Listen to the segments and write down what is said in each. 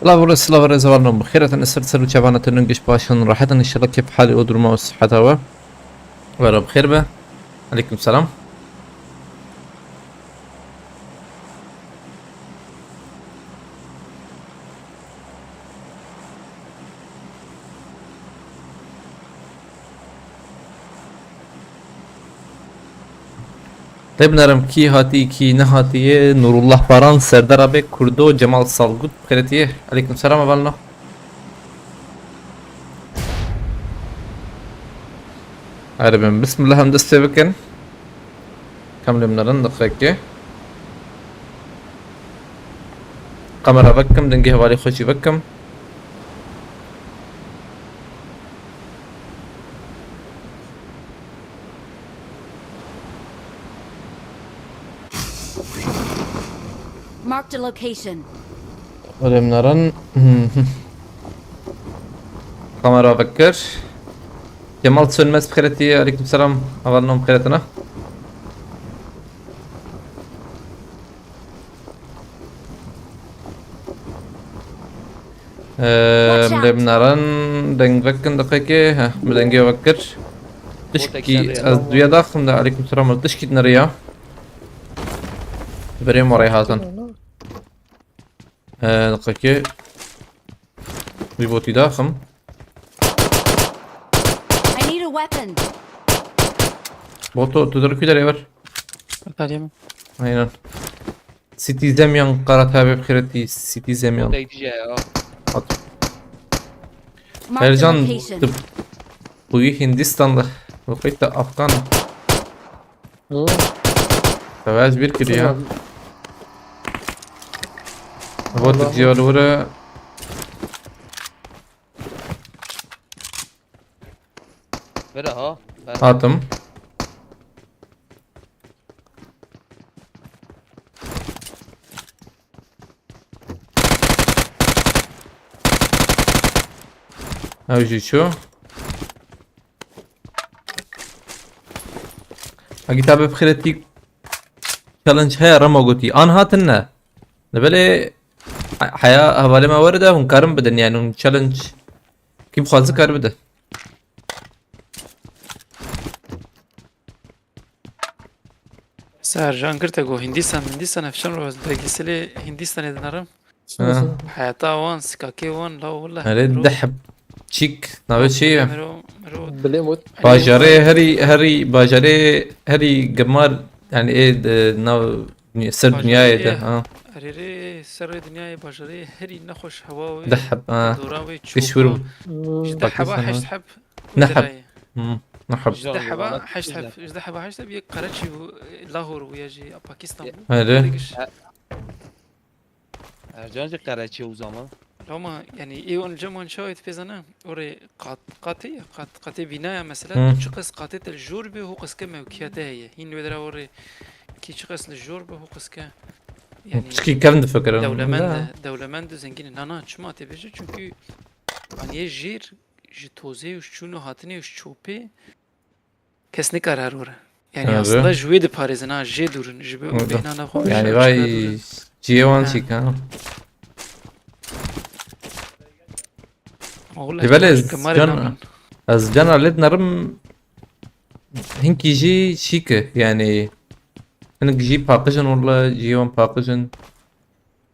الله ورس الله ورز والله بخيرة استرسل وشبانة ننقش باشن راحة ان شاء الله كيف حالي ودرما والصحة توا ورا بخير به عليكم السلام. طيب نرم كي هاتي كي نهاتي نور الله باران سردار ابي كردو جمال صالقوت بخيرتيه عليكم السلام بالنا. عربين بسم الله هم دستي بكن كمل منرن دقيقة قمرة بكم دنجي هوالي خوشي بكم Marked a location. ولا منرن قمرة بكر جمال سلمس بخيرتيه عليكم السلام أولنا بخيرتنا. بنرن دنج بكن دقيقة ها بدنجي بكر تشكي أزدوية داخل عليكم السلام تشكي نريا بريم وراي هاتن دقيقة بيبوتي داخل I need a weapon. بوتو تدرك كده يبر تعالى aynen City Zemyan Karatay بخيرتي City Zemyan at. Marked a Ercan location. tıp bu Hindistan'da وقيت أفغان فواز bir kilo ya. Bu تجيب الورا ها atım. اوجي شو كتابة بخيرتي تشالنج هي رمى قوتي انا هاتنا نبالي حياة هوالي ما وردة ونكارم بدن يعني تشالنج كيف خالص كار بده سرجان کرده گو هندیستان افشان رو بگیسلی هندیستان دنارم ها حیاتا وان سکاکی وان لا والله هري دحب تشيك نابي شي مرو بليموت باجاري هري باجاري هري قمار يعني ايه ناو سر دنياي ده ها هریری سر دنیای باشری هری نخوش هواوی دحب دوراوی بشورو جده حبا حشت حب نحب نحب جده حبا حشت حب جده حبا حشت حب یک قرچی و لاهور و یجی پاکستان بو هري Ercanca Karachi o zaman. Ama yani اون الجمع شاهد في زنا اوري قاتي بنايه مثلا مم. تشقس قاتت الجور به هو قس كما وكياته هي هين ودرا اوري كي تشقس الجور به هو قس كا يعني تشكي كم فكرة دولمند زنگين نانا چما تبيجي çünkü hani jir jitoze و شونو هاتني و چوبي كس نكرر ورا يعني هذا. اصلا جويد باريزنا جي دورن جبه هذا. بيننا خو يعني باي جيوان شيك ها يبالي از جانا لد نرم هنكي جي شيكة يعني هنك جي باقجن والله جيوان باقجن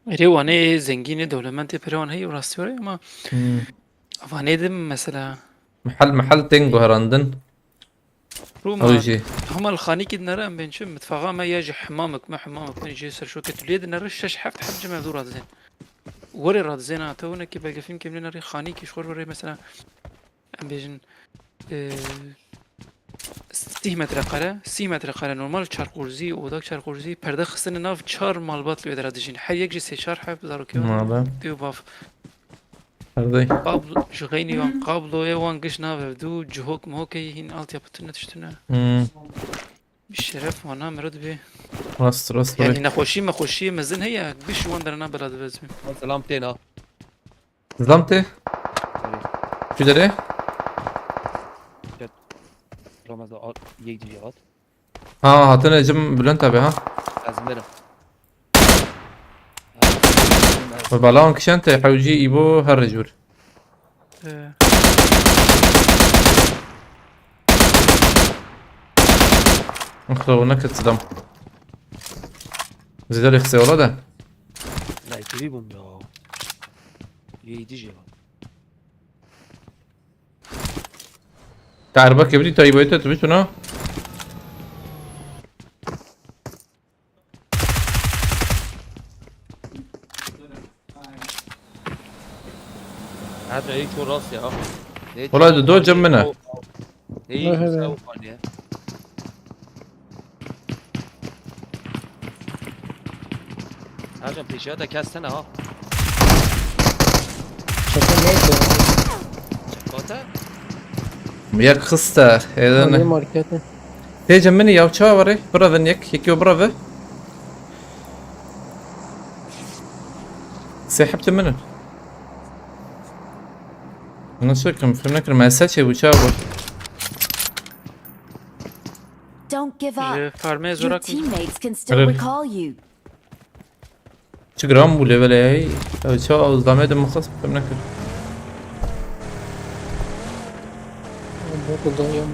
ريواني زنگين دولمند بيروان هي وراستوري اما افاني دم مثلا محل تنجو هراندن او روما جي هما الخاني كي نرى بين شم متفاغا ما يجي حمامك ما حمامك من يجي سر شو كتوليد نرى شش حفت حب جمع دور زين وري راد زين تونا كي باقي فيلم كي نرى خاني كي شغل وري مثلا ام بيجن 30 متر قره 30 متر قره نورمال چارقورزی و داک چارقورزی پرده خستن ناف 4 مالبات لوی درادجین هر یک جی 3 4 حب دارو که هذا دو باف هذا قابل جغيني وان قابلو وان قش ناف دو جهوك مهوكي هين التي بتنا تشتنا بالشرف وانا مرد به راست يعني نخوشي مخوشي مزن هي قش وان درنا بلاد بزم Selam Tena. زلمتي شو دري Ramazan یک دیگه ها هاتنا جم بلون تابع ها لازم برم بلاون كشنت حوجي إيبو هالرجول اخلو نكت صدام زيدو اللي خسي ولا ده لا يتريبهم يا يجي جواد تعربك كبري طيب ويتا تبيتونا هذا هيك شو راس يا اخي والله ده دول جنبنا هيك مساوي عليه هاجم بيشاتك هالسنة ها شكل ميت شفاته وياك خسته يعني اذا ماركته تيجي مني يا وشاوري برافن يكيو برافن سحبت منه انا شكرا فهمناك ما ساتشي وشاور Don't give up. فارمي Your زوراك teammates can still Really? recall you. شو جرام ولا ولا هي او شو ضامن مخصص فهمناك بوكو ضايع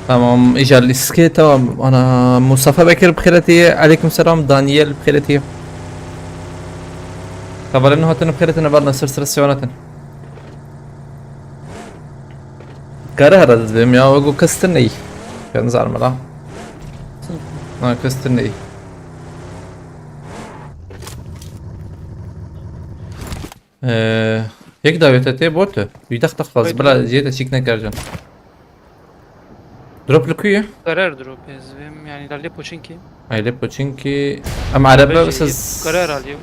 تمام اجا الاسكي تمام انا مصطفى بكر بخيرتي عليكم السلام دانيال بخيرتي خبر انه هاتنا بخيرتنا بعدنا سلسلة سيوناتنا كاره رزبم يا وقو كستني كان زعل ملا كستني هيك داويتاتي بوته يدخل خلاص بلا جيت اشيكنا كارجان دروب لكوية قرار دروب يزبم يعني لالي بوشينكي هاي بوتشينكي ام عربة بس قرار عليه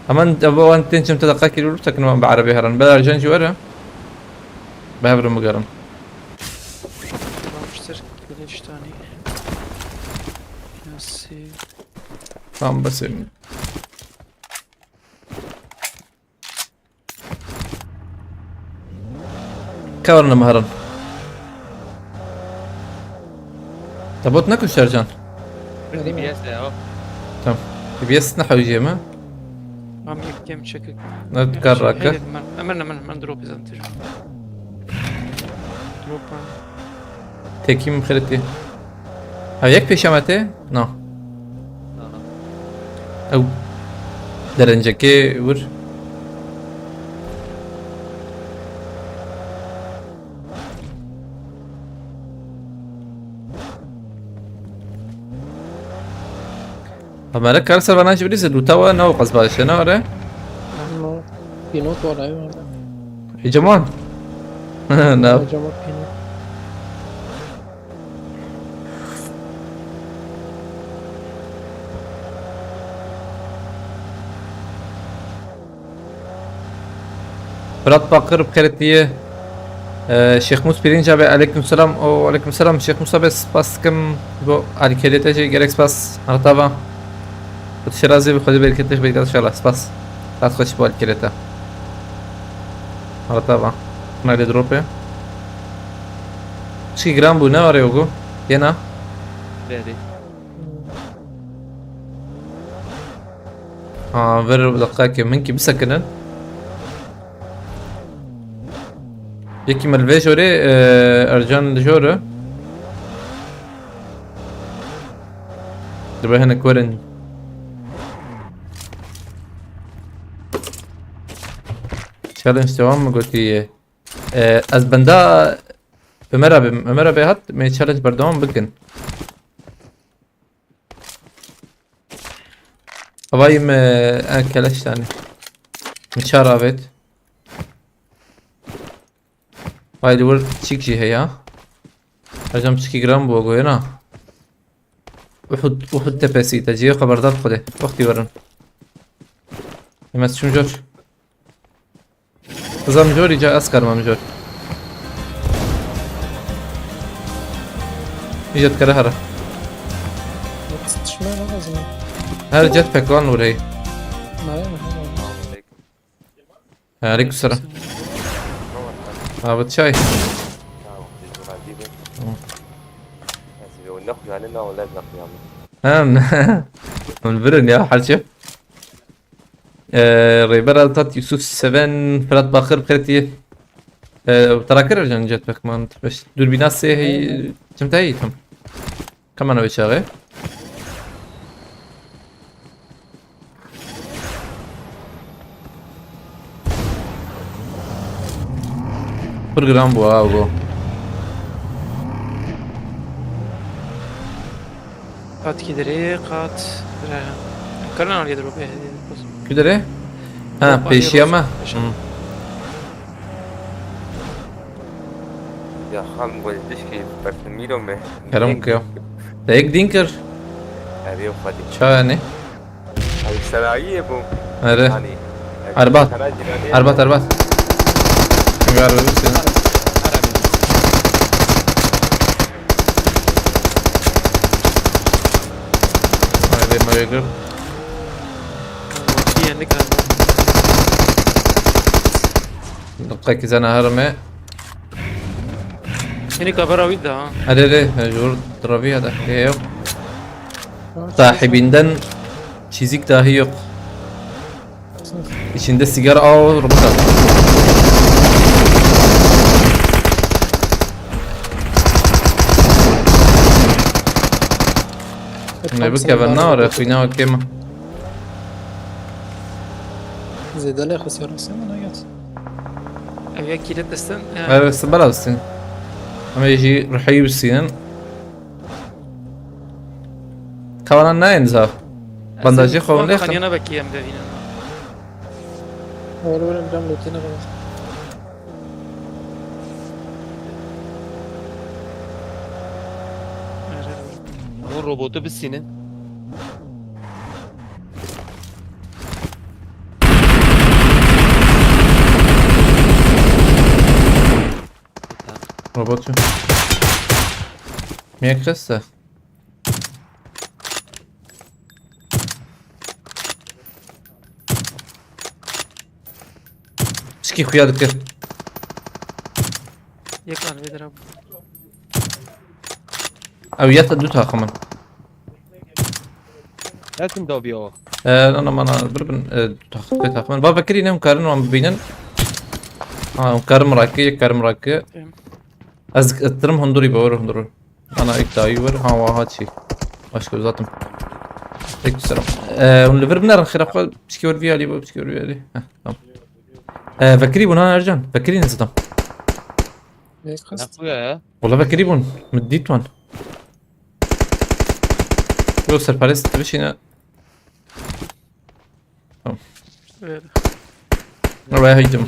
امان ابو انت تنجم تدقاكي لولو تكن بعربي هران بلا رجان جوارا بهبرو مقارن مش سر ليش تاني نسي تمام بس كورنا مهران تبوت ناكل شرجان بي اس يا تمام بيس نحو جيما عم يبكي مشكك نتكرك من دروب اذا انت دروب تيكي من خيرتي هاي يك بيشامتي نو او درنجكي ور اما لك ارسل بناش بريز وتوا نو قصبا شنو ورا انه بينوت ولا ايوه يا جماعه نو جمع بينوت برات باقر بخيرتي شيخ موس بيرينجا عليكم السلام وعليكم السلام شيخ موسى بس باس كم بو على كده تجي جالكس باس مرتبا وتشرازي بخدي بالك تش بالك ان شاء الله باس لا تخش بو الكريتا مرتبا ما لي دروبي شي جرام بو ناوري وجو ينا بيدي فير دقائق منكي بسكنن يكي ملفي جوري ارجان جوري دابا هنا كورن تشالنج تمام قلتي از بندا بمرة بهات مي تشالنج بردوام بكن هواي ما اكلش تاني متشارة بيت هاي الورد تشيكجي هي رجم تشكي جرام بوغو هنا وحد تبسي تجيه خبردار خده وقتي ورن يمس شو مجور إذا مجوري جا أسكر ما مجور إجت كرهرة ما تستشمال لازم هر جت بكون وري ما عليكم السلام. بتشاي. والنقل علينا اولاد نقل يعني. من برن يا حرشة. ريبر التات يوسف 7 فرات باخر بخيرتي. ترى كرر جن جت بك ما بس دور بناس هي كم تايتهم. كم أنا بشاغي. برجرام بو. قات كي دري قات كرنا على يدرو به كده ليه؟ بيشيما. يا خان قلتش كيف برسميلو به. كلام كيو. ده إيك دينكر. هذه وفادي. شو يعني؟ هذه السراعية بو. أره. يعني. أربعة. أربعة. كم يعرف بس. ما يقدر. في عندك دقيقة إذا أنا هرمي. هني كبر ويدا ها أره جور دربي هذا كيو. صاحبيندن çizik dahi yok. İçinde sigara robot var. Ne bu كفرنا ولا فينا كيما زيد عليه خسر راسي انا قاعد. أبي كيلة دستن بس بلا بس ama يجي رحيب السين كمان ناين زاف بنداجي خون ليه خلينا بكي أم بفينا ولا نجم لوتينا خلاص. Bu robotu biz senin. robot şu. Niye kırsa? Şiki хуя дикер. يقال بيضرب أو يتدوتها خمن. لا تندو بيو. أنا ما أنا بربن دوتها خمن. بابا كرينا مكارن وعم بينن. مكارن مراكي. Az اترم هندوري باور هندور. أنا إكتاي ور هاد شيء. أشكر ذاتهم. عليكم السلام. واللي بربنا رخي رخوا بشكي ور فيالي بشكي ور فيالي. تمام. فكري بون أنا أرجان. فكري نزتم. هيك خسر. أخويا يا. والله فكري بون مديت وان. يوصل باريس تبشينا. رايح هيجم.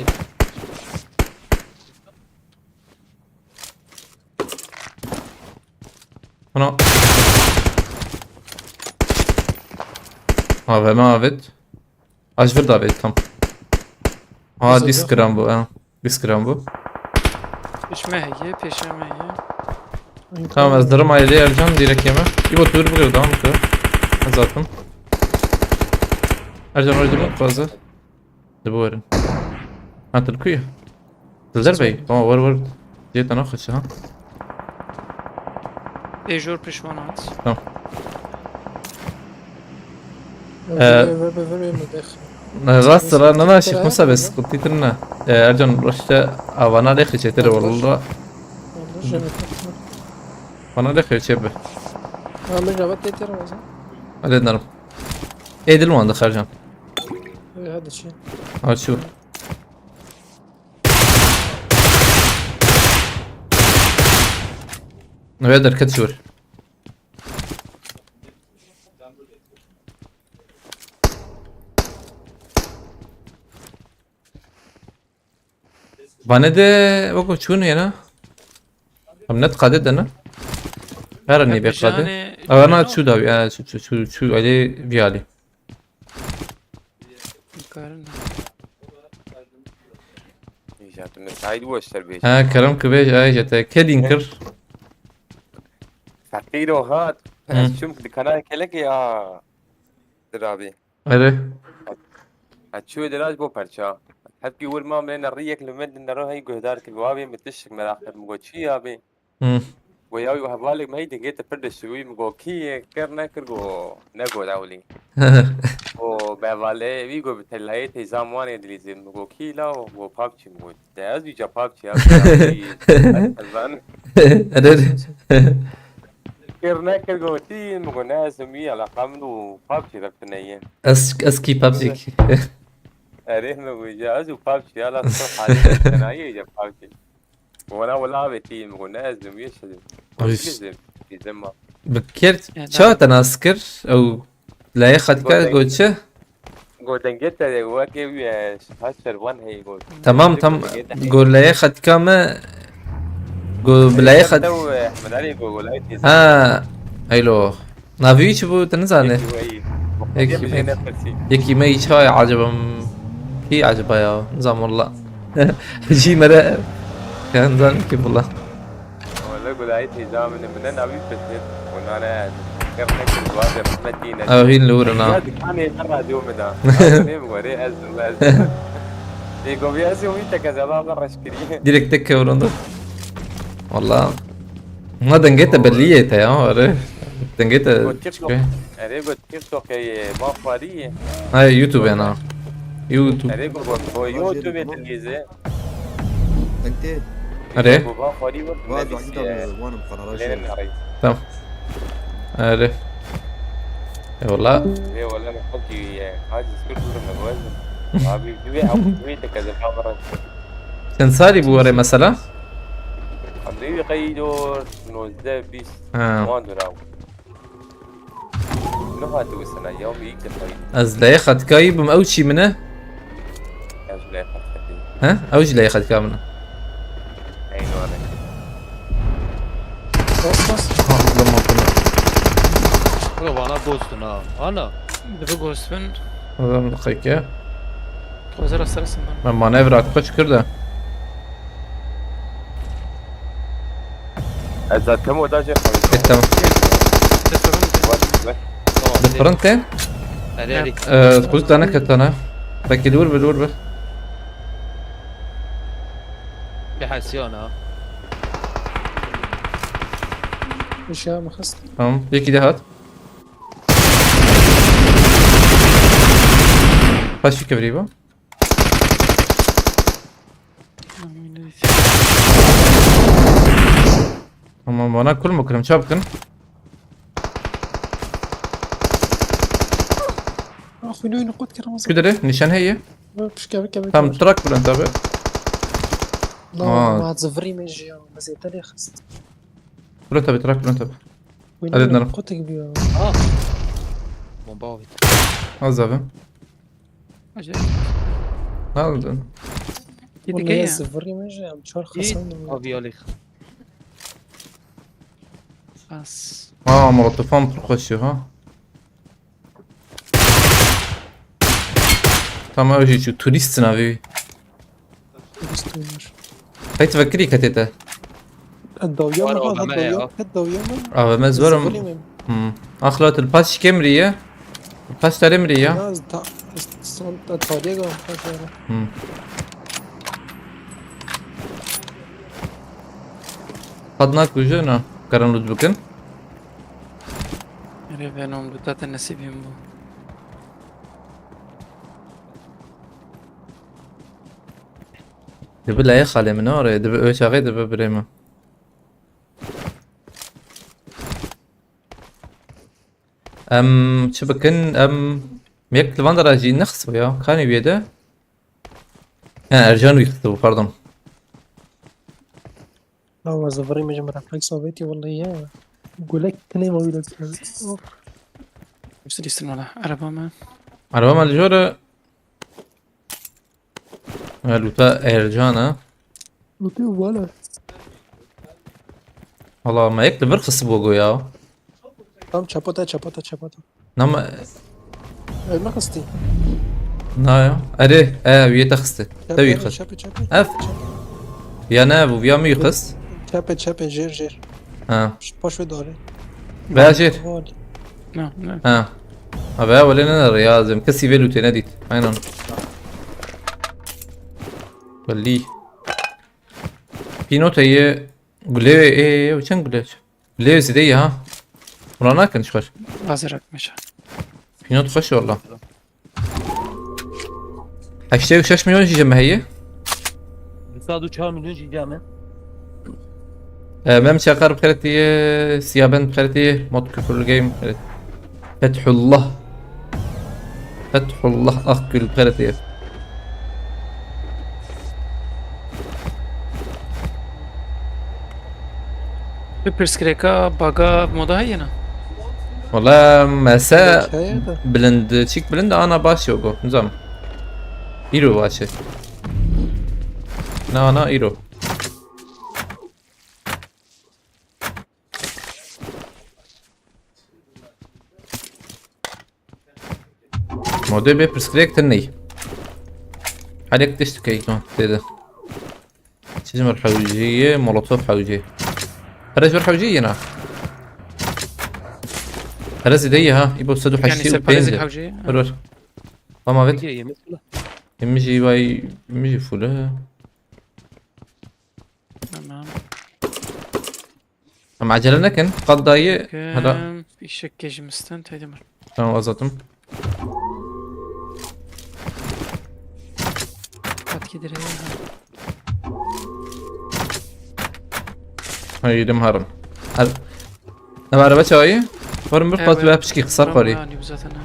هنا. ما vet. Aç ver David tam. Diskram bu. Diskram bu. إيش ما هي بيش ما هي Tamam azdarım aileye alacağım direkt yeme. Bir otur buraya devam et. Zaten. Ercan fazla. De bu verin. تركيا. تزربي. ور. جيت انا اخش ها. إيجور بيشوانات راست انا شيخ موسى بس قلت لنا ارجع رشت اوانا لك شتر والله وانا لك شبه من جابت تيتر وزن. على نرم ايه دلوان ده خارجان هذا الشيء. شو نقدر كتشور bana de bak şunu yana هم net قادد انا هرني بقادد انا شو داوي انا شو عليه فيالي جات من سعيد واشتر بيش. كلام كبير جت كدينكر فقير وهات. شوم دكانه كلك يا درابي. अरे अच्छी दराज वो पर्चा حبكي أول ما ملينا الريك لمد نروح هي جهدارك الجوابي متشك مراخر مقوتشي أبي هم. وياوي وهبالك ما هي دقيقة فرد الشوي مقو كي كرنا كرجو نقو داولي وبعالي بيجو بتلاقي تيزام وانا دليزي مقو كي لا وبابتشي مقو تاز بيجا بابتشي أبي أدري. كرنا كرجو تي مقو ناس مية على قاملو بابتشي ربتنايين اسكي بابزيك. أريه مقو جاز وبابتشي على صح عليه تنايي جا بابتشي ولا بتي مقو ناس مية شديد وش- يزما بكرت شو تناسكر او لا ياخد كا قوتشه. جودنجيتا واكي هاشر وان هي جود تمام قول لا ياخد كاما قول بلا ياخد احمد علي جول اي ايلو نافيش بو تنزانه يكي مي شاي عجبهم كي عجبها يا نظام والله. شي مرة كان زان كيف والله. ولا جول اي نظام من انا ابي بس وانا كرنا كل واحد رحمة دينا او هين لورنا كان يقرا دوم ده انا بوري ازم يقول يا سويت كذا بقى رشكري ديرك تكه ورندو والله ما دنجيتا بليتا يا عارف دنجيتا اريجو تيك توك ما فاري هاي يوتيوب انا يوتيوب اريجو يوتيوب تلفزيون تنتين اري ما فاري واحد واحد وانا مقررش تمام اري اي والله ايه والله انا حكي حاجه سكر من الوزن ابي دوي او دويت كذا خبر كان صاري بوري مثلا ابي قيدو نو ذا بيس ما دراو نهات وسنا يوم يقدر از لا ياخد كايب مأوشي منه يا جلاي ها اوش لا ياخد كامله اي نو انا بس بابا انا بوستنا انا دبقوا سفن هذا دقيقة وزر السلسل ما نفرق خوش كرده اذا كم وداجه تمام بالفرنتين عليك قلت انا كنت انا باكي دور بدور به بحسيون ها ايش يا مخست تمام يكي ده هات فاش في كبريبه هم وانا كل مكرم شابكن اخوي نوي نقود كرم كده ليه نشان هي مش كابي تم تراك ولا انت بقى لا آه. ما تزفري ما يجي ما زي تاني خست ولا انت بتراك ولا انت بقى وين أردنا. نقودك بيو اه بومباوي هذا اجل هذا يدك والله ايه زفري ما يجي عم تشوار خسرنا افيوليخ بس ملطفان تخشوا ها تمام اجي شو توريست نافي هاي تفكري كتيتا الدوية ورا ما معايا، الدوية الدوية ما زورم اخلط الباش كامرية الباش تارمرية ناس تا تاريخ خدناك وجونا كرم لود بكن بينهم دوتات النسيبين بو دب لا يخلي من ورا دب ايش اغيد دب بريمة شو بكن ميك لفاندر اجي نخسو يا كاني بيده ارجانو يخسو باردون لا زفري ما جمع رفلك صوبيتي والله يا يقول لك تني ما ويلك مش يستنوا على عربة ما عربا مال جورا لوتا ارجانا لطي ولا والله ما يكتب برخص بوغو يا تام شابوتا نعم ما قصدي نايا اري ويا تخسته توي يخس شابي اف يا نابو يا مي يخس شابي جير مش باش دوري باجر نعم ابا ولينا الرياض مكسي فيلو تناديت عينهم بلي في نوتة هي قولي ايه وشان قولي قولي زيدية ها ورانا كان شوش ازرق مش في نوت خش والله 86 مليون جي جمع هي صادو 4 مليون جي جامع. مام شاقر بخيرتي سيابان بخيرتي مود كل جيم بخيرتي فتح الله فتح الله اخ كل بخيرتي بيرسكريكا باغا مودا هينا والله مساء هذا بلند تشيك بلند انا باشي وقو نظام ايرو باشي انا ايرو موضوع بيبرسكريك تني عليك تشتكي كمان كده شجمة الحوجية مولوتوف حوجية هرج بالحوجية انا هرز ايدي ها يبقى استاذو يعني حشي سباريز وبينزل الحوجي ورور فما بيت هي مثله. يمجي باي يمجي فولا تمام أم عجلنا كن قد ضايق هلا كان في شك يجي مستنت هيدا مر تمام وظتم قد كده هاي دم هرم هل نبى عربة شوية ورم برقص بقى بشكي خسر قري يعني بزاتنا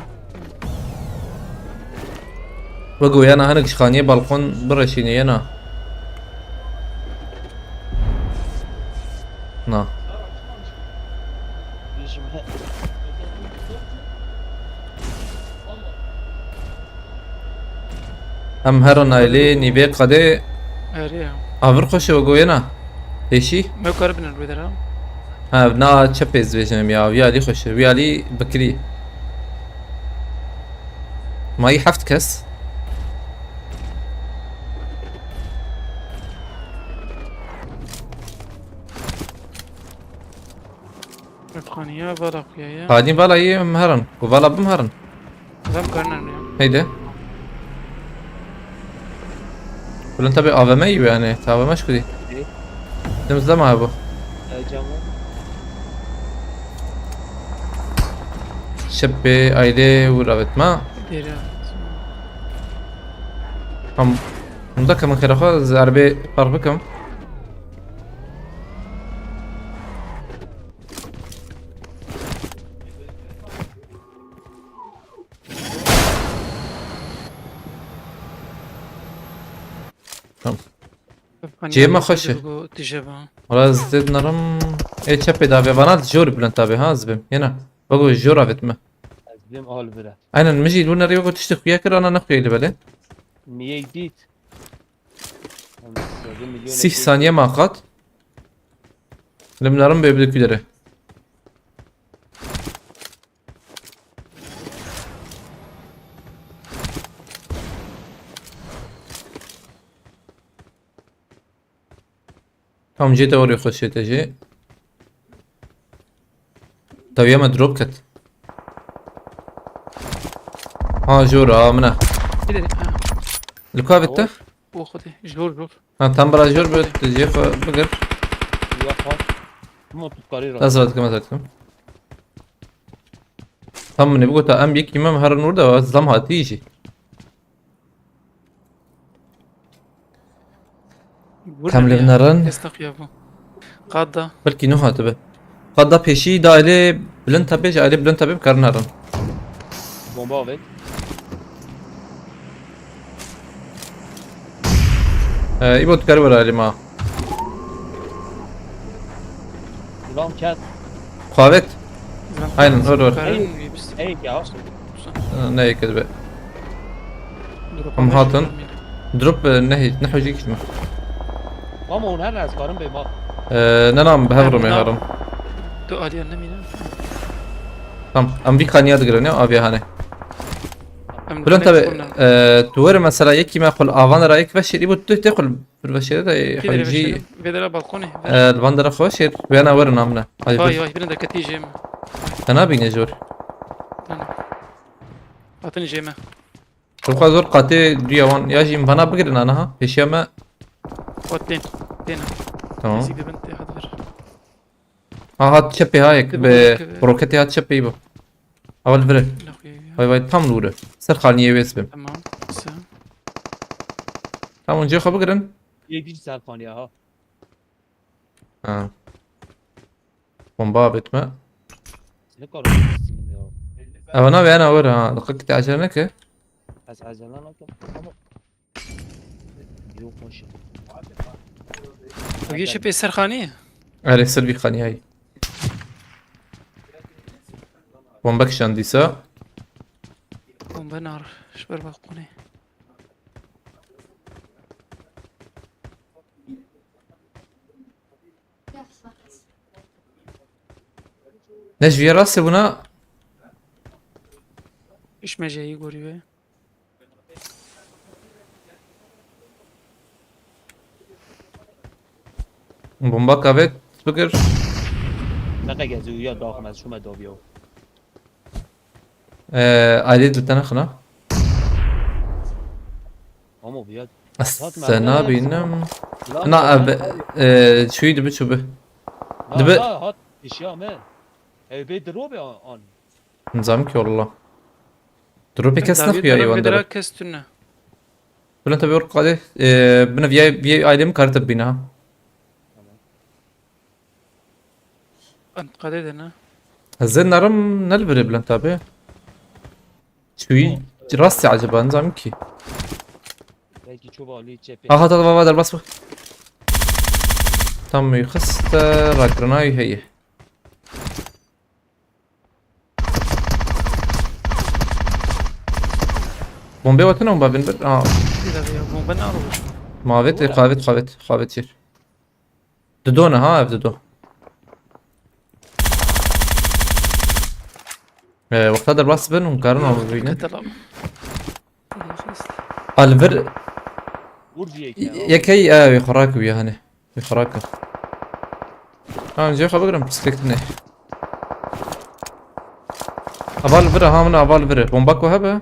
بقوا أنا هنك خانية بالكون برشيني أنا نا هم هرن ايلي نيبي قدي اريا افر خوش بقوا أنا ايشي ما يقربنا البدرة ها بنا تشبيز بيجم يا ويالي خوش ويالي بكري ما يحفت كس افغانية بالا قيايا قاعدين بالا ايه مهرن وبالا بمهرن ذم كارنا اليوم هيدا ولا انت بي افا مايو يعني تابا مش كدي إيه. دمز لما هبو جامع. شبي ايدي ورابط ما ديرا هم مذكر من خير اخو زعربي فرق بكم جيب ما خش. تجيبها ولا زيد نرم ايه شبي دابي بنات جور بلان تابي ها زبم هنا بقول الجور رابط ما زبيم اول بلا. انا نمجي لونا ريوغو تشتخ ويا كر انا نخوي اللي بالي 100 جديد. 6 ثانية ما قط لم نرم بيبدو كدره هم جيت اوري خشيت اجي طيب ياما دروب كت جورا منه كده الكوافيتا وخذي جور تمبرا جور بتجي بقر واحد. مو تقريرا. تزودكم تزودكم طمني بقول ام بيك يمام هر النور ده ظلمها تيجي كم لبنا رن يستقيابو قادة بلكي نوها تبه قد بيشي دايلي بلنتا بيج علي بلنتا بيب كارنا رن بومبا وين؟ ايبو تكرر علي ما لام كات. خالد aynen or اي يا نهي كذبه هم هاتن دروب نهي نحو جيك اسمه ماما هون هلا اسكارن بما. ننام بهبرم يا هرم تو الي النمينا تمام ام بي قانيات قرنيا ابي هاني بلون تبع تور مثلا يكي ما يقول افان رايك بشير يبو تدخل بالبشير ده حجي بدل بالكوني البندر خوشير ويانا ورنا منا هاي بندا كتيجي انا بيني جور اعطيني جيمه القا زور قاتي ديوان ياجي بنا بقرنا انا ها هشيما خود دين دينا تمام زيك بنتي حضر هات تشبي هايك تبغى- بروكتي هات تشبي با اول فره لا خويا هاي tam lure سر خالني يويس بم تمام سا tamam جي خبرن يجي سالفانيا ها اه بومبا بتما نقرا من انا بي انا ورا دقيقة عشانك از عجله نکن یو خوش وقي شبي سرخانية على سلبي خاني هاي بومبك شانديسا قوم بنار شبر باقوني نجي راسي بنا ايش ما جاي يقولي بيه بومبا كافيت بقر نقه گزویا داخل از شما داویو عديد لتنخنا همو بیاد السنة بينام لا انا شوي دبت شو به لا دب- لا هات اشياء من ای بي دروبي آن نظامك والله دروبي كسنخ يا ايوان بدرا درب كستنا بلان تبي ورق قاده بنا في ايدم كارتب بينها انت قديدنا هزين نرم نلبر بلان تابي شوي راسي عجبان نظامك یکی چوبالی چپی ها هذا بابا در بس تم يخست راكرناي هي بومبي وتنا بابن بر اذا بيه مو بنار وش ما فيت خابت شير ددونا ها ددو وقت هذا الباص بن ومقارنة بينه كتلاب خلص الفر ورجی یکی يكي يخراك ويا هنا يخراك نجي خبرم برسبكتني ابال فر ها من ابال فر بومباكو هبه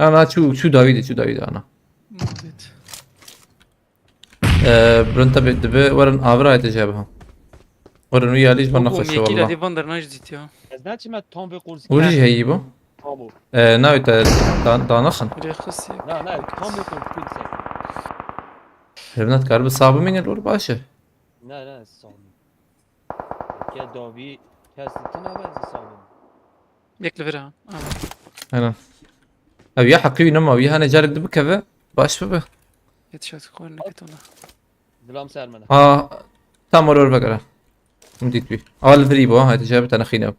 انا شو داويد انا ما بيت برنتا بدبه ورن ابرا يتجابها ورن ويا ليش بنخش يكيلا والله دي بندر نجدت يا از نه چی من تام به قرص ورجي هيبو تامو ناوي دانخن ودي خصي نه نه تام به قرص کل سه هبنات كارب صعب من الور باشه نه نه سامی که داوی کسی تنها بزی سامی يك لفرها انا ابي حقي نما ويا انا جارك دب كذا باش ببه يتشات خوان نكتونا دلام سر منه تام ور بقرا مديت بي اول فريبو هاي تجابت انا خينا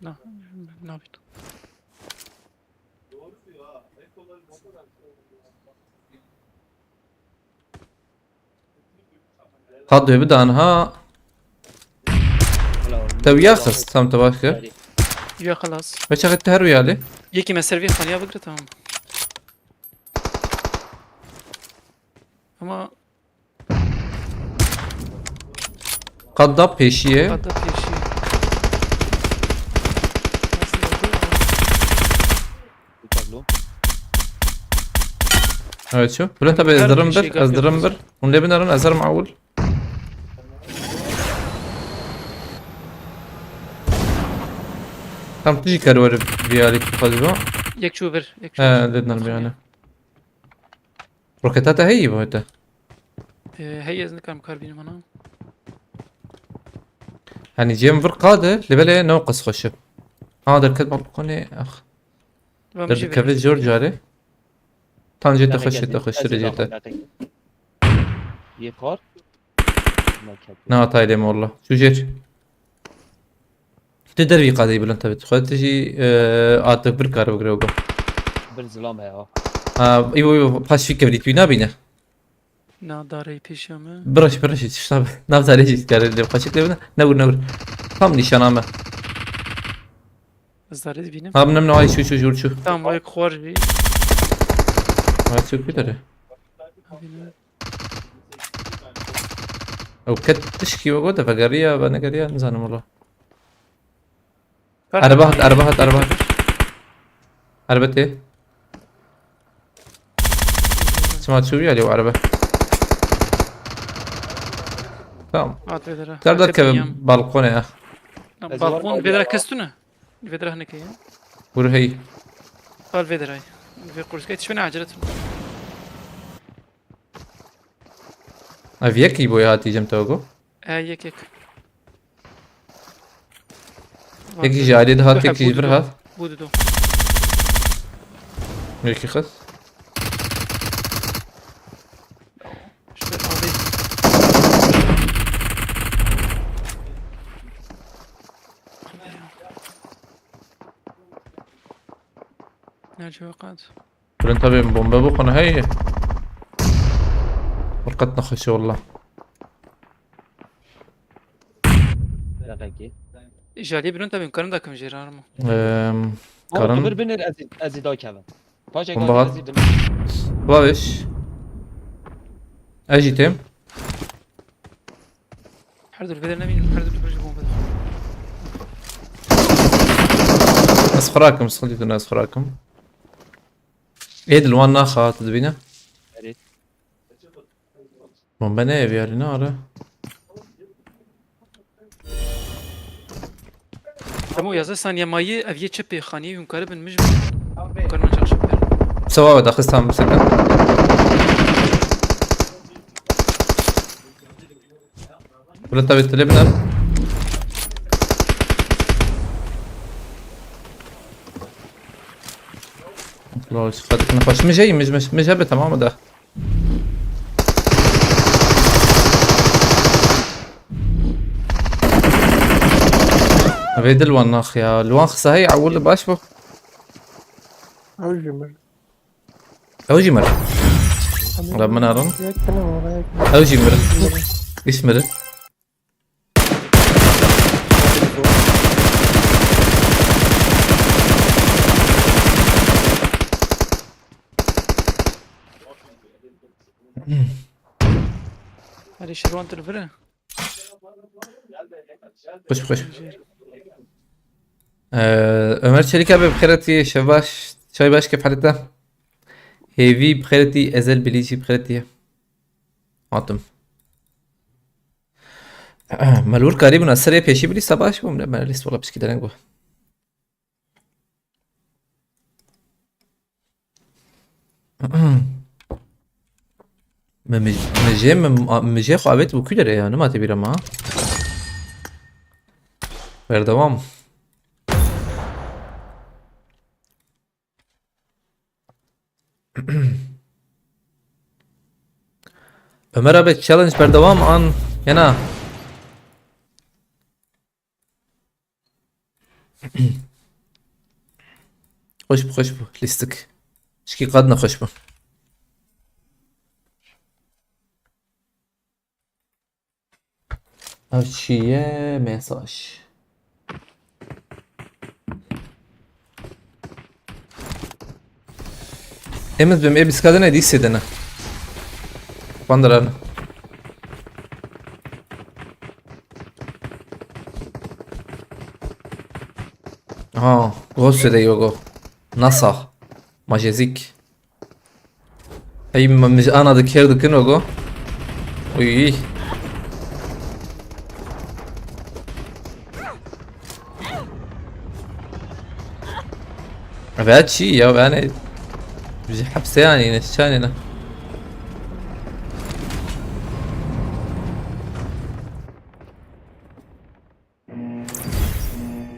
لا نابت هادو يبدا انها تويا خص تام تباشر يا خلاص باش اخذت هروي عليه يكي ما سيرفي خانيا بقرا تمام اما قد ضب بيشيه قد في شيء تابلو Evet şu. Bülent tabi Her ازدرم bir şey bir, gayet ازدرم bir. ونلي بنرن ازر معول. Tam تجي كارور بيالك فازبا. يك شوبر يك لدنا بيانا. روكيتاتا هي بويتا. هي اذا كان مكاربين منا يعني جيم فرقادة لبلا نوقص خشب. هذا الكتب بقولي اخ. در كفي جورج عليه. تان جيت خش رجيته. یه کار نه تايلم والله. شو جيت؟ تقدر في قاضي بلنت تبي تخد تجي عاطف بركار وقروقه. برزلام ها ايوه باش في كبريت بينا بينا. نا داري بيشامه برش تشتاب نفس عليه كار اللي قاشك لنا نور هم نشانامه از داري بينم هم نمنو هاي شو جور شو تام ويك خورجي هاي شو كده او كت تشكي وقوده فقريه بنقريه نزان والله أربعة ايه سمعت شو يعني وعربة Tamam. هات فيدرا تقدر بالكون يا اخ. بالكون فيدرا كستونا الفيدرا هناك هي ورهي قال فيدرا هاي في قرص كيت شفنا عجلت افيك يبو هاتي جم توغو هاي يك يكي جاريد هات يكي جبر هات بودو يكي خس ناجي وقعت بلن تبي بومبا بوقنا هي ورقتنا خشي والله. دقيقة جالي بنون تبي مكرن داكم جيرانمو قبر كارن بنر ازيدا كذا باش بومبا هات ازيد باش اجي تيم حردو الفيدرا نبين حردو البرج بوم بدر اصفراكم خليتوا الناس اصفراكم ايد الوان ناخا تدبينا ريت بومبا نيف يا رينارة تمو يا ثانية ماي افيه تشبي خاني ومكرب مجبر مكرن ما شخص بير سوا بدا خستها مسكة بلن تبي تلبنا خلاص خدت نخش مش جاي مش هبه تمام ده ابيد الوناخ يا الوان خصها هي عول باشبه أوجي مر اوجي مر ربنا نارن ياك أنا وراك اوجي مر ايش مر هذه شروان تلفرة خش أمر شركة بخيرتي شباش شاي باش كيف حالتها؟ هيفي بخيرتي أزل بليجي بخيرتي عاطم ملور قريب نصر يا پیشی بلی سباش بوم من لیست والله بس كده نقول مجي خوابت بو كده يعني ما تبي ما غير دوام Ömer abi challenge berdevam an yana. خوش بو لیستک شکی قدنا خوش بو او چیه مساج امز بهم بس كذا دي سيدنا واندرن ها غوش ده يوغو نصا ماجيزيك اي مش انا ذكر كنوغو وي بعد شي يا انا بيجي حبس يعني نشان انا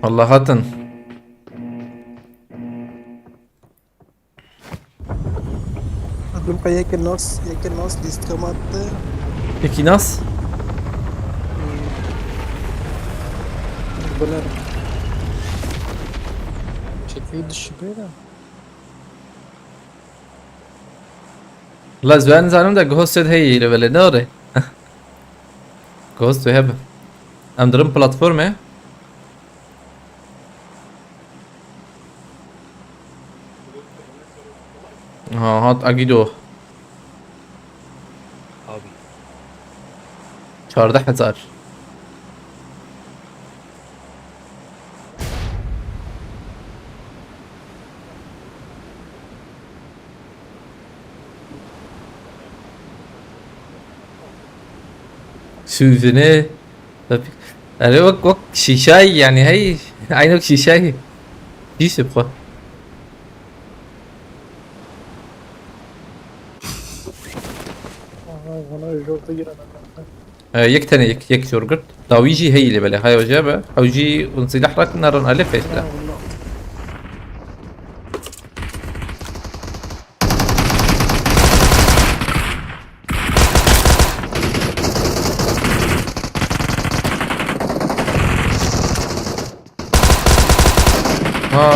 والله هاتن أقول لك ياك الناس ليست كمات يكي ناس بلر شايفين الشبيرة والله زمان زانم ده جهوست هي لبل ناره جهوست هبه ام درم بلاتفورم ها هات اگیدو آبی 14,000 14,000 شوفني أنا وك شيشاي يعني هي عينك شيشاي جيش بخوا والله جو طير انا يك تاني يك شورجرت داويجي هي اللي بلا هاي وجابة حوجي ونصيح لك نار ألف إيش لا والله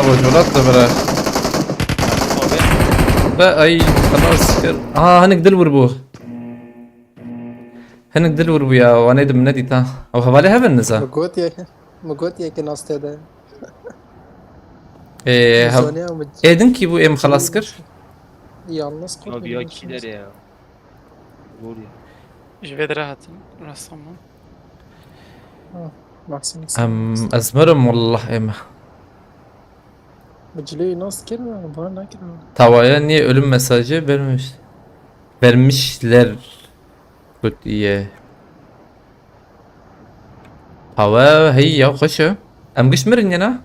رجولات برا لا أي خلاص هنك دلور بوه هنك دلور بيا وانا يدم نادي تا او حوالي هبن نزا مقوت يا كناس تدا ايه ايه دنكي بو ايه خلاص كر يلا سقط Abi ya kiler ya. Vur ya. جبت راحت رسم محسن ازمرم والله اما بجلي ناس كده بana كده Tavaya niye ölüm mesajı vermişler diye. Hava هي يا خشة ام قش مرن ينا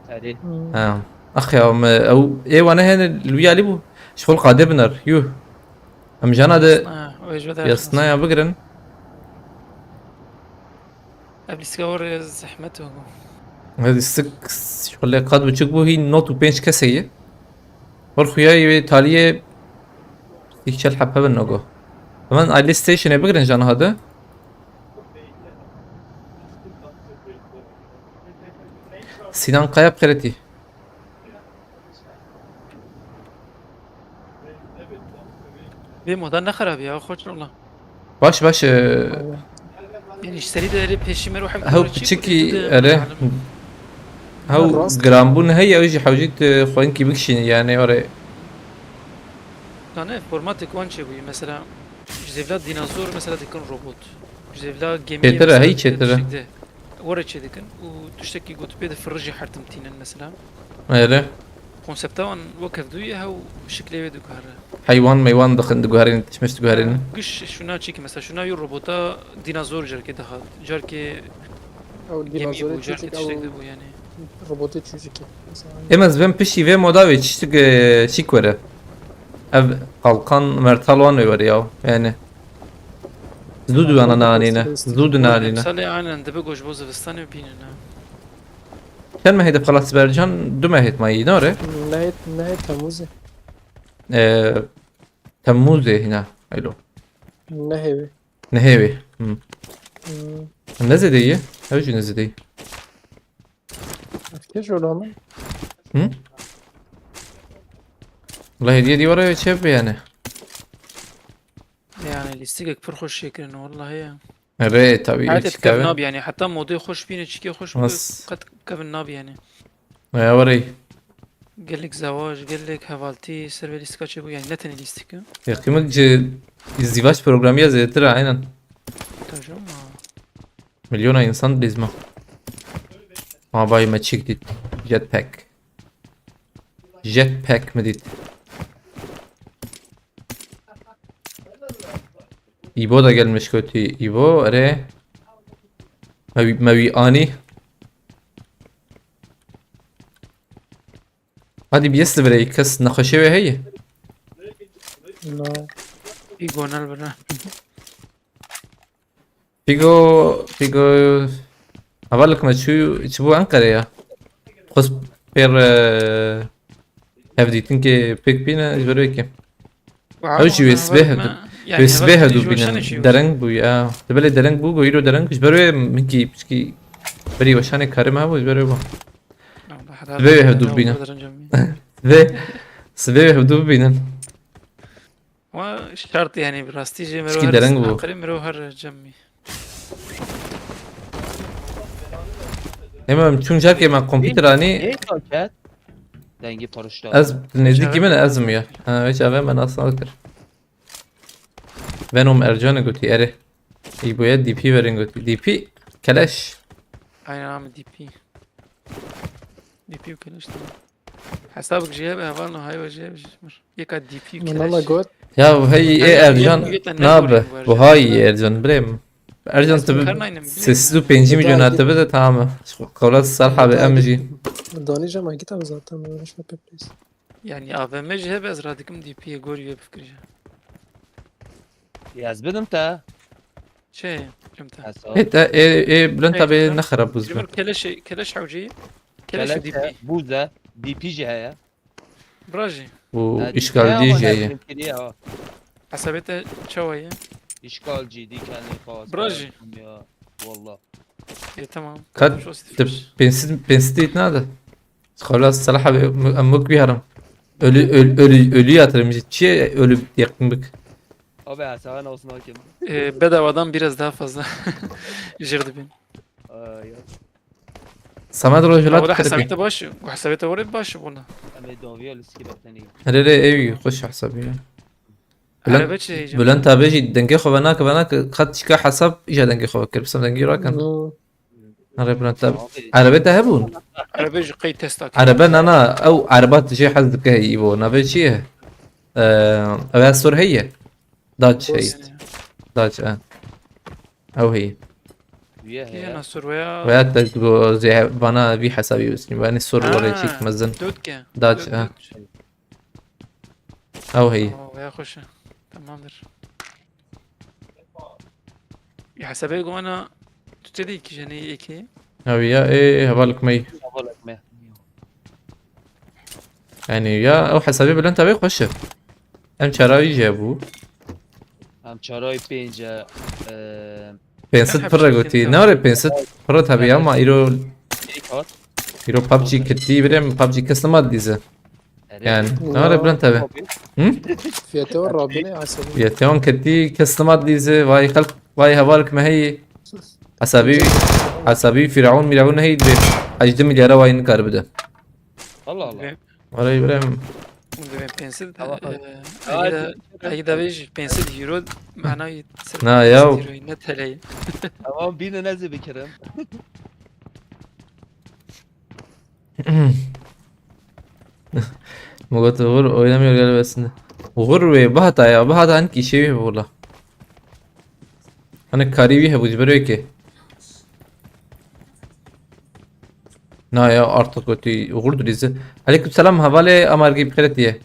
Eri. اه اخي او ايه وانا هنا الويا ليبو شغل قادبنر يو ام جانا ده وجبت يصنع يا بقرن قبل سكور زحمته هذه السك شغل قاد بتشكبو هي نوت وبينش كسية والخياي تالية يكشل حبها بالنوغو كمان على ستيشن يا بقرن جانا هذا Sinan Kaya Preti. بيه مهدان نخرب يا خوش والله باش يعني اشتريت اللي بيشي مروح هاو بتشكي اره هاو جرامبون هي اوجي حوجيت خوينكي بكشين يعني اره انا فورماتيك وان شي مثلا جزيفلات ديناصور مثلا تكون روبوت جزيفلات جيمية ترى هي ترى ورا شي دكن وتشتكي قلت بيد فرجي حرتمتين مثلا اره كونسبتاون وكف دويها وشكل يدك هذا حيوان ميوان دخن دقهرين مش دقهرين قش شنو تشيك مثلا شنو يو روبوتا ديناصور جركي دخل جركي او الديناصور جركي تشيك او تشتكي يعني روبوت تشيك اما زبن بشي في موداوي تشتك شيكوره اب قلقان مرتالوان يورياو يعني زدودو انا نانينا زدودو نانينا صلي عن دبقوش بوزفستان بيننا كان ما هيدا خلاص برجان دو ما هيت ماي نوره نهاية تموزة تموزي هنا الو نهاية نهاوي النزل دي اوجي نزل دي كيف شو لهم والله دي ورا شاب يعني يعني اللي يستيقك فرخوش شكل والله هي الري طبيعي عادة كابناب يعني حتى موضوع خوش بينا تشكي خوش بس. قد كابناب يعني يا وري قال لك زواج قال لك هفالتي سيرفي ليستكا يعني نتني ليستكا يا قيمك ازدواج بروغرامية زي ترى عينا ترجمة مليون انسان بيزما ما باي ما تشيك دي جيت باك مديت İbo da gelmiş kötü. İbo are mavi ani. Hadi bir yesli برای کس نخوشه به هی. لا يقولنا البنا پیگو اولک ما چبو انقره یا. خود پر هفدیتین که پیک بینه برای که. اوجی وسبه هدو بینن درنگ بوی دبل درنگ بو گویرو درنگ کش برای منکی بسکی بری وشانه کارم ها بود برای با. سبه هدو بینن. سبه هدو بینن. وشرط يعني براستي جي سكي درنگ بو. قريب مروهر جمي Hemen چون جر که من کامپیوتر آنی Neyi kalket? Dengi paraşütü. از نزدیکی من از میاد. هیچ اوه من اصلا کر. ونوم ارجان گوتی اره. ای باید دی پی برین گوتی دی پی کلش. اي نعم دي بي وكلش تمام حسابك جياب هفالنا هاي وجياب جمر يكاد دي بي من الله قوت Ya hey ارجان ناب وهاي ارجان بريم ارجان Aslında تبي karnayım, biliyorum سيسو yani. 5 milyon تبدا تمام قولات الصالحة بأمجي دانيجا ما جيت zaten böyle şey yapıyoruz. Yani AVM'ci hep ez radikim DP'ye görüyor fikirce. ياز بدم تا Şey, kimte. حسا ايه بلان هيك تبي تمام. نخرب بوزبن Cimir keleş حوجي. Keleş كلاش DP. بوزة دي بي جي هيا Braji. وإشكال دي جاية Hasabete çavaya. اشكال جي دي كان يفاز براجي. والله Tamam. كات Şu istif- تب بنسيت نادا خلاص صراحة أمك بيهرم ölü yatırım çiğ ölü yakınlık. abi Hasan olsun hakim. Bedavadan biraz daha fazla jırdı ben. Samet ولا رجلات حسابته كربي باش وحسابته ورد باش والله. Ama Dovio liski bekleniyor. هريري ايوي خش حسابي على بلان بالش هيجي. بلان تابيجي دنجي خو بناك خد شكا حساب اجا دنجي خو بكر بس دنجي راكن هري بلان تاب عربيتا هبون على بالش قي تستاك. عربان انا او عربات شي حد كهيبو نبي شي اه سور هي داتش هي داتش او هي Üye هي he. نصر ويا ويا تجو زي بنا بي حسابي بس باني السور ولا شيك مزن دودكا. داتش او هي ويا خوش. تمامdır. يا حسابي جو انا تبتدي كي جاني ايكي. او يا ايه هبالك مي Havalık mı? يعني يا او حسابي بلان تابي خش ام شراوي جابو Hem çaray pence بنست فرقوتي نوري بنست فرت هبي اما ايرو ikat. ايرو بابجي كتي بريم بابجي كسلمات ديزه يعني نوري بلان تابي Fiyatı var Rabbine hasebi. يا تيون كتي كسلمات ديزه واي خلق واي هبالك ما هي حسابي فرعون ميراون هي دري اجد مليار واي نكار بده Allah Allah. ولا بريم Ben pensil. Hadi. Ayda beş pensil euro معناه نا ياو ne TL. Tamam bine nezi bir kere. Mugat Uğur oynamıyor galiba. Uğur ve Bahata ya. Bahata hangi şey mi valla? Hani karibi he bu cibere ki. Na ya artık ötü Uğur durizi. Aleyküm selam havale amargi bikret diye.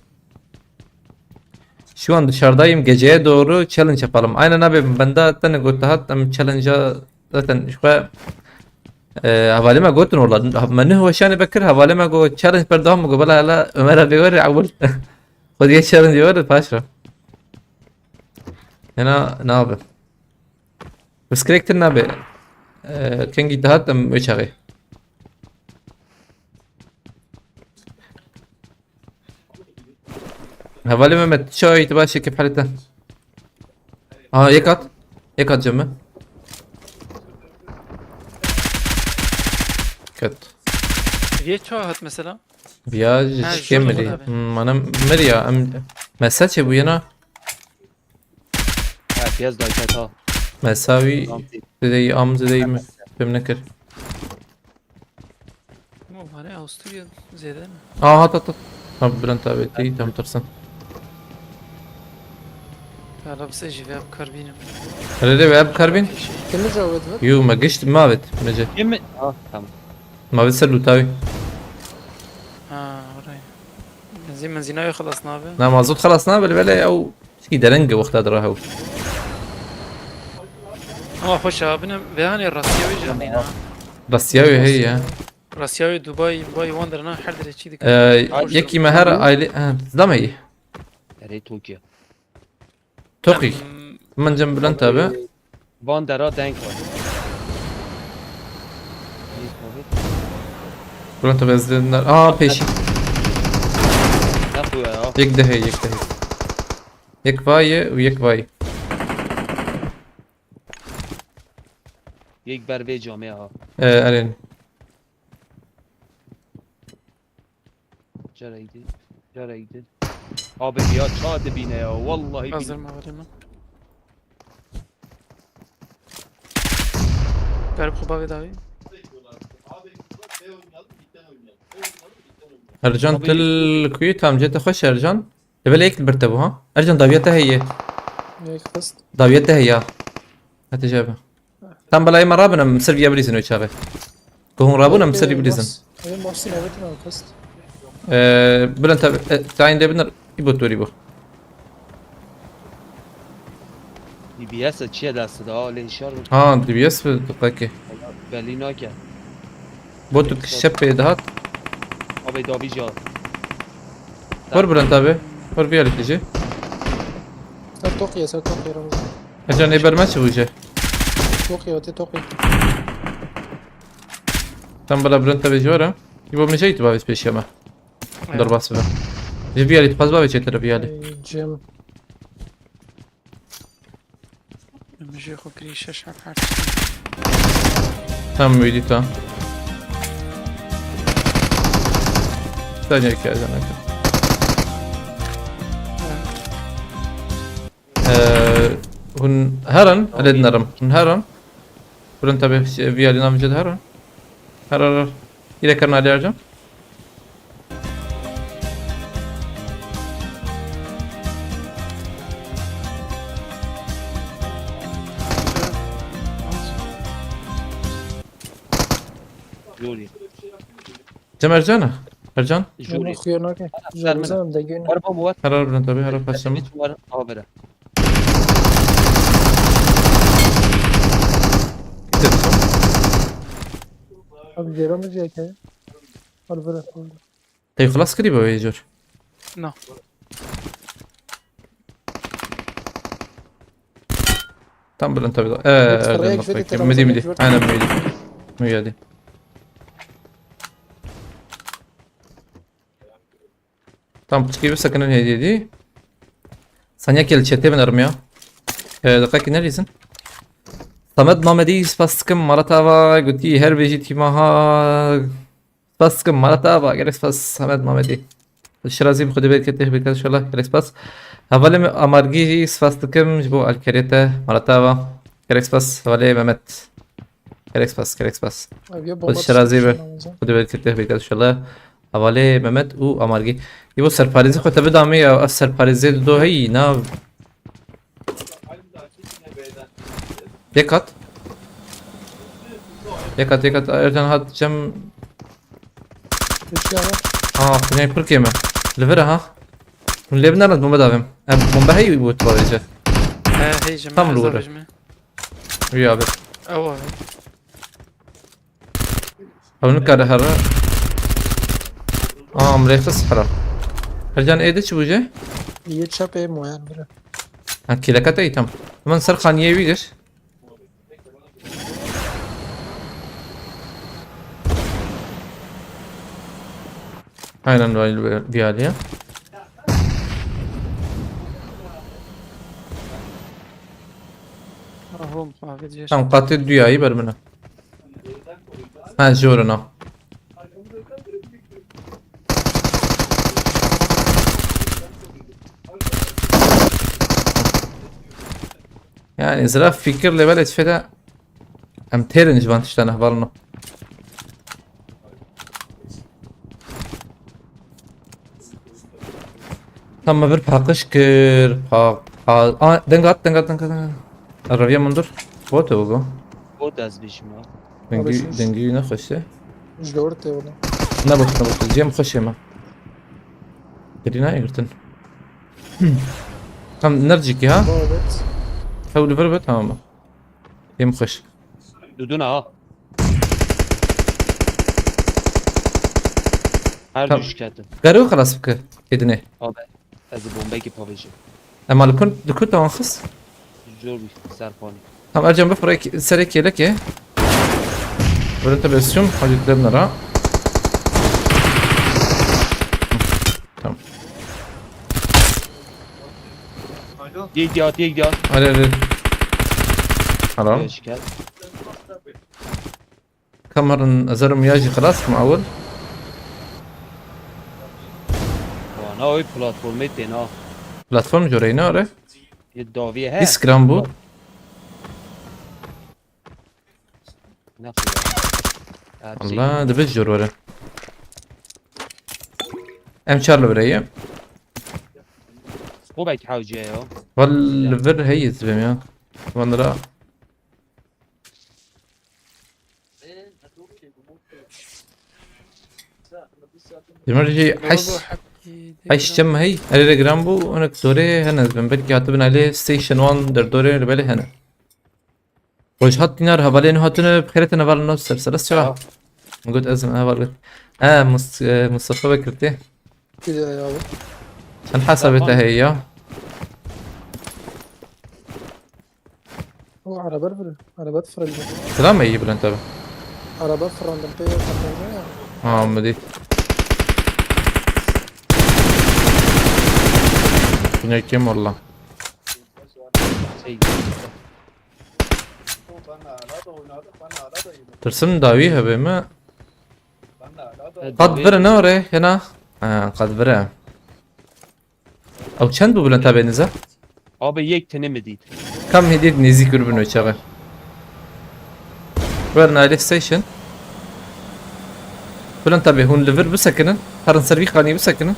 Şu an dışarıdayım geceye doğru challenge yapalım. Aynen abi ben de zaten götühat challenge'a zaten şu حوالي ما قلت والله من هو شاني بكر حوالي ما قلت تشالنج بردهم قبلها لا عمر اللي يوري عول خذ يا تشالنج يوري فاشرة هنا نابه بس كريكت النابه كان جدهات ام وشغي حوالي ما متشوي تباشي كيف حالته يكات جمع كت Niye çoğalt mesela? بياج Ha, كملي şurada abi. انا مريا مساتش ابوينا Ha piyaz da ikat ha. مساوي زي ام زي بمنكر Bu var ya Avusturya zeyde mi? اه هات هات طب بلان تابعتي تم ترسم Hala bir seyirci ve karbinim. ريدي باب كاربين Kim cevap ver? يو ما قشت ما بت مجا Kim? Ha tamam. ما بتسلو تاوي Ha oraya. Benzinayı خلصنا abi. لا مازوت خلصنا بالبلا او شي درنجة وقت دراها Ama hoş abinin ve hani Rasyavi canına. راسياوي هي Rasyavi Dubai Wonder'ına her derece dik. يكي مهر ايلي زلمه هي Nereye Tokyo? توقي من جنب بلان تابع Van dera denk var. بلان تابع زلنا اه بيشي Ne bu ya? يك ده هي يك ده هي يك فاي ويك فاي Yek berbe camia ha. الين Caraydı. Caraydı. Abi ya çağ dibine ya. Vallahi Hazır bin. mı alayım? Garip kubavi davi. ارجان تل كويت هم جيت اخش ارجان تبي هيك برتبو ها ارجان ضاويتها هي Ne kast? ضاويتها هي هات جابها Tam بلا ما رابنا مسر فيها بليزن ويشاغي كهون رابنا مسر بليزن ايه محسن هبتنا القصد. بلن تعين ده بنر يبو توري بو DBS چیه دست دا لنشار ها دي بي اس دقيقة بلی نکرد بوتو كشب بيدهات آبی دابی جا ور بلن تابي ور فيها اللي تيجي سر توقية رمزان. اجان يبر ما تشوفه توقية وتي توقية. tam بلا بلن تابي جورا يبو من جاي تبابي سبيش يما ضربات سبا جي فيها اللي تباز بابي جاي ترى فيها اللي جيم. نجي خو كريشة حرف tam ويدي تا ثانية كذا هن هرن على نرم هن هرن بلن تابي فيها اللي نام جد هرن هرن إذا كنا على أرجع جوری جم أرجعنا أرجعن جوری انا خياناك. سر من. جرزان دقيقة. اربا موت هرن بلن تابي هرن فاشم میتونم آبره اب جيرام جاي كده. البلد. طيب خلاص قريبة ويا جور نو tam بلن تابي بتفرجك فيديو ترى مدي مثلاً مدي جورت. أنا مدي مدي tam بتشكي بس كنا هي دي ثانية كل شتى من أرميا دقيقة نريزن صمد محمدي سباسكم مرتبا قلتي هر بيجي تيماها سباسكم مرتبا جريس باس صمد محمدي الشرازي بخدي بالك كده بك إن شاء الله جريس باس هفلم أمارجي سباسكم جبو الكريتة مرتبا جريس باس هفلم ممت جريس باس الشرازي خدي بالك كده بك إن شاء الله هفلم ممت و أمارجي يبو سرپرایزی خود تبدأ می او سرپرایزی دو هی نه يكات ارجان هات جم خليني بر كيما لفرا ها من اللي بنرد بومبا دافم بومبا هي بوت بارجة هي جماعة طم الورا. زوج ويا بس أوه او نكار هرا مريخ حرا ارجان ايدي چه بوجه یه چپ موین بره. اكيد كتا ايتم من سر خانيه ويدش aynen böyle bir hali ya. هم قاعد جيش Tam katil dünyayı ver bana. Ha joruna. Yani zraf fikirle böyle feda am terin jvantıştan ahvalno. Tam bir pakış kır. Dengat. Arabia mundur. Bote bu. بود از بیشم Dengi ne خوشه. جلورته ولا. نبوت جيم خوشه ما. ترينا يقرتن. هم نرجع كي ها. بابت. حاول فربت تمام. جيم خوش. دودونه ها هر Tamam. دوش کردم قالوا خلاص بك إدني. آبه از بومبه که پاویجه أما لكن دكتور تنخص. جور بی سرپانی هم أرجع بفرق سرك لك إيه. ولا أنت بسيوم حاجة تبنا را. تمام. یک دیات على حرام. بیش کرد كاميرا أزرم ياجي خلاص مع أول. وانا اوی پلاتفورمه دینا بلاتفورم جورينا أره. یه داویه هست 20 جرام بود. الله ده بجر ورا. أم شارلو بريه. خوبك حوجه یا والفر هي زبم يا. والله دمرجي حش حش جم هي على جرامبو انا كدوري هنا بنبركي هاتبن عليه ستيشن 1 در دوري بالي هنا وش حط نار هبالين هاتنا بخيرتنا بالنا نفس سلسلة شو قلت ازم هبال مصطفى بكرتي كده يا ابو عشان حسبتها هي هو على بربر على بدفر سلام يجيب له انتبه على بدفر عند البيت مدي كنا كم والله شيء ترسم داويها بما قد برا نوري هنا قد برا او چند بو بلند تابع نزا abi یک tane mi değil? كم هديد نيزي كربنو شغل برنا عليه ستيشن بلند تابع هون ليفر بسكنن هرن سربي قاني بسكنن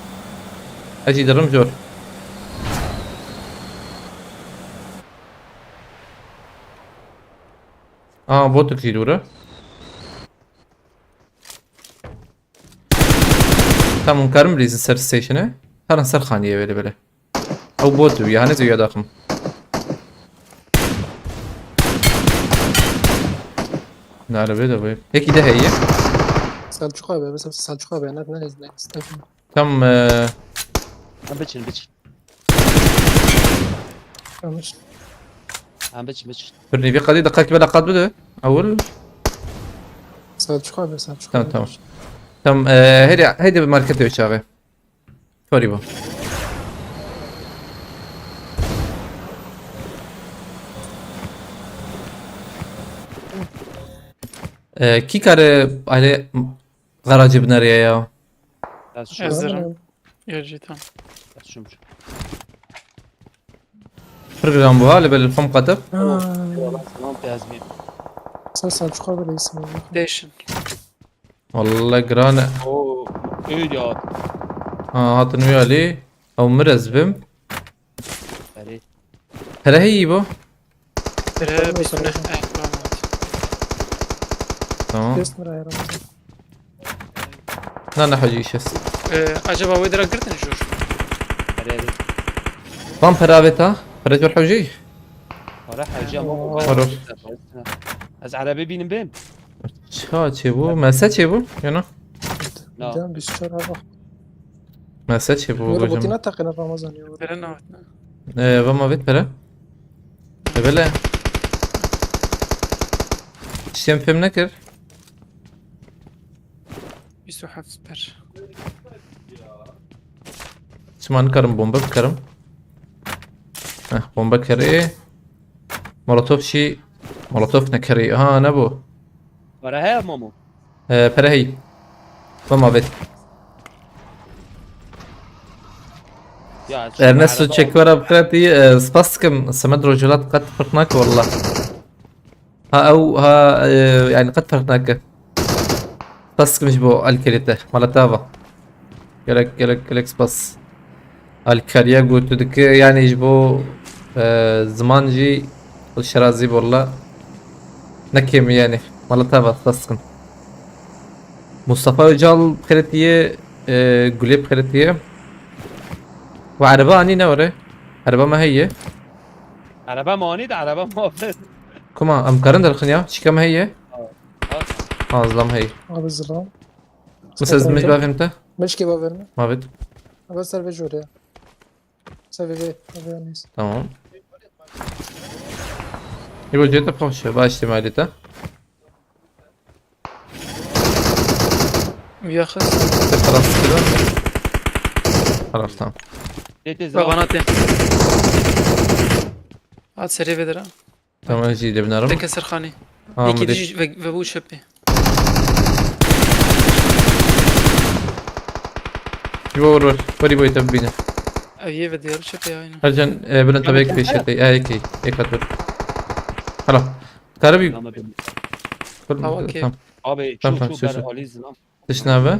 اجي درم جور بوتو كتير ورا تمام كارم ريز سر ستيشنه هرن سر خانية بله بله او بوتو يعني زي داخم نعرف بيدا بيه هيك ده هي سالچوق abi mesela Selçuk abi ne izle istedim. كم هم بچن بچن Tamam. هم بچن بچن برني في قضية دقائق بلا قاد بده اول Selçuk abi Selçuk تمام abi. تمام تمام هيدي ماركتي وشاغي كوري بو كي كار عليه غراج بناريا يا بس شو hazırım. Gerçi tamam. بس شو برنامج بو هالي بالفم قطب tamam yazmayayım. Sen Selçuk abi de isim. Değişin. والله قرانا Oo öyle ya. هاتن ويالي او مرزبم Yani هلا هي بو Tere bir sene. تمام Kesmir ayarım. لا حاجة شس Acaba o idrak girdin şu? yani بام برافيتا فريت الحوجي para harcayacağım ama حلو az arabe binin benim. شا چه بو مسا چه بو يانا No. Dem biz çara bak. مسا چه بو Böyle بجم botina takın Ramazan ya. Tere ne yaptın? وما بيت بلا بلا شتيم فيم نكر Bir su süper. شمان كرم بومبا بكرم بومبا كري مولوتوف شي مولوتوف نكري نبو Para he mamu. برهي وما بيت Ya ارنستو تشيكورا بكراتي سباسكم سمد رجولات قد فرقناك والله ها يعني قد فرقناك سباسكم مش بو الكريته مالتافا يلك سباس الكاريا قلت دك يعني يجبو زمان جي الشرازي والله نكيم يعني مالتافا سباسكم مصطفى رجال بخيرتيه قليب بخيرتيه وعربة أني نوري عربة ما هي araba mani de araba muhabbet. كما أم كارن الخنيا شي كم هي ظلم هي Abi zıram. بس مش بقى فهمته مش كيف verme. ما بد بس serve جوريا. Serve نيس. تمام يقول جيت بخش بقى اجتماعيته Yakız. خلاص كده خلاص تمام Dete Bak zaman. bana atayım. At seri vedir ha. تمام اجي جبنا رم Tek eser khani. اه İki مدري dici ve bu şepi. يور وري بوي تبينا Eviye ve diğer şepi aynı. ارجن بلن تبيك في شتي هيك هتبر خلاص كاربي Ama benim. Hava keyif. تمام Abi Tamam, şu şu. ben Ali zaman. تشنابه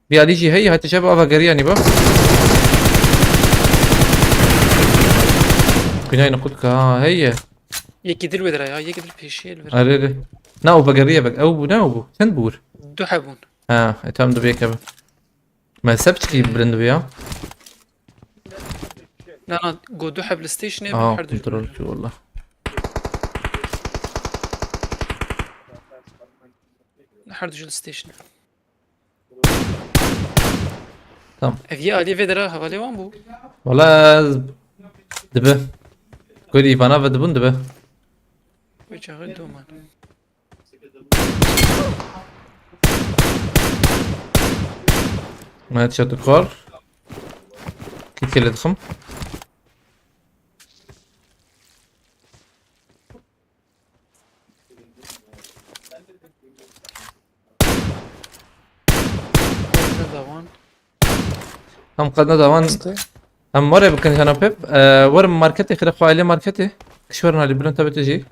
بياليجي هي هتشابه افا قرياني با كناي نقولك هي Yeki dil vedir ya. Yeki dil peşi ver. اريري ناو بقريه بق او ناو سنبور Du habun. اتام دو بيك ما سبتكي بلند بيا لا انا قدو حب الستيشن اه حردوش كنترول شو والله حردوش الستيشن تمام افيا الي فيدرا هفالي وان بو والله دبه قولي فانا بدبون دبه ويجا غير دومان ما هتشوت الكور كيف اللي دخم دوان هم قدنا دوان استي هم مرة بكن كان بيب ورم ماركتي خلي اخو عليه ماركتي كشورنا اللي بلون تبي تجي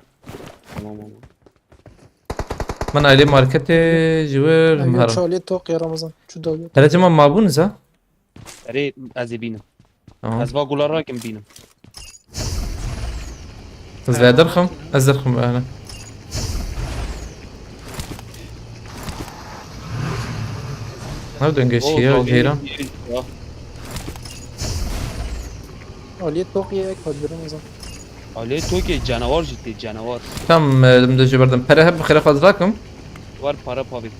تمام والله. من عليه ماركتي جوير اليوم مهرم شو عليه توق يا رمضان شو دولة هلا جماعة ما بونزا ريت از بینم اه از با گلار را کم بینم زي درخم ازرخم انا نبدأ نقش هي جيران عليه توق يا اكبر برمضان آله تو که جانوار جدی جانوار كم دم دجي بردم بره هب خير اخذ راكم وار پارا پاوی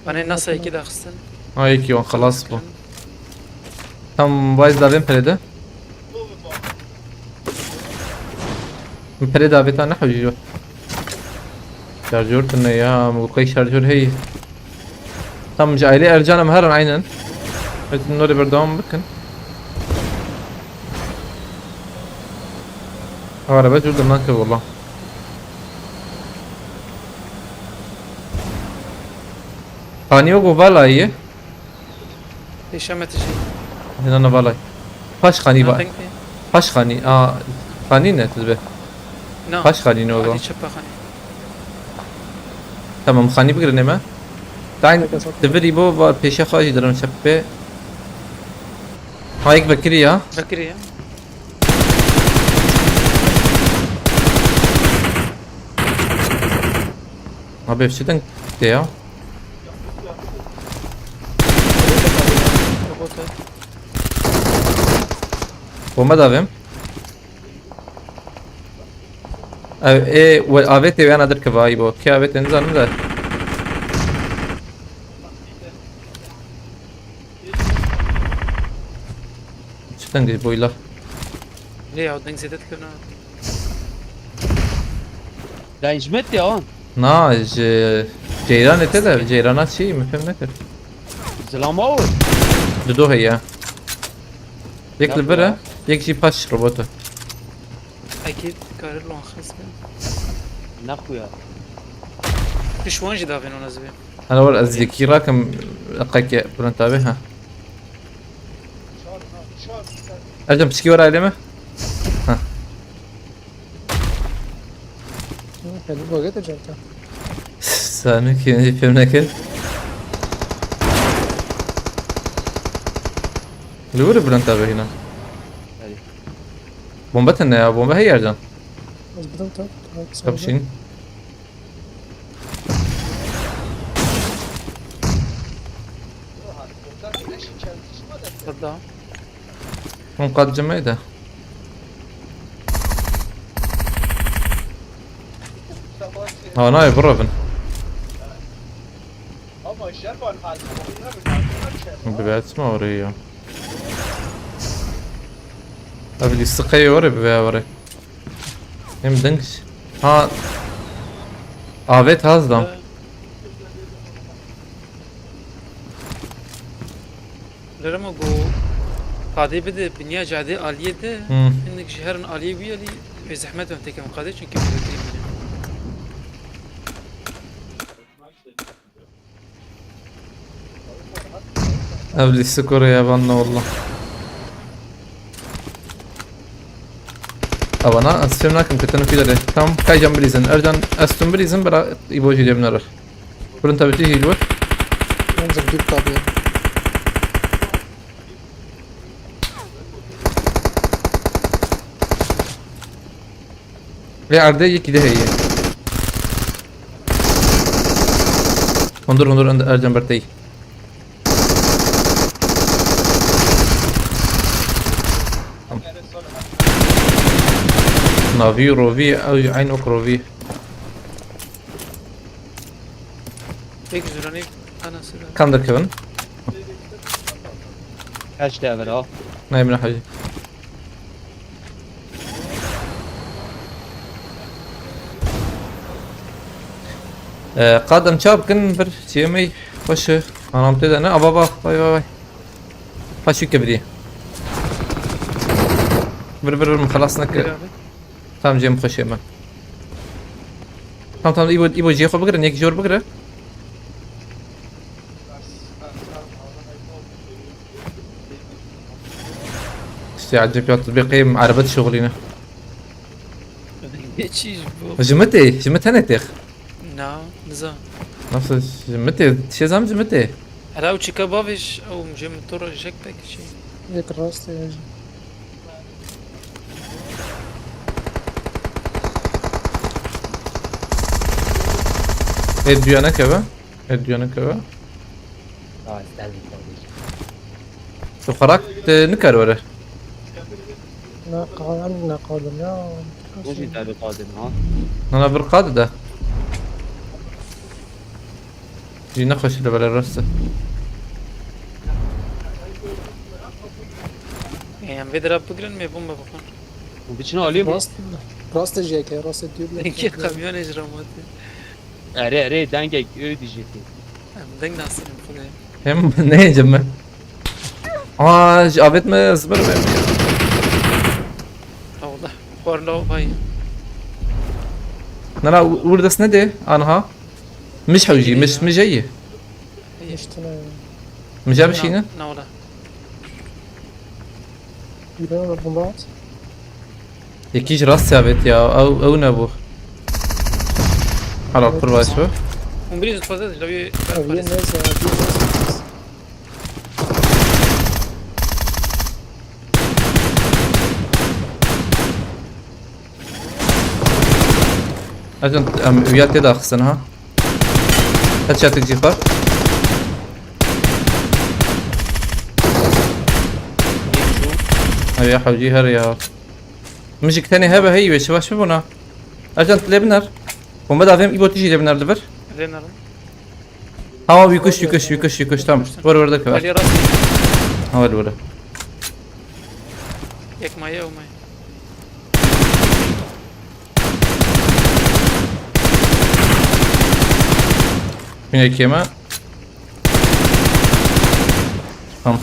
انا الناس هيك كده اخستن هاي كيوان خلاص بو tam بايز دابين بريدا من بريدا بيتا نحو جيجو شارجور تنو يا مبقي شارجور هي tam جايلي ارجانا مهرن عينا بيت النوري بردوام بكن هورا بيت جود مناكب والله قاني وقو بالا هي ليش ما تجي هنا انا بالاي فاش خاني أنا بقى think فاش خاني خاني نتذبه نعم فاش خاني نوغو هذه شبه خاني تمام خاني بقرني ما تعال دبري بو بيشا خاجي درم شبه هايك بكري ها بكري ما بيفشتن تيا روبوتات وما دافم ايه وافيتي وانا درك بايبو كي افيتي نزل نزل شتن دي بويلا ليه عود نزيدت كنا دا انجمت یا آن ناج جيران تذهب جيرانات شي مفهم نكر زلام آور دو هي يك نعم. البرة يك جي باش روبوتو اكيد كارل لون خاص نخویا ايش وين جدا فين ونزبي انا ور ازدكي راكم اقاك برنتا بها ارجم تشكي ورا علمه يعني بوجت جالتا سامي كي فهمنا كده لوري برنتا هنا بومبتنا يا بومبا هي ارجم بس بدون توق كبشين صدق هم قاد جمعيده ها ناي بروفن ببيعت ما وريه ابدي السقي وري ببيع وري هم دنكش ها بيت هازدم لما جو قاضي بده بنيا جادي آلية ده انك شهرن آلية بيا لي في زحمته انت كم قاضي چون كم بكري منه ابدي السكر يا بنا والله انا استفهمنا كم كنت في ده كم كاي جنب بريزن ارجان استون بريزن برا يبوجي جيب نرخ برنتا بتيجي الوقت ننزل جيب طبيعي ليه عردية كده هي هندور ارجان برتي نافي روفي او عين وك روفي هيك زراني انا سيدا كم ده كيفن؟ هشت اول ها نايم من حاجة قادم شاب كن بر تيمي خوش انا مبتدأ انا بابا باي باي باي خوش كبدي بر خلصنا تمام جيم خوش يما تمام ايبو جي خو بقرا نيك جور بقرا استعجب يا تطبيقي عربت شغلنا هيك بو جمتي انا تيخ نا نزا نفس جمتي شي زعما جمتي هلا او تشيكا بافيش او مجي من طور جاك باك شي هيك الراس يا جي. اديانا كذا اديانا كذا اه استاذي شو خرجت نكر ولا عندنا قادم يا وش انت قادم ها انا بالقاده ده جي نخش اللي بلا الرسة يعني عم بيضرب بقرن ما بوم بخون وبتشنو عليهم راس جاك يا راس الديوب كي كاميون اجرا مات اري دنگك ödeyecekti عم دنگ ناصر خدای هم نه جمع جابت ما زبر اه والله خور لو باي لا وردس ندي انا ها مش حوجي مش جايه اشتنا مش جاب شينا لا والله يبان البومبات يكيش راس ثابت يا او نبو على القربة شو ومبريز تفضل لو هي الناس اجل وياك كده اخسنها هات شاتك جيفر يا حوجي هر يا مشك تاني هبه هي وش باش بنا اجل لبنر ومبدا فيهم يبو تيجي لبنر لبر رينا ها يكش تمام ور ذاك علي راسي ها ور ياك مايا ومايا من الكيما هم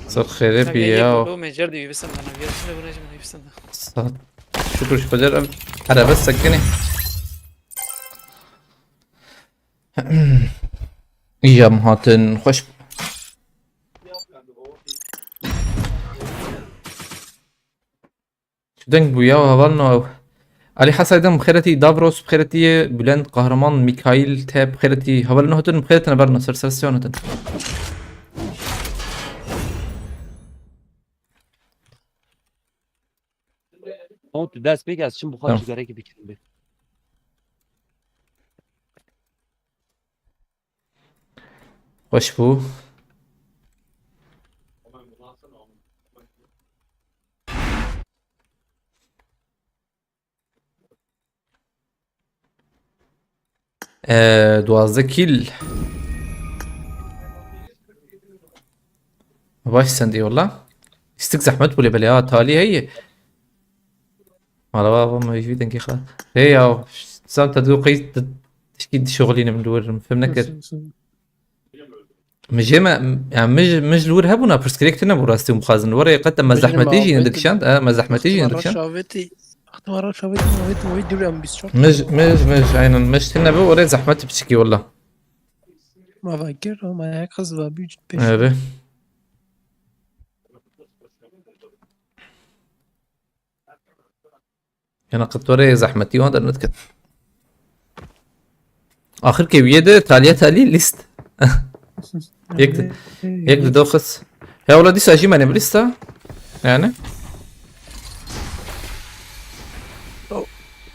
صار خير بيا لو ما جردي بس انا بيرسل ولا جمني بس شكرا شكرا انا بس سكني يا مهاتن خوش دنگ بويا وهبالنا علي حسيدم بخيرتي دافروس بخيرتي بلند قهرمان ميكايل تاب بخيرتي هبالنا هتن بخيرتنا برنا سرسرسيون هتن اون تو دست بگی از چیم بخواد تمام. چیکاره که بکنیم بیر خوش بو دوازده كيل باش سندي والله يستك زحمت بولي بليات تالي هي والله بابا ما يفيدن كي خلاص هي يا سام تدوقي تشكيد شغلين من دور فهمنك مجمع يعني مج لور هبونا برسكريكتنا براستي مخازن ورا قد ما زحمت يجي عندك شانت ما زحمت يجي عندك شانت شافتي اختبارات شافتي ما يدري عم بيسشوت مج عينا مش تنبه ورا زحمت بتشكي والله ما فاكر ما هيك خزبه بيجي ايه انا قد ورا زحمتي وهذا نتكت اخر كبيده تالي ليست يكد دوخس يا ولدي ساجي ماني بليستا يعني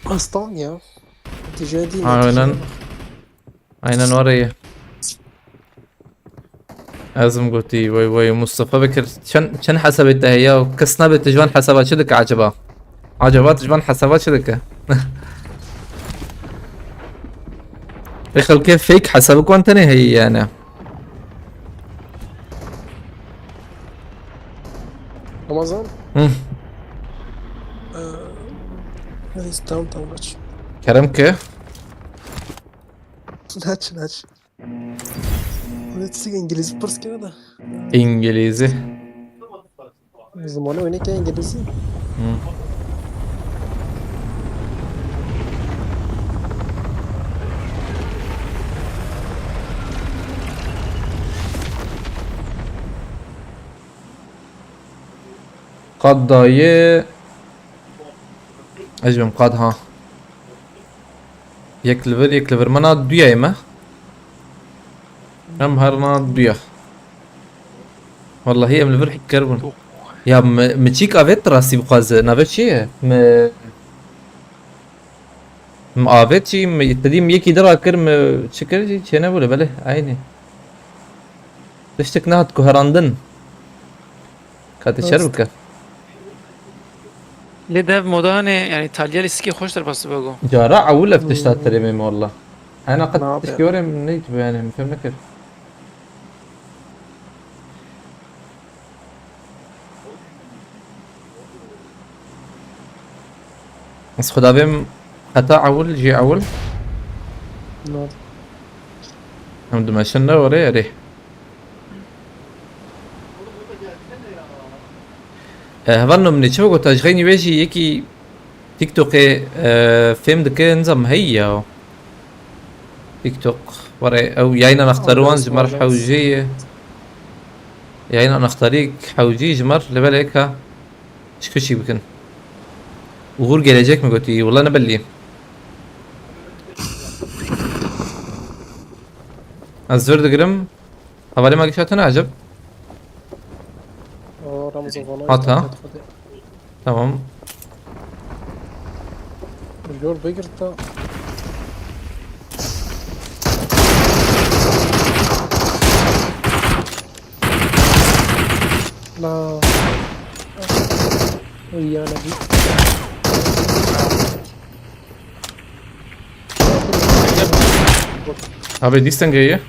اسطانيا تجادي عينا ورية لازم قلتي وي مصطفى بكر شن حسبتها هي وكسنا بتجوان حسبها شدك عجبها عجبات جبان حسابات شدك يخل كيف فيك حسابك وانت هي يعني رمضان مم. هذه ستاون تاون ماتش كرمك ناتش هذا تسيق انجليزي برس كذا انجليزي زمانه هناك انجليزي مم. قد ضايق اجبم قاد ها يك ليفر منا دويا يما هم هرنا دويا والله هي من ليفر حك كربون يا متشيك افيت راسي بقاز نافيت شي افيت شي تديم يكي درا كرم شكل شي شنا ولا بله عيني تشتك نهت كهراندن كانت الشربكه ليه مودانه يعني إيطاليا لسكي خوش در بس بگو جارع ولا بتشتات ترميم والله انا قد نعم. تشكي ورا من نيت يعني فهمنا كيف بس خدا بهم حتى عول جي عول نعم هم دمشنا ورا ريح هفنو من تشوف قلت اجغيني بيجي يكي تيك توك فيلم دكي نظام هي تيك توك ورا او ياينا نختاروان جمر حوجية ياينا نختاريك حوجي جمر لبالك شكشي بكن وغور gelecek mi قلتي والله انا بلي الزور دقرم حوالي ما قشاتنا عجب رمضان عطها. تمام الجور بيقرتا لا ويا نبي abi disten جاية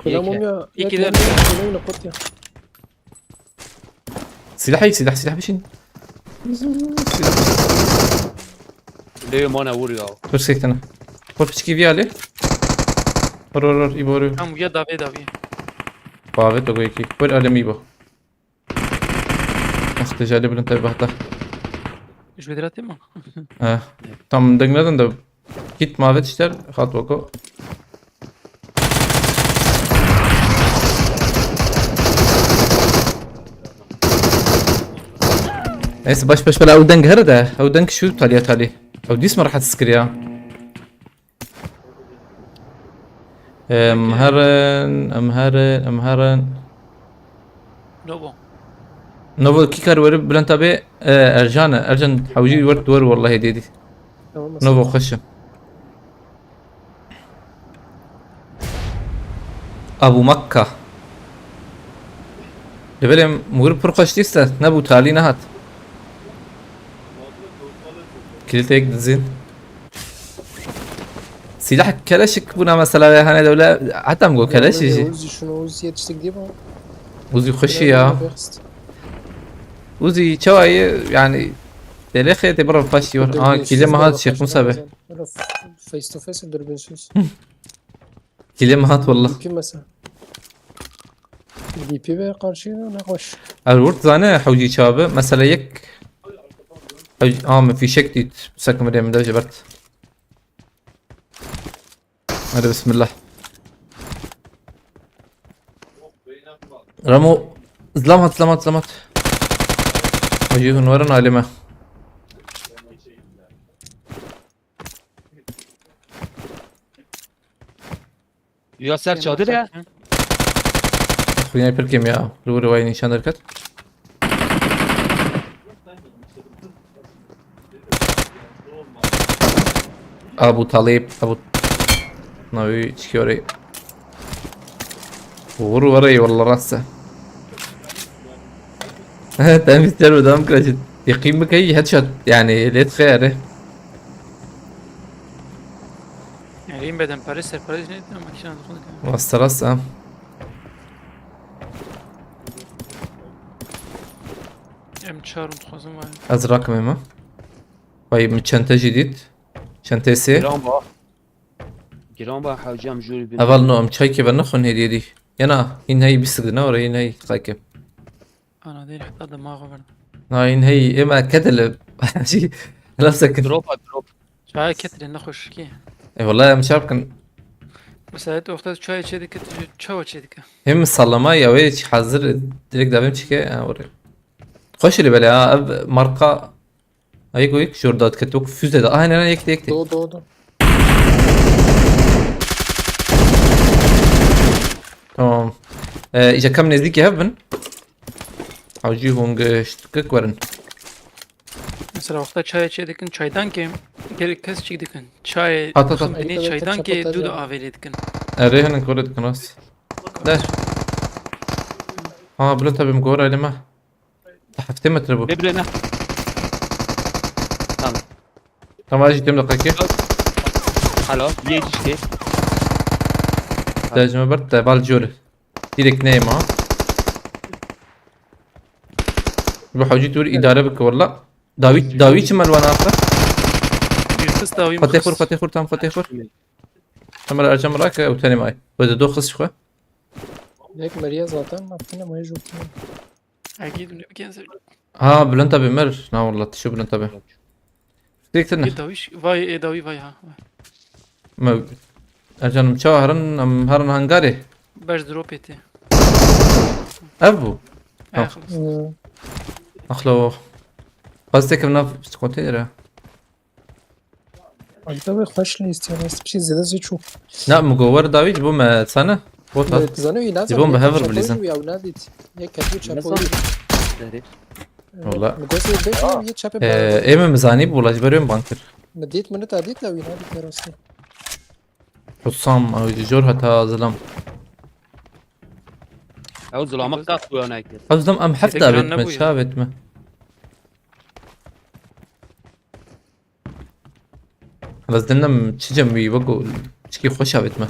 كلها موميا يكي ده. كلها قطيا سلاح بشين ليه ما نوريا برسيت انا خور بشكي في عليه ور يبورو هم يا دافي بافت وقوي كي ور على ميبو اخت جالب انت بهتا ايش بدراتي ما tam degnadan da git mavet işler hat bako ناس باش بلا او دنك هرده او دنك شو تالي او ديس ما راح تسكريا امهرن نوبو نوفو كيكر ورب بلان تابي ارجان حوجي ورد ور والله ديدي نوفو خشم ابو مكة لبلم مغرب فرقش تيستا نبو تالي نهات كلتك زين سلاح كلاشك بنا مثلا هنا دولة حتى مقول كلاش يجي وزي شنو وزي تشتك ديبا وزي خشي يا وزي شوي يعني تاريخي تبرر فاشي كيلي ما هاد شيخ مسابه فيس تو فيس دربين سوس كيلي ما هاد والله كي مثلا دي بي بي قارشينا نقوش الورد زانه حوجي شابه مثلا يك ما في شك تيت ساكن مريم ده جبرت هذا بسم الله رمو ظلمت وجيه نورنا علمه یا سر چادره خوينا بركم يا لوري وين نشان دركت ابو طالب ابو ناوي تشكيوري وري والله راسه تمثيل ودام كراشت يقيم بك اي هيد شوت يعني ليت خيره. يعني این بدن پرس سر پرس نیدم مکشن دخول کنم. وسترس ام چهارم تخوزم وای. از رقم ما طيب من شنطة جديد شنطة سي گران با حاجی هم جوری بینم. اول نوع چای که بنخون هدیه دی ينا هين هي بيستخدمنا ورا هين هي قايكب آنا دیر حتی دماغو برد. هين هي اما كتل شي نفسك دروب دروب. چای کتری نخوش کی. اي والله مش عارف كان مثلا تو وقتا چای چه دیگه چاو چه دیگه. هم سلامة يا ويش حاضر ديريك دابم تشكي اوري خوش اللي بالي اب مرقة هيك ويك جوردات كتوك füze de aynen yekti yekti. Doğdu. Tamam. İşte kam nezdik هبن حوجيهم شتكك ورن. مثلا وقتا چای چه دیگه چایدان که گری کس چی دیگه چای At at at. خمدنی چایدان که دود آویلی دیگه. ريهن كورد كناس. ده. اه بلنت ابي مقورة لما. حفتي متربو. ببرنه. tamam. Tamam اجي كم دقيقة. حالا یه چیزی. ترجمة برد بالجور. ديريك نايم ها. بحوجي تور إدارة بك والله. داوي شمال وانا آخر. Bir kız da oyun فتح خور تام فتح خور. تمر ارجم راك او تاني معي. وده دو خص شخه. یک مریه zaten رفتیم ما جو. اگه دونه بگن سر. ها بلنت ابي مر. لا والله شو بلنت ابي. ديكتنا. داویش وای داوی وای ها. ما ارجم مشاهرن ام هرن هنغاري. باش دروب اتی. ابو. خلاص. اخلو. قصدك من نفس كونتينر. Altta خوش نیست یا نیست بشی زده زیچو. لا مقور داويج بو ما سنة. بوتا. زنوی نازم. يبون بهفر بليزن. یا اولادیت. یک کدو چپوی. والله. مگوزی بیشتر یه چپه. ايما مزاني بولاج بريم بانكر. ندیت منو تادیت لوی نادیت درسته. حصام او جور هتا ظلم. او ظلامك قاط ويانا كده. قصدم ام حفظ تكرار ابد ما نبوي. شابت ما. بس دلنا تشجم بيبقوا تشكي خوش ابد ما.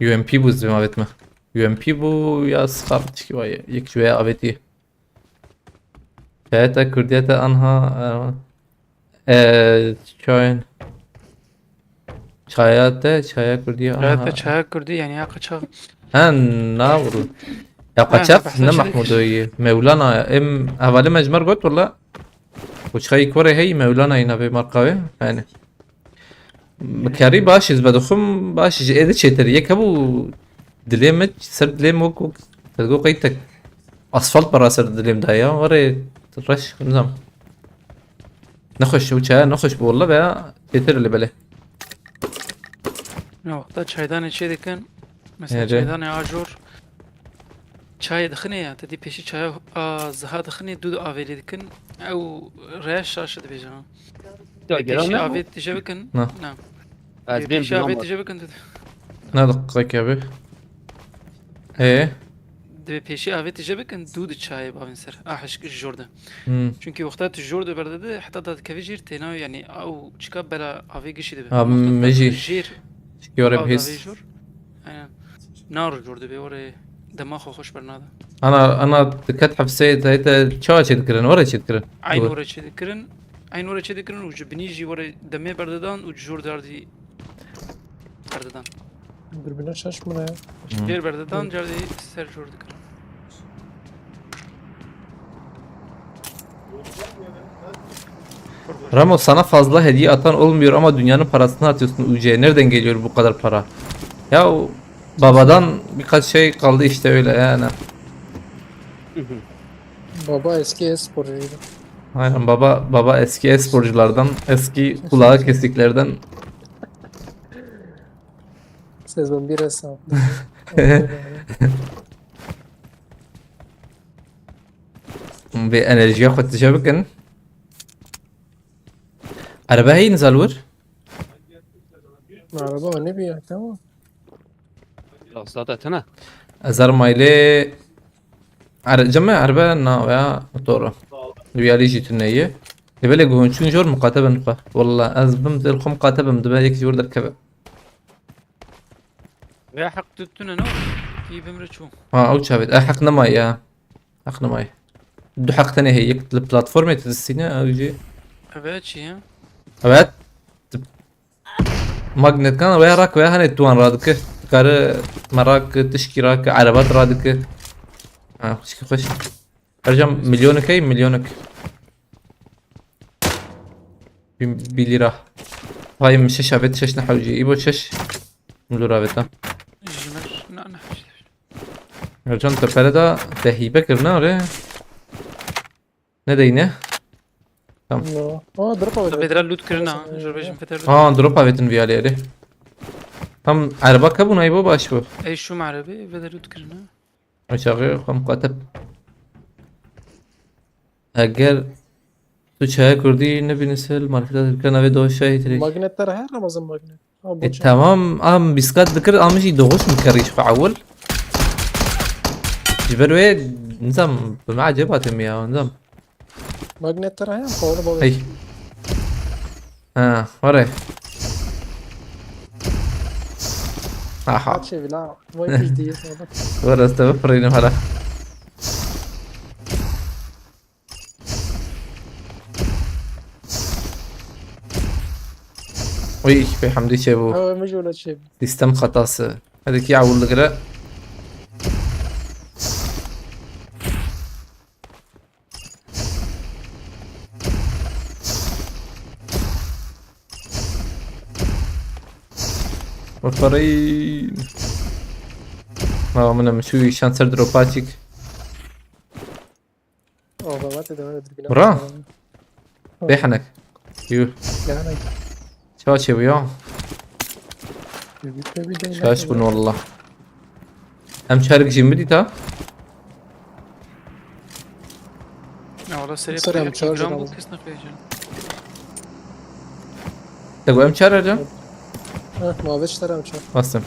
يو ام بي بوز ما ابد ما. يو ام بي بو يا صخر تشكي ويا يك شوية ابدي. فاتا كرديتا انها شاين çaya kurdiya لا تشاك كردي يعني يا قشا. هن ناورو يا قشف نه محمودوي مولانا ام اول مجمر قلت والله وش خي كوري هي مولانا هنا في مرقوي يعني بكاري باش بدخم باش اذا شتر يكبو دليم سر دليم وك تلقو قيتك اسفلت برا سر دليم دايا وري ترش نظام نخش وشا نخش والله بقى تتر اللي بله نه وقتا چایدان چه دیگه مثلا هره. چایدان آجور چای دخنه یا تدی پیشی چای زها دخنه دود آویلی دیگه او ریش شاشه دی بیجان پیشی آویل تیجه بکن نه. نه از بین پیشی آویل بنام تیجه بکن دود دقيقة يا بي ايه دی پیشی آویل تیجه بکن دود چای باین سر آحش جورده امم چونکی وقتا تو جورده برده حتی داد کفی جیر تینا یعنی او چیکار بلا آویل گشیده به مجي جیر يوري آویل بهيس جور نار جورده به وره دماغ خوش برناده انا كتحف سيد هيدا شو تذكرن ورا تذكرن عين ورا چه دکرن عین ورا چه دکرن و جبنیجی ورا دمه بردادان و جور داردی بردادان Birbirine şaşmına ya. جیر بردادان جاردی سر جور دکرن Ramo sana fazla hediye atan olmuyor ama dünyanın parasını atıyorsun UC'ye. Nereden geliyor bu kadar para? Ya babadan birkaç şey kaldı işte öyle yani. Baba eski e-sporcuydu. Aynen baba eski e-sporculardan, eski kulağı kesiklerden. Sezon 1 hesabı. Bir enerjiye خود تشابكن. Araba هي نزال ور. Araba ne bir yer tamam. لا صدقت انا. Azar maile جمع عربة ناوية موتورة ويالي جيت النية يبالي قهون شون جور مقاتبة نقا والله أزبم ذي مقاتبة مدبا يك جور دركبة يا حق تتنا نو كي بمرتشو أو شابت حق نماية حق نماية دو حق تاني هي يك البلاتفورم تدسينا أو يجي أباتشي ها أبعد ماغنت كان ويا راك ويا هني توان رادك كار مراك تشكي راك عربات رادك خش ارجع مليونك هي مليونك بليرة هاي مش شابت شش نحوجي يبو شش ملو رابطة جمر نا نحوش ارجع انت فردا تهيبة كرنا ولا ندينا ضربه طب إذا لوت كرنا جربيش مفتر لوت دروبا بيتن في عليه هم عربة كابو نايبو باشبو أي شو معربي إذا لوت كرنا شغال خم كاتب اگر تو چای کردی نبینیسل مارکت کنا و دو شای تری ماجنت ترى هي رمضان ماجنت تمام بسكات ذكر مشي دوغش مكريش في اول جبروي نظام بمع جبهة يا نظام ماجنت ترى هي مقاولة هي وري اها شيء لا ما يفيش دي ورا استغفرين هلا وي في حمدي شابو هو مجهول الشيء سيستم خطاس هذيك يعول القراء وفرين ما من مشوي شانسر دروباتيك ما تدري برا بيحنك يو يعني شاشة وياه شاش بن والله هم شارك جيمدي تا لا والله سريع سريع بقى متشارج جرام رمضان. بوكس نخرج تقول هم شارك رجع ما بيش ترى مش Bastım.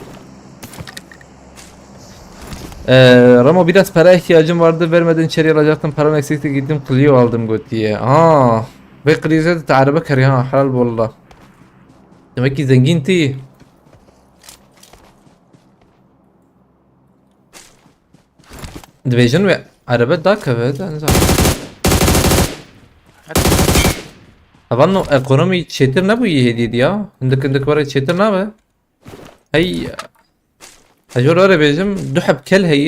Ramo biraz para ihtiyacım vardı vermeden içeri alacaktım param eksikti gittim Clio aldım diye. Ve krize de araba kar ya halal والله. Demek ki zenginti. Division ve araba daha kavga nizam. طبعا اقونومي تشيتر نبو يهدي ديا عندك ورا تشيتر نبا هي اجور ورا بيجم دحب كل هي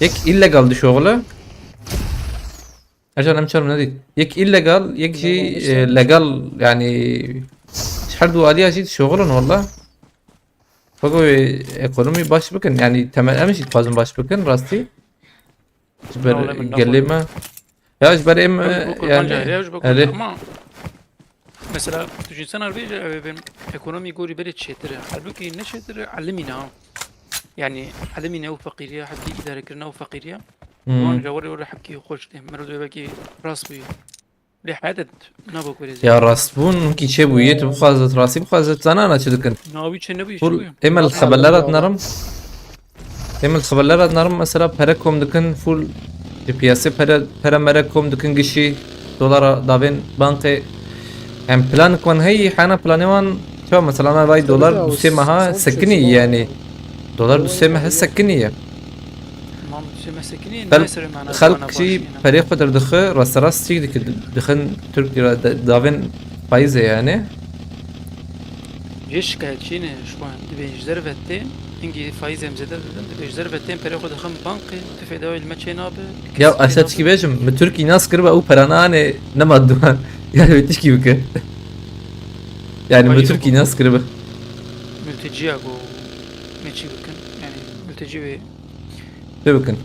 يك الا قال دي شغله عشان امشر من هذيك يك الا قال يك شي لقال يعني شحال دو عليها شي شغلن والله فقو اقونومي باش بكن يعني تمام امشي تفازن باش بكن راستي جبر قال لي ما يا جبر ام يعني يعني مثلا تجي سنة ربيع بين ايكونومي جوري بلد شتري حلوكي نشتري علمينا يعني علمينا وفقيرية حكي إذا كرنا وفقيرية وان جوري ولا حكي خوش مرة بقى راس بي لحدد نبوك ولزي يا راسبون ممكن شيء بويت بخازت راسي بخازت زنانة شدكن ناوي شنو نبي فول شو اما الخبلات نرم اما الخبلات نرم مثلا براكم دكن فول piyasa para merakom دكن قشي دولار دافين بانقي هم بلان كون هي حنا بلانيوان شو مثلا انا باي دولار بسمها سكني يعني دولار بسمها سكنية مام شو مسكينين خلق- ما يصير معنا خلق شي فريق قدر دخل راس راس شي دخل تركي دافين بايزة يعني جيش كاتشين شو دبي جزرفتين انجي فايزة مزدة دبي جزرفتين بري خد خم بانقي تفي داوي الماتش نابه يا اساس كي بيجم من تركي ناس قربا او براناني نما دوان يعني بتشكي بك يعني من تركي ناس قربا ملتجي اكو ماشي بكن يعني ملتجي تبكن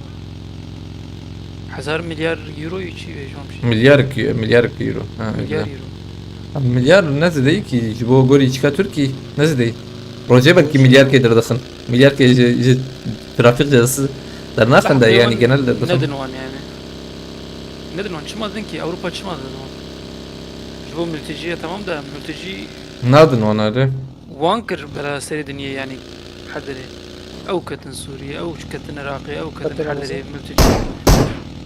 1000 مليار يورو يجي جامشي مليار يورو مليار يورو مليار ناس ديك يجيبوا غوري يشكا تركي ناس دي روجي بلكي مليار كيدر دخن مليار كي ترافيق جلس درناخ عندها يعني جنال دخن ندنوان يعني ندنوان شو ما ذنكي اوروبا شو ما ندنوان جبوا ملتجية تمام ده ملتجي نادن وانا ده وانكر بلا سري دنيا يعني حد لي او كتن سوري او كتن عراقي او كتن كتن حللي عراقي. ملتجي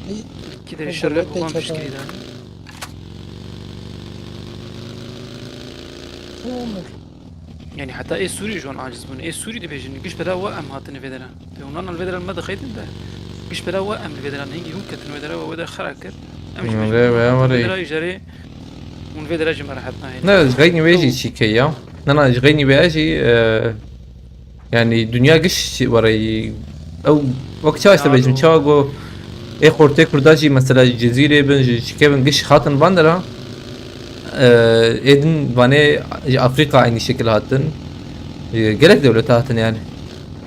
إي. كذا إي الشر بلوت وما تيجي فيش كتن. كذا يعني حتى ايه سوري جون عاجز بون ايه سوري دي بيجن قش بلا وام هاتن فيدرا ونانا الفيدرا ما دخيتن ده قش بلا وام الفيدرا هيجي هم كتن فيدرا ودا خراكر امشي لا، وري. فيدرا يجري من فيدرا جمع راحتنا هنا لا جغيني بيجي شيكيا انا جغيني بيجي يعني دنيا قش وري او وقت شاش تبيجم تشاغو اي خورتي كرداجي مثلا جزيره بن شيكيبن قش خاطن باندرا ايدن باني افريقيا عيني شكل هاتن قلت دولت هاتن يعني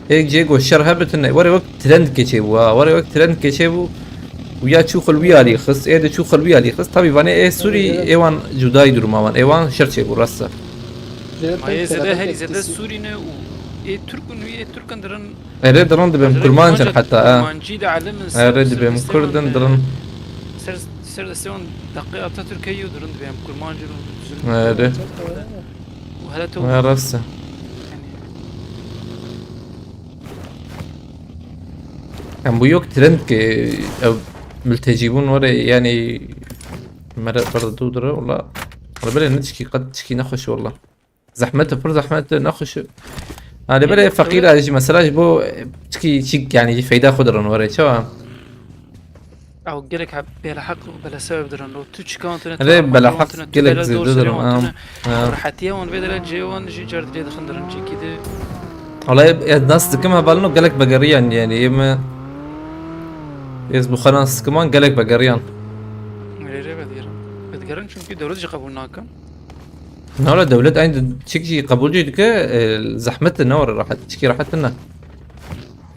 هيك جيجو الشر هبتن وري وقت ترند كيشيبو وري وقت ترند كيشيبو ويا تشوخ الويا لي خص ايه تشوخ الويا لي خص طبي باني ايه سوري ايوان جداي دور ماوان ايوان شرشي براسا ما هي زده هلي زده سوري نه و ايه تركن ويه تركن درن اريد درون دبم كرمانجن حتى كرمانجي ده علم اريد دبم كردن درون سر سيون دقيقة تركيا ودرن بهم كرمانجي اريد وهلا تو راسا كان بيوك ترند كي او ملتجيبون وري يعني مرة برضه دودرة والله على بالي نتشكي قد تشكي نخش والله زحمته فر زحمته نخش على بالي فقيرة يجي مسألة بو تشكي شيك يعني يجي فايدة خضرا وري شو او قالك حب بلا حق بلا سبب درن لو تش كانت ليه بلا حق قالك زي دودرا راحتيا وان بدل جيوان جي جرد لي دخل درن جي كده والله الناس كمان بالنو قالك بقريان يعني اما يزبو خلاص كمان قالك بقريان مريري بدقرن çünkü دولة قبولنا كم نولا دولت عند تشكي قبول جيدك زحمت النور راح تشكي راحت لنا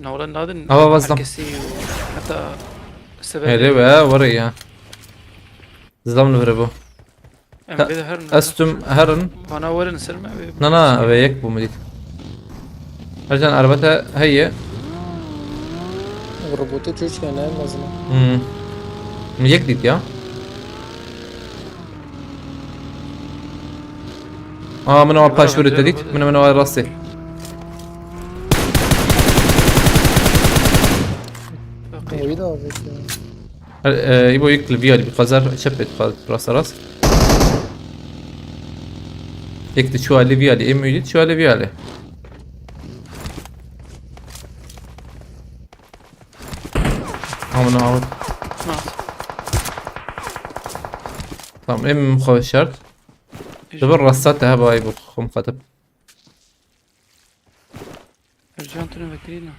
نولا نادن بس مركزي حتى السبب هربا وريا زلمنا فربو ام بده هرن استم هرن انا ورن سلمى نانا ابيك بومديك عشان عربتها هي الروبوتات جوش كان لازم. من يكديت يا من هو باشور التديت من هو راسي ويدا بيت. يبغى يكتل فيالي بخزر شبت راس راس يكتل شو اللي فيالي ام يجي شو اللي فيالي من هو طب ام خوي شرط دبر رصتها باي بخم خطب رجعت لنا بكرينا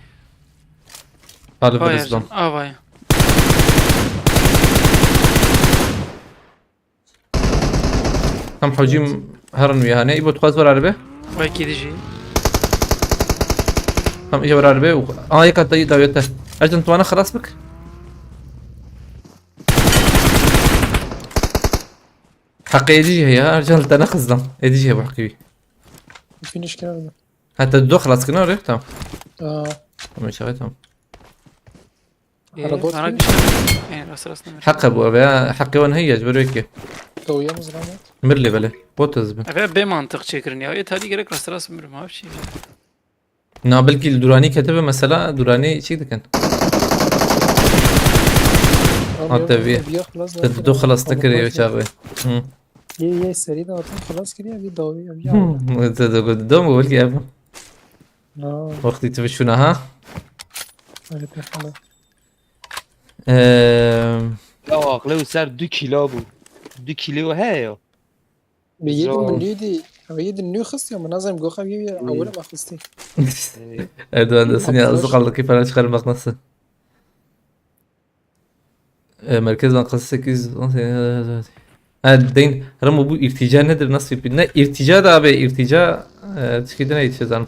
طالب الاسلام باي كم حجيم هرن وياهنا يبغى تخاطر عربي باي كده جي كم اجى ورا عربي هيك طيب داويته اجل وانا خلاص بك حقي يجي هي رجال تنخز دم يجي ابو حقيبي في مشكلة. حتى الدو خلاص كنا وريت تمام اه تمام شغلتهم روبوت انا فيه؟ يعني راسنا حق ابو ابي حقي وانا هي بريك قوية مزرعة. مرلي بله بوتز به ابي بمنطق شكرني او هذه قالك راس ما في شيء نا بلكي الدوراني كتبه مثلا دوراني شي كان تبدو خلاص تكري وشاغي يي سريع ده خلاص كده ابي ضوي ابي انت قدام بقول لك ابا اه وقتي تبشونا ها لا عقله سر 2 كيلو بو 2 كيلو هيا بيجي من يدي بيجي النيو خصي منظم جو خبيبي اول ما خصتي ادوان سني اصدق كيف انا اشغل المقنصه مركز مقنصه كيز الدين رمو بو ارتجاء ندر نصف بدنا ارتجاء ده ابي ارتجاء تشكيدنا يتشزن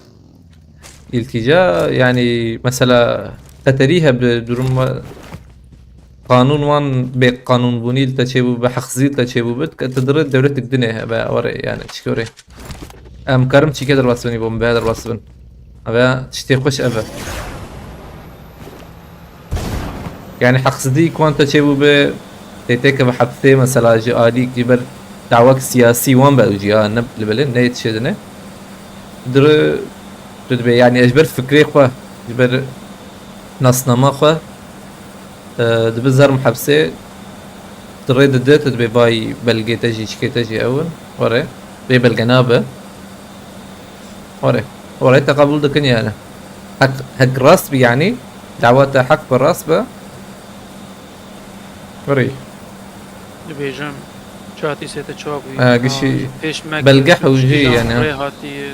التجاء يعني مثلا تتريها بدون قانون وان بقانون بنيل تشيبو بحخزيل تشيبو بد تدري دولة الدنيا بأوري يعني تشكوري كرم تشي كده الواسبني بوم بهذا الواسبن أبا تشتي خوش أبا يعني حقصدي كوان تشيبو ب تيتك بحبثي مثلا جالي كبر دعوة سياسي وان بأوجي نب لبلين نيت شدنا در تدبي يعني أجبر فكري خوا جبر ناسنامه خو دبي زرم حبسه تريد الديت دبي باي بلقي تجي شكي تجي اول وري بي بالجنابه وري تقبل دكني انا حق راس بي يعني دعوات حق بالراس به وري بيجم شاتي سيتا تشوابي قشي فيش ماك بلقى حوجي يعني هاتي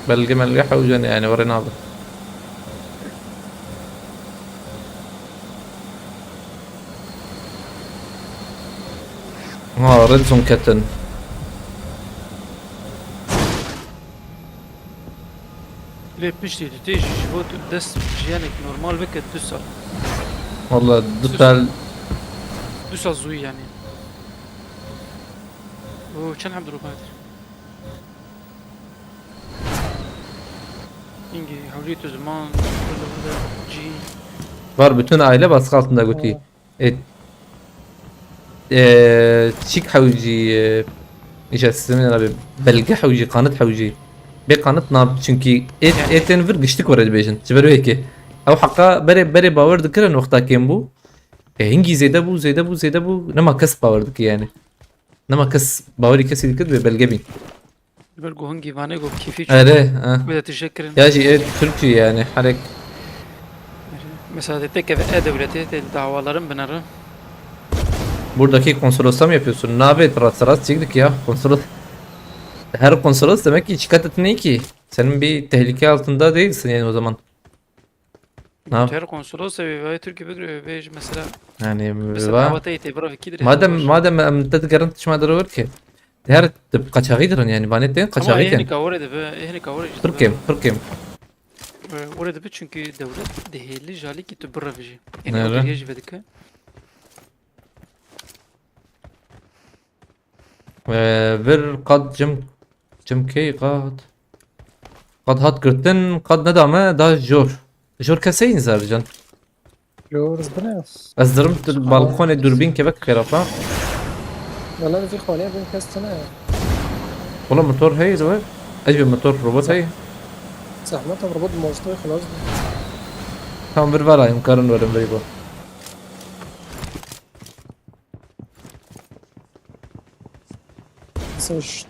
بلقي ملقحه وجاني يعني وري نابه ريدزون كاتن ليه بيشتي تيجي شبوت دس جيانك نورمال بك دوسال والله دوتال دوسال زوي يعني وكان عم دروب هاتي İngi havliyet o zaman burada G var bütün aile baskı altında Guti. تشيك حوجي ايش اسمه انا بلقى حوجي قناه حوجي بقناه ناب çünkü eten vir gıştık var edbejin تبرو هيك او حقا بري باور ذكرن وقتها كان بو هنجي زيدا بو نما كس باور ذك يعني نما كس باوري كسي ذكر بلقى بي بلقوا هنجي فانيجو كيفي اه بدأ تشكر ياجي تركي يعني حرك mesela tek devleti davaların bunları buradaki konsolosla mı yapıyorsun? Ne yapayım? Rast çıktık ya. Konsolos. Her konsolos demek ki dikkat etmeyi ki. Senin bir tehlike altında değilsin yani o zaman. Ne yap? her konsolos ve Türkiye bir mesela Yani davata itibar kidir. madem امتد garanti ما درور ki. Her tip kaçağıdır yani. Bana değil Ama kaçağıdır. ehni kavurdu be ehni kavurdu. Türkiye. Orada bir çünkü devlet değerli jali ki tu bırakıcı. Nerede? Yani o vedik. bir قد جم كي قد هات قرتن قد ندامه دا جور كسين زرجن جورز بنا از درمت البالكون الدوربين كبك خرافة والله في خوانيه بين كاستنا والله موتور هي زوال اجيب موتور روبوت هي زحمتها مربوط بموضوع خلاص tamam bir var ayım karın varım bir bu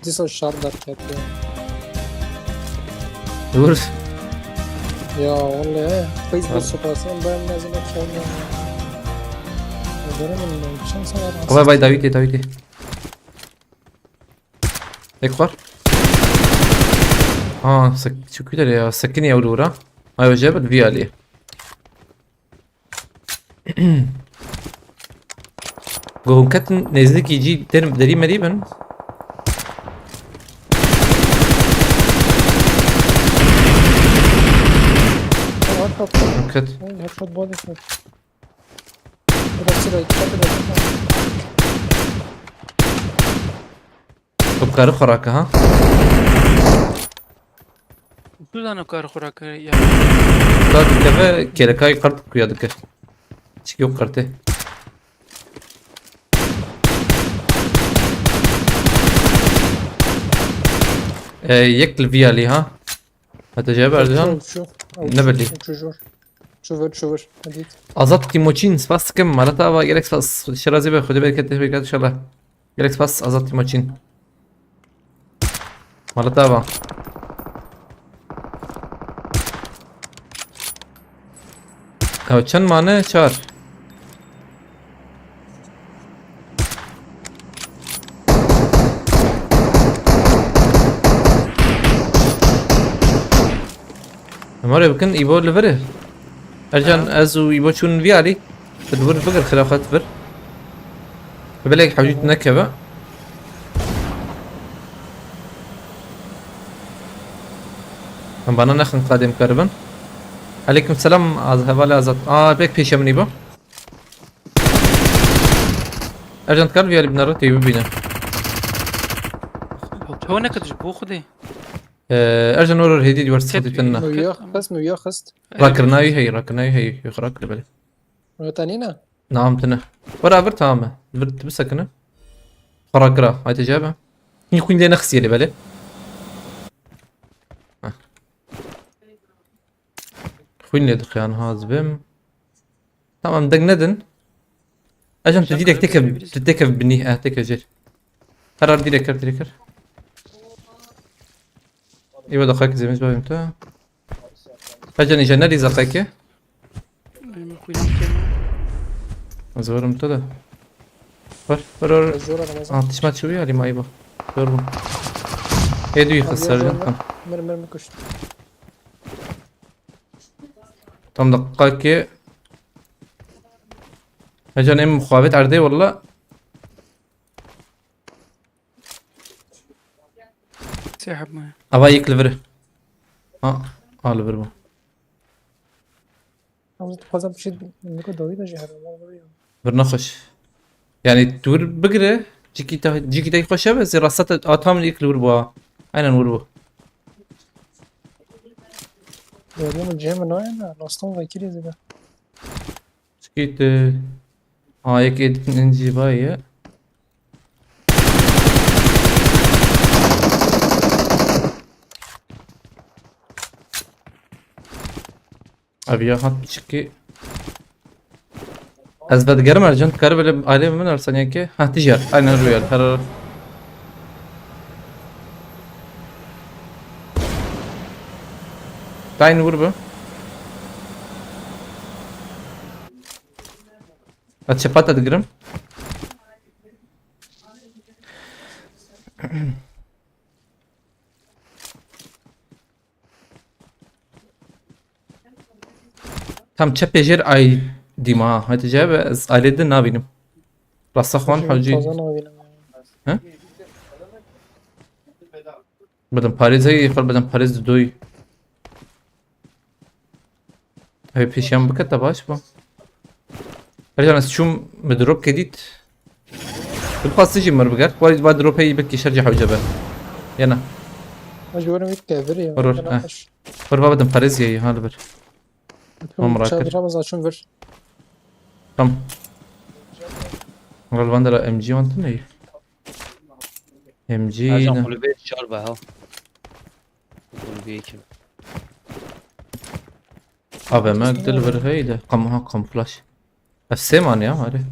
دي سو الشاردر كانت dur يا والله ايه فيسبوك سوبراسيون باين لازم اتشاور من كم سنه vay Davide ek var çok güzel ya sakın ya Aurora ايوه جاب الفي عليه جوهم كاتن نزلك يجي دري مريبا كات هيدشوت بودي شوت بس كده طب كارو خراك ها Buradan kar kurak ya. Daha dikkat kerekay kart kuyadık çık yok kartı يك الفي عليه ها هتجاب أردوغان شوف نبلي شوف هديت Azat Timoçin spas kim Malata ve gerek spas Şirazi ve Xude bereket inşallah gerek spas Azat Timoçin Malata va Kavçan mane çağır مرة بكن إيبو لفره أرجان أزو إيبو شون فيالي تدور فكر خلافات فر بلاقي حوجيت نكبة من بنا نخن قادم كربن عليكم السلام هبالي أزات بيك بيش من إيبو أرجان تكال فيالي بنارت إيبو بينا هو انا كنت جبوه خدي أرجان ورور هدي ديور صدي تنا مياه خست راكرناي هي يخراك لبلي تانينا نعم تنا ورا برت تمام برت بسكنة خراكرا هاي تجابه يكون لي نخسي اللي بالي خوين اللي دخيان هاز بم تمام دق ندن اجن تديرك تكف بنيه تكف جير قرار ديركر ايوه دقايق زي ما جبت امتى اجن اجن لي زقايق ازور امتى ده ور الزورة رمضان تسمع شوية علي ما يبغى ضربه يدو يخسر جن مر كشت تم دقايق اجن ام مخابط عردي والله سحب معي ابا يكلفر لفر بو عاوز تخوزها بشد انكو دويدة جهر الله برنخش يعني تور بقرة جيكي يخش بس راسات اتهم اللي يكلفر بو اين نور بو اليوم الجيم نوعنا نوستون فايكيري زي ده سكيت يك ننجي باي ابي هات شكي ازبد قرم ارجن كربل عليه من ارسل يكي تجار اين الريال هر تعين وربه اتشفت تقرم tam çep ejir ay dima hadi cebe ailede ne benim Rastakhan hacı ها بدن باريس هي يفر بدن باريس دوي هي بيشام بكتا باش با رجعنا شوم مدروب كديت الباس تجي مر بقر وايد بعد دروب هي بكي شرجع حوجبه يلا مجبورة ميت كافري ورور فر بدن باريس هي هذا بر شاد رمز عشان فر Tam. غالبا ده ام جي وانت ني ام جي ارجع قلبي شاربه ها قلبي كم ابي ما دليفر هيدا قم فلاش السيمان يا هاري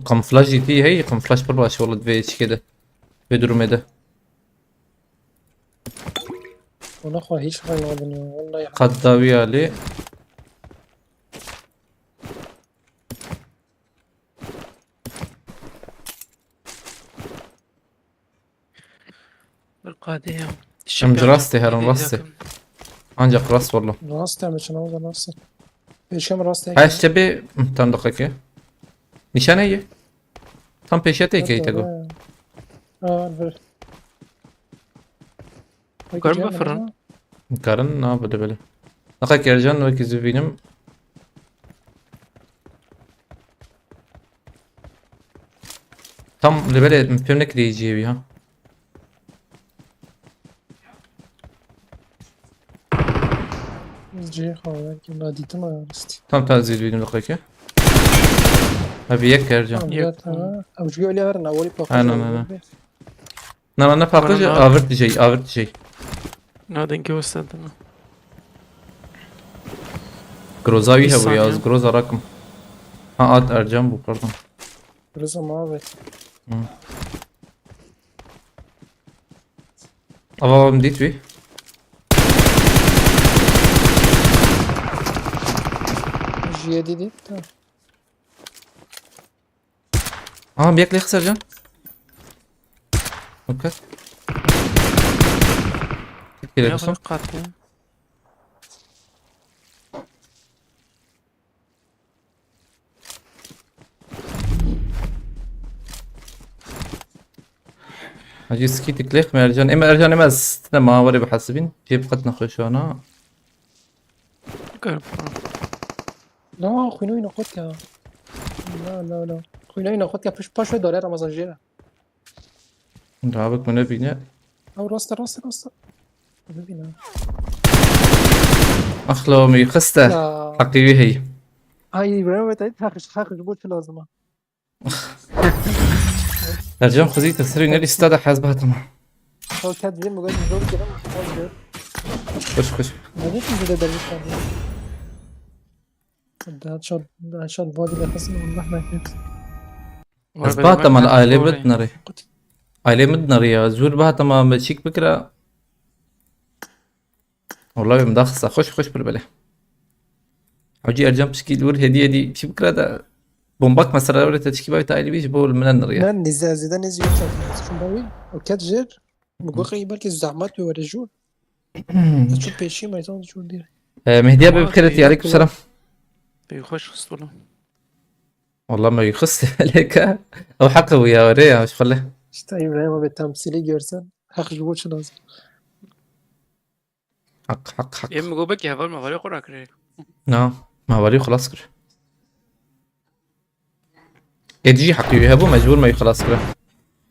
قمفلاش جي تي هي قمفلاش برباش والله تبيتش كده بدرو ده ونخوة هيش خير والله والله قد داوي عليه بالقادية ام راستي هرم راستي ancak rast والله راس تعمل شنو هذا راس ايش كم راس هاي تبي tam دقيقة نشان هي tam peşete كي تقول الفر قرب فرن Karın ne yapıyor böyle? Dakika Ercan ve kızı benim. Tam böyle mümkünlük diyeceği bir ha. جي خواه که نادیده ما راستی Tam tazir benim dakika. Abi yak Ercan. او جوی علی هر نوالی پاقش Aynen. Ne farklı avert diyecek. نادن كي وصلتنا Grozavi Bir ha bu saniye. yaz. Groza rakım. At Ercan bu pardon. روز ما وی Avam dit bir. جیه دیدی تا Bir yakla Ercan. Okey. Gel ياخذ dostum. قاتل هجي سكيتك ليخ ما Ercan. Ama Ercan emez. ما وري بحسبين. جيب قد نخش انا. قرب لا خوینوی نخود که لا خوینوی نخود که پاش داره رمضان جیره دعابك من بينا. او راست ببینم اخلو ميخسته لا حقيقي هي هاي ابراهيم بتعيد حقش بول في لازمه. ارجع خذي تسري نادي استاد حاسبها تمام. هو كاد زي ما قلت دور كده خش ما ليش كده درجة ثانية. ده هاتشوت بودي اللي خصم والله ما يفيد. بس بها تمام الايلي بدنري ايلي مدنري يا زور بها تمام شيك بكره والله مدخصة خش بالبله حوجي ارجع بشكي الور هديه دي شي بكره ده بومباك مثلا ولا تشكي باي تايلي بيش بول من النريه لا نزا زيدان نزي يوسف شو باوي وكاد جير مقوقي بالك الزعمات بيورجون تشوف بيشي ما يزون شو دير. مهديه بكره عليكم السلام. بيخش اسطوله. والله ما يخص عليك او حقه ويا وريها ايش خليه İşte İbrahim'e بالتمثيلي görsen حق جبوش لازم. حق يا اما جو بك يا فال ما فالي قرا كري. نعم ما وريه خلاص كده يجي حقي يهبو مجبور ما يخلص كده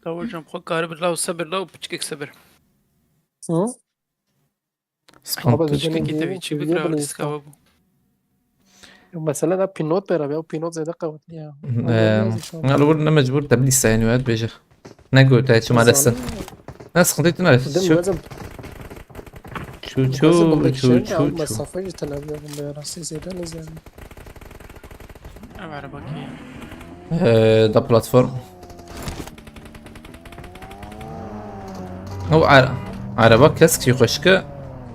اول جنب خو كهرب الله وصبر الله وبتشكك صبر. Hı? سبحان Ama بتشكك benim انت yeğenim بتشي kızıyor بكره beni وتسكاوبو. مثلا ده بينوت بيرا او بينوت زي ده قوت ليها. انا اقول مجبور تبلي السينوات بيجي نقو تاي شو ما لسه ناس خديت نعرف قدام شو لازم شو مسافة يتنبه بيراسي زي ده لازم. انا بعرفك ده بلاتفورم هو عربك كسك يخشك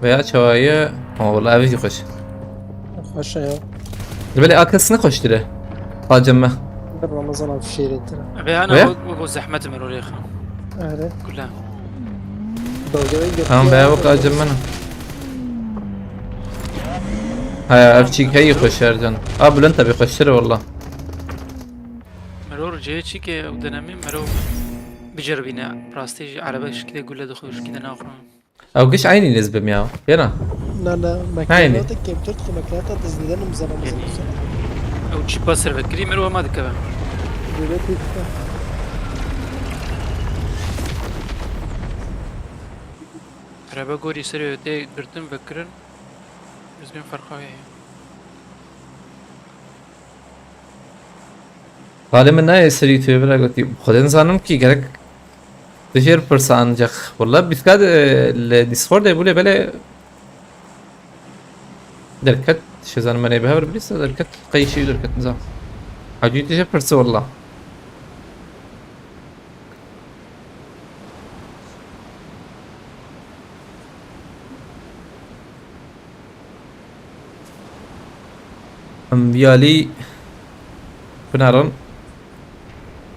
veya çavaya والله ابي يخش خوش يا بالي اكس نخش ترى قاجمه رمضان في شيرين ترى. ابي ويه؟ انا وقو زحمه مروريخ اهلا كلها. هم بيا وقت اجمنا هاي افشيك هي يخش ارجن ابل انت بيخش ترى والله مرور جاي تشيكي ودنامي مرور بجربينا براستيج عربش كده يقول له دخوش كده ناخذ. او قش عيني نسبة مياو يلا لا لا عيني. مكاناتك كيف تدخل مكاناتك تزيدان مزرعة او تشي باسر بكري مرور ما دكبه. عربه قوري سريع دي قرتن بكرن بس بين فرقه هي. حالی من نه سری توی برای گفتی خود انسانم کی gerek دشیر پرسان جخ والله بيفكاد الديسكورد يقول بلا دركت شزان من يبهر بليس دركت قي شيء دركت نزاع حاجي تجي برس والله بيالي بنارن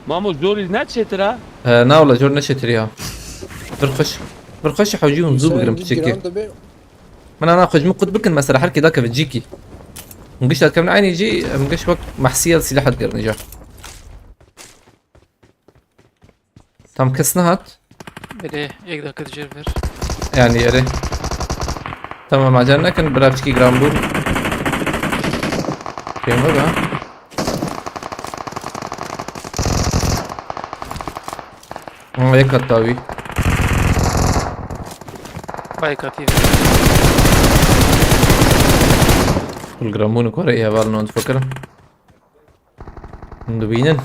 مامو زوري ناتشي ترى نا والله جور نشتريها برخش حوجيهم زوب قرم تشكي من انا اخذ مقد بكن مثلا حركي ذاك بتجيكي مقش كم عيني يجي مقش وقت محسيه سلاح قرن جا تم كسنهات بده يقدر كده جيرفر. يعني يا ريت تمام عجلنا كان برابشكي جرامبور كيف بقى هيك الطاوي باي كاتيف. الجرامون كوري يا بالنا انت فكرة ندوبينن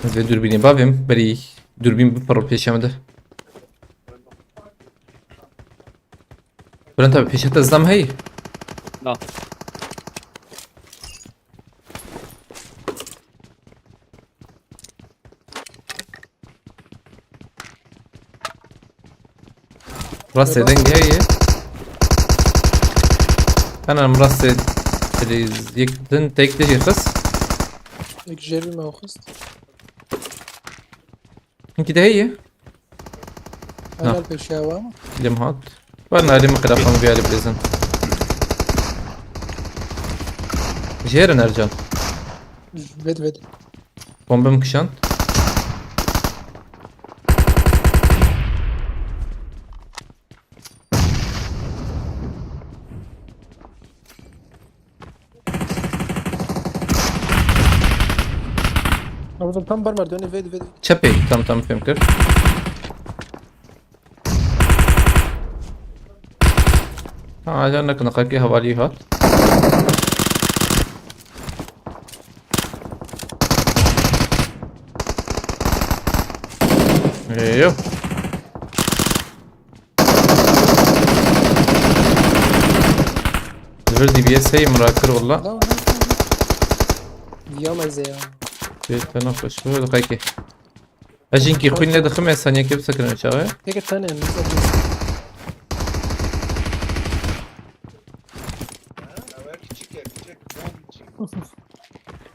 زي دوربيني بابيم بري دوربين ببرو بيشامده ولا انت بيشات الزم هي لا راسي دنج هي انا مراسي اللي يكتن تيك تجي خص لك جيري ما أخذت. كده هي أنا البشاوة. لمهات وانا لي مقدر افهم بيها البريزن جير نرجع بد بومب مكشانت Ama tam bar merdiveni vedi. Çepey. Tam fهم kir. Ha ajannak naqaki havali hat. Eyo. Zver DBS هي مراكر والله. لا يلا يا تناقش شو دقيقة. أجينكي خوينا دخمة ثانية كيف سكرنا شغال؟ هيك الثانية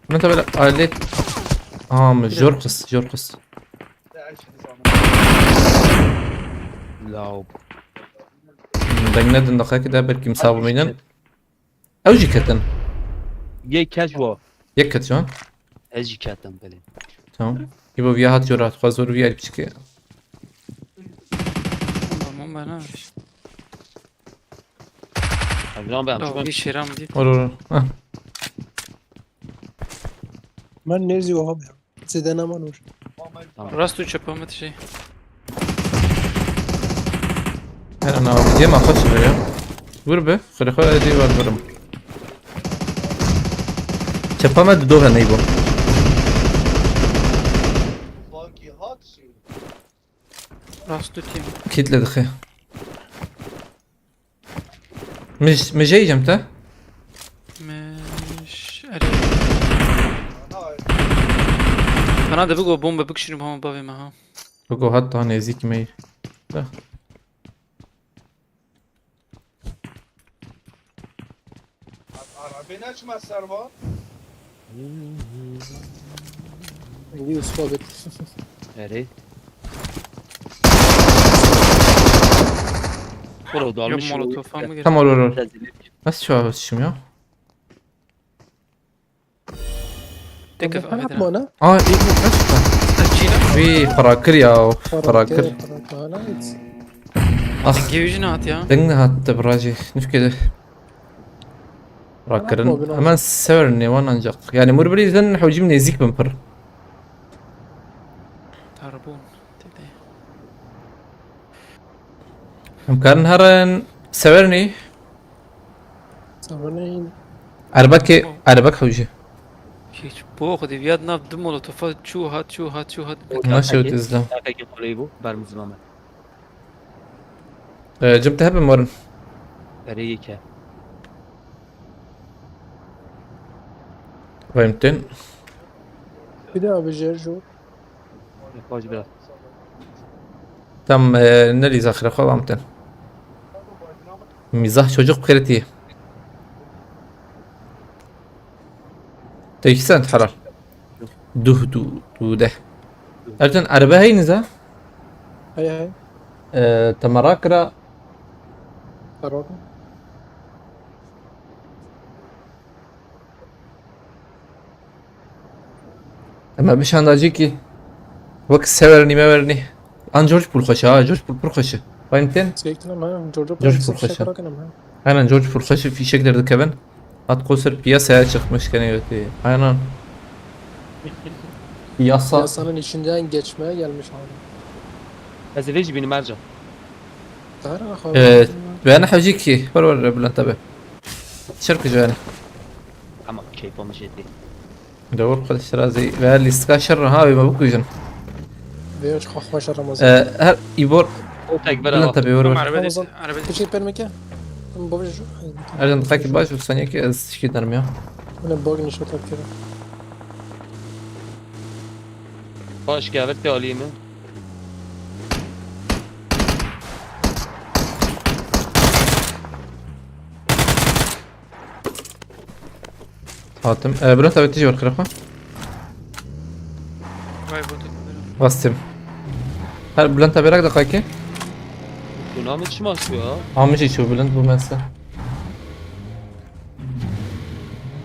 ما انت بلا قالت مش جورقس لا دقنا دقيقة كده بركي مصابة مينان أو جيكتن یه کج با يكت شون ازی کتم بله تمام يبقى فيها جورات خازور فيها بشكل مو بناش ابرام به لو همچون في شيرام دي ورور ما نرزي وهاب زدنا ما نور راستو çapamı şey. أنا بدي ما أخش بيا وربه خلي دي برم شباب دوها نيبو Rastu tim. أكيد لدخي مش جاي جمته مش انا ده بقى بومبا بكشري بهم بابي معها بقو حتى أنا يزيك مي لا عندي وصفة اره برو Yok dalmış molotof mı gerek? tam ورور بس شو شو يا Tekef انا afedina. مانا إيه أشوفه Çiğne. في فراكر يا فراكر أخ Gevicin at ya. دقنا هات براجي نفكده راكرن أمان سورني وانا نجق يعني مربري ذن حوجي من يزيك بمبر Tarbun. Dedi. مكان هرن سورني سامرني عربك حوجي Hiç bu خدي بياد ناف دم molotofa şu hat. ما شو تزلم که خلی بو برمزنامه جبت هبه مرن اره یکه فهمتين bir daha bir jerjo باج biraz tam نري زاخرة خلامتن مزاح çocuk kritiği تيجي سنت حرار دو ده أرجن عربة هاي نزا هاي تمراكرا قرار اما بش انداجيكي وقت سيورني ما ورني ان جورج بولخشا جورج بولخشا فهمتين سيكتنا معاهم جورجو جورج بس بولخشا. شكرا كنا معاهم aynen George Pulkaşı fişekleri kevin at kusur piyasaya çıkmış gene götü aynen piyasa Piyasanın içinden geçmeye gelmiş abi. از ویج بینی مرجع evet ben haciki var بلان تبع شركة جوانا اما کیفا میشه دی دور قد شرازي واللي استكا شر هاوي ما بكو يجن Veyoç خوش رمضان. هر يبور او تکبر بلان آقا تبع Ama ور araba Ramazan. değil. Araba Bir değil. şey permeke? Bobaj. ارجن دقيقة باش وثانية كي از شكي درميا Buna bog nişot yapıyorum. باش گاورتی عالیه من هاتم بلان تبع تيجي ور خرافة Vay bu. واستم هر بلان تبع راك دقيقة دونام چی ماسو یا عامشي شو بلند بو مثلا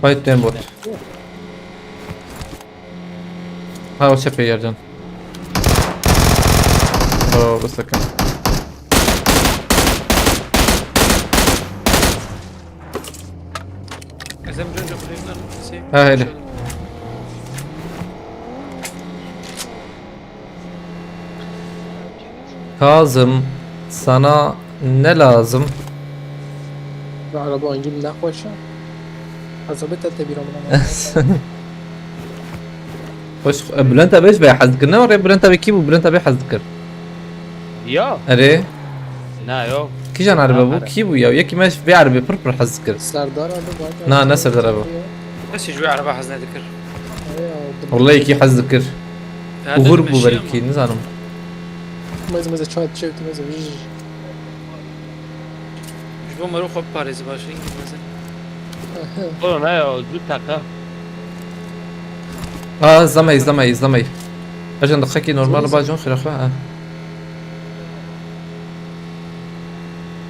بايت تين بوت ها وش في يرجن اوه بس كان Ezem önce kulüpten şey. ها هيلي Kazım, sana ne lazım? العربة نجيب نخوشة عزبتها تبيرا من خوش بلنت ابيش بي حزكرنا وري بلنت ابي كيبو بلنت ابي حزكر یا اري نه یا كيجان عربي ابو كيبو يا يكي ماشي في عربي بربر حزكر سردار أبو باقي نا نسر دربه بس يجوي على بحث ذكر والله يكي حزكر هذا وغربو المشي بركي أما. نزانم ماذا شوية شوية ماذا مش بوم اروح باريس باشين مثلا برو نه یا زود تکه زمي اجن دقيقي نورمال باجون خير اخوة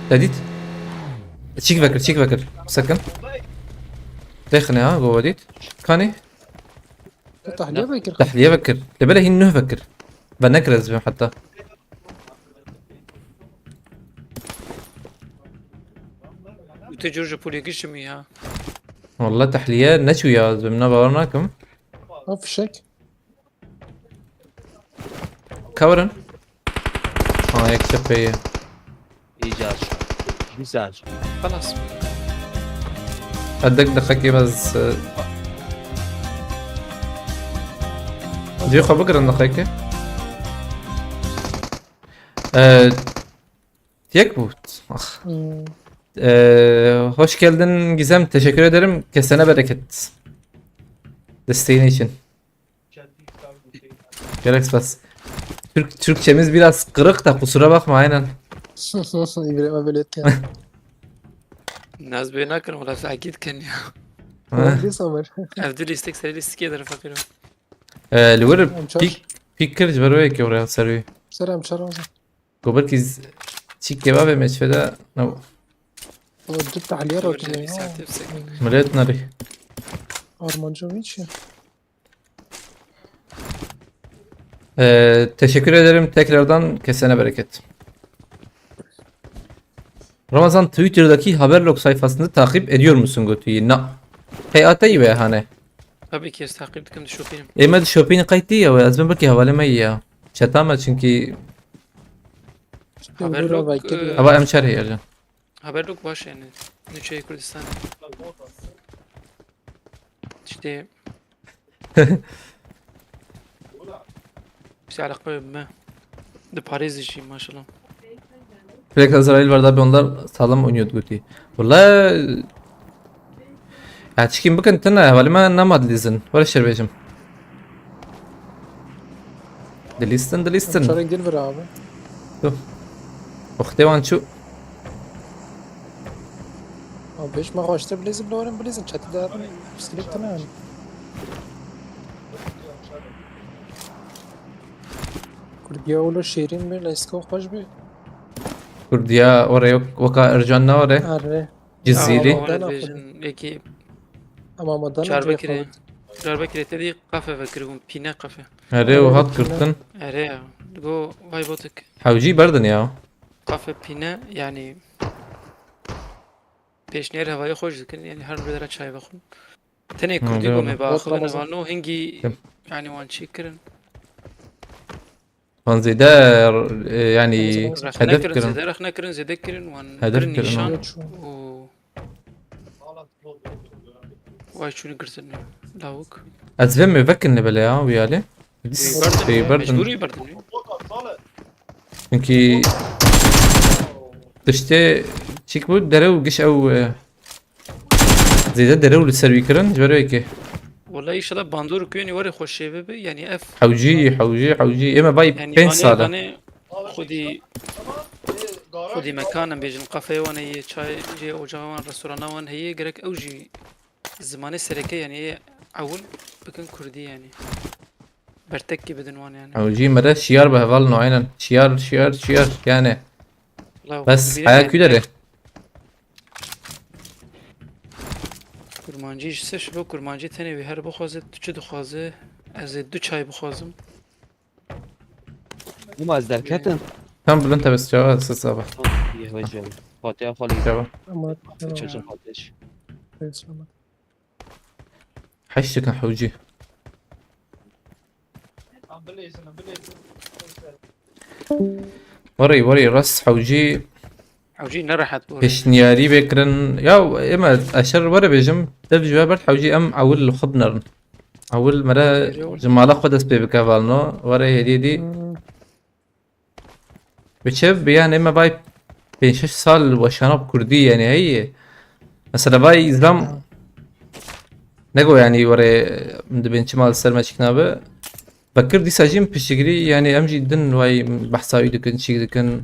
تديت تشيك فكر سكن دخني ها جوا ديت كاني تحلية بكر تحليه فكر لبلا هي انه فكر بنكرز بهم حتى وتجرج بولي قشمي ها والله تحليه نشوي يا زلمه باورناكم ما في شك كورن يكتب بي ایجاد شد بیزاد شد خلاص ادق دقيقة بس دقيقة بقرا دقيقة Tekbut. Hoş geldin Gizem. Teşekkür ederim. Kesene bereket. Desteğin için. Gerek bas. Türkçemiz biraz kırık da kusura bakma aynen. İbrahim böyle yani. الناس بيناكن ولا اكيد كان Bir samar. افضل يستك سري استكي در فاكره الورب Amçar. بيكر جبروي كي ورا سروي. Selam çaram. قبل كيز تشيك كباب مشفدا نو Ciddi tahliye ورجعني rakı. ساعة تفسك مليت ناري. Armancovic ya. Teşekkür ederim tekrardan kesene bereket. Ramazan Twitter'daki Haberlog sayfasını takip ediyor musun Götü'yü? Na. Hayata ve hani. tabii ki takip ettim de şopayım. Emed shopping قيتي يا azmen belki havale mi ya. Çatama çünkü Haberlog hava emçer ya. haberlog baş yani. Nüçe Kürdistan. İşte bir alakalı mı? De Paris işi maşallah. Direkt Azrail vardı abi onlar sağlam oynuyordu Götü'yü. Vallahi ya çıkayım bakın tane havale mi namad lizin. Var şerbecim. Delisten. Çara gel ver abi. Oxtevan şu. Abi beş ma hoşta blazim loren blazim çatı da bisiklet tane. Kurdiya ola şehrin bir lesko hoş bir. Kurdiya oraya yok. Vaka Ercan'la oraya. Arre. Ciziri. Ama- Eki Ama madan Çarbakire dedi kafe vekirim pine kafe. Hadi o hat kırttın. Ere ya. Go vay botuk. Havci bardın ya. Kafe pine yani peşniyar havayı hoş dikin yani her bir çay bakın. Tene kurdi öyle. go me bakın Ramazan. vano hingi Tamam. yani wan çikirin. Fanzide yani Rakhna hedef kirin kırın. zede rakhna kirin zede kirin wan Hedef kirin kirin, nişan. ha. O vay şunu kırsın lavuk. Azvem mi vekin ne böyle ya uyali? Bardın. Mecburi bardın. Çünkü dışta çık bu derev giş ev zede derev لسروي كرن جبروا هيك والله inşallah bandur kuyuni var hoş şey be yani F حوجي اما باي يعني 5 ساله خدي مكانا بيجن قفه وانا هي çay جي اوجاوان رستوران وان هي gerek اوجي زمانه سركه يعني اول بكن كردي يعني برتك بدن وان يعني حوجي مرة شيار بهفال نوعين شيار يعني بس حياة كده kurmancı işte şu kurmancı tane bir her boğazı tüçü duhazı az dü çay boğazım اون از درکتن tam بلنت بس جواب سبا یه وجه فاتحه خالی جواب Ama چشم خاطرش حشك حوجي وري رس حوجي حوجي نرحت بوري بشنياري بكرن يا اما اشر ورا بيجم دف جوابر حوجي ام اول خبنرن اول مرة جمالا خودس بكافالنو ورا هديدي بتشوف يعني اما باي 5-6 سال وشناب كردي يعني هي مثلا باي زلام نگو يعني ورا من بين شمال سلمى شكنابه بكر دي ساجين بشكري يعني ام جدا واي بحثاوي دكن شي دكن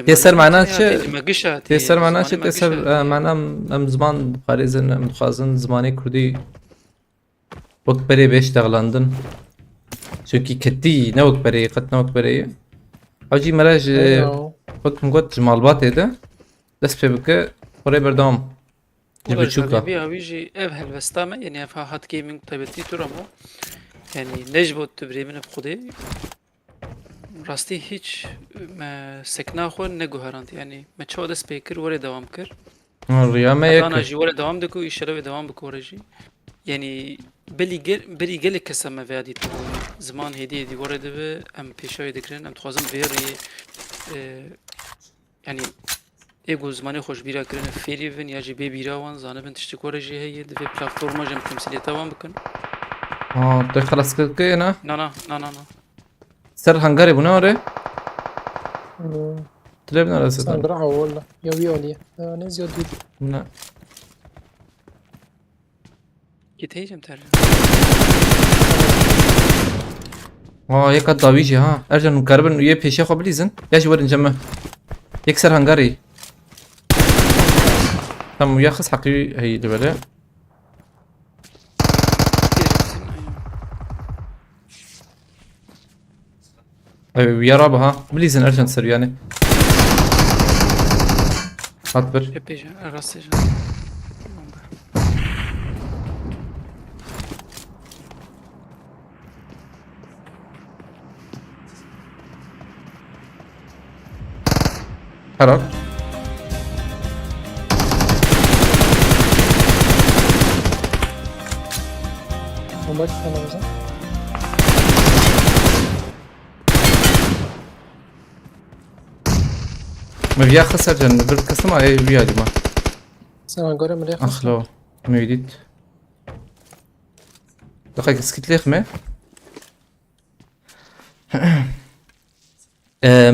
تيسر معناه شيء تيسر معناه شيء تيسر معناه ام زمان خارزن ام خازن زماني كردي وقت بري بيشتغلاندن شوكي كتي نوك بري قد نوك بري حوجي مراج وقت مقوت جمالبات هيدا دست بك وري بردام جبت شوكا بيها ويجي اف هالفستامة يعني اف هات جيمنج طيبتي ترمو يعني نجبو تبري من بخدي راستي هيج ما سكنا خو نگو هراند يعني ما تشو دست بيكر وري دوام كر الريامة انا يك جي وري دوام دكو يشلو دوام بكو ورجي يعني بلي قال كسم فادي زمان هدي دي وري دبه ام بيشوي دكرن ام تخوازم بيري يعني ايگو زمانی خوش بیرا کرن فیری ون یا جی بی بیرا وان زانه بن تشتی کوره جی هی دفی پلاتفورما جم تمثیلیت وان بکن ده خلاص كده انا نه سر هنغاري بنا وري تلعبنا على اساس سندرعه والله يوي وليه انا زياد دود لا گیت هی جم تر يك الضاويجي ها ارجع نكربن ويا بيشي خو بليزن ياجي ورن جمه يكسر هنغاري تم ياخذ حقي هي اللي بلا ويا رابها بليزن ارجع نسر يعني اكبر epey rastlayacağım. حرك وباك انا مثلا ما بيا خسر جن بالقسم اي بيا دي ما سنة قريب من ريخ اخلو ما يديت دقيقة سكت ليخ ما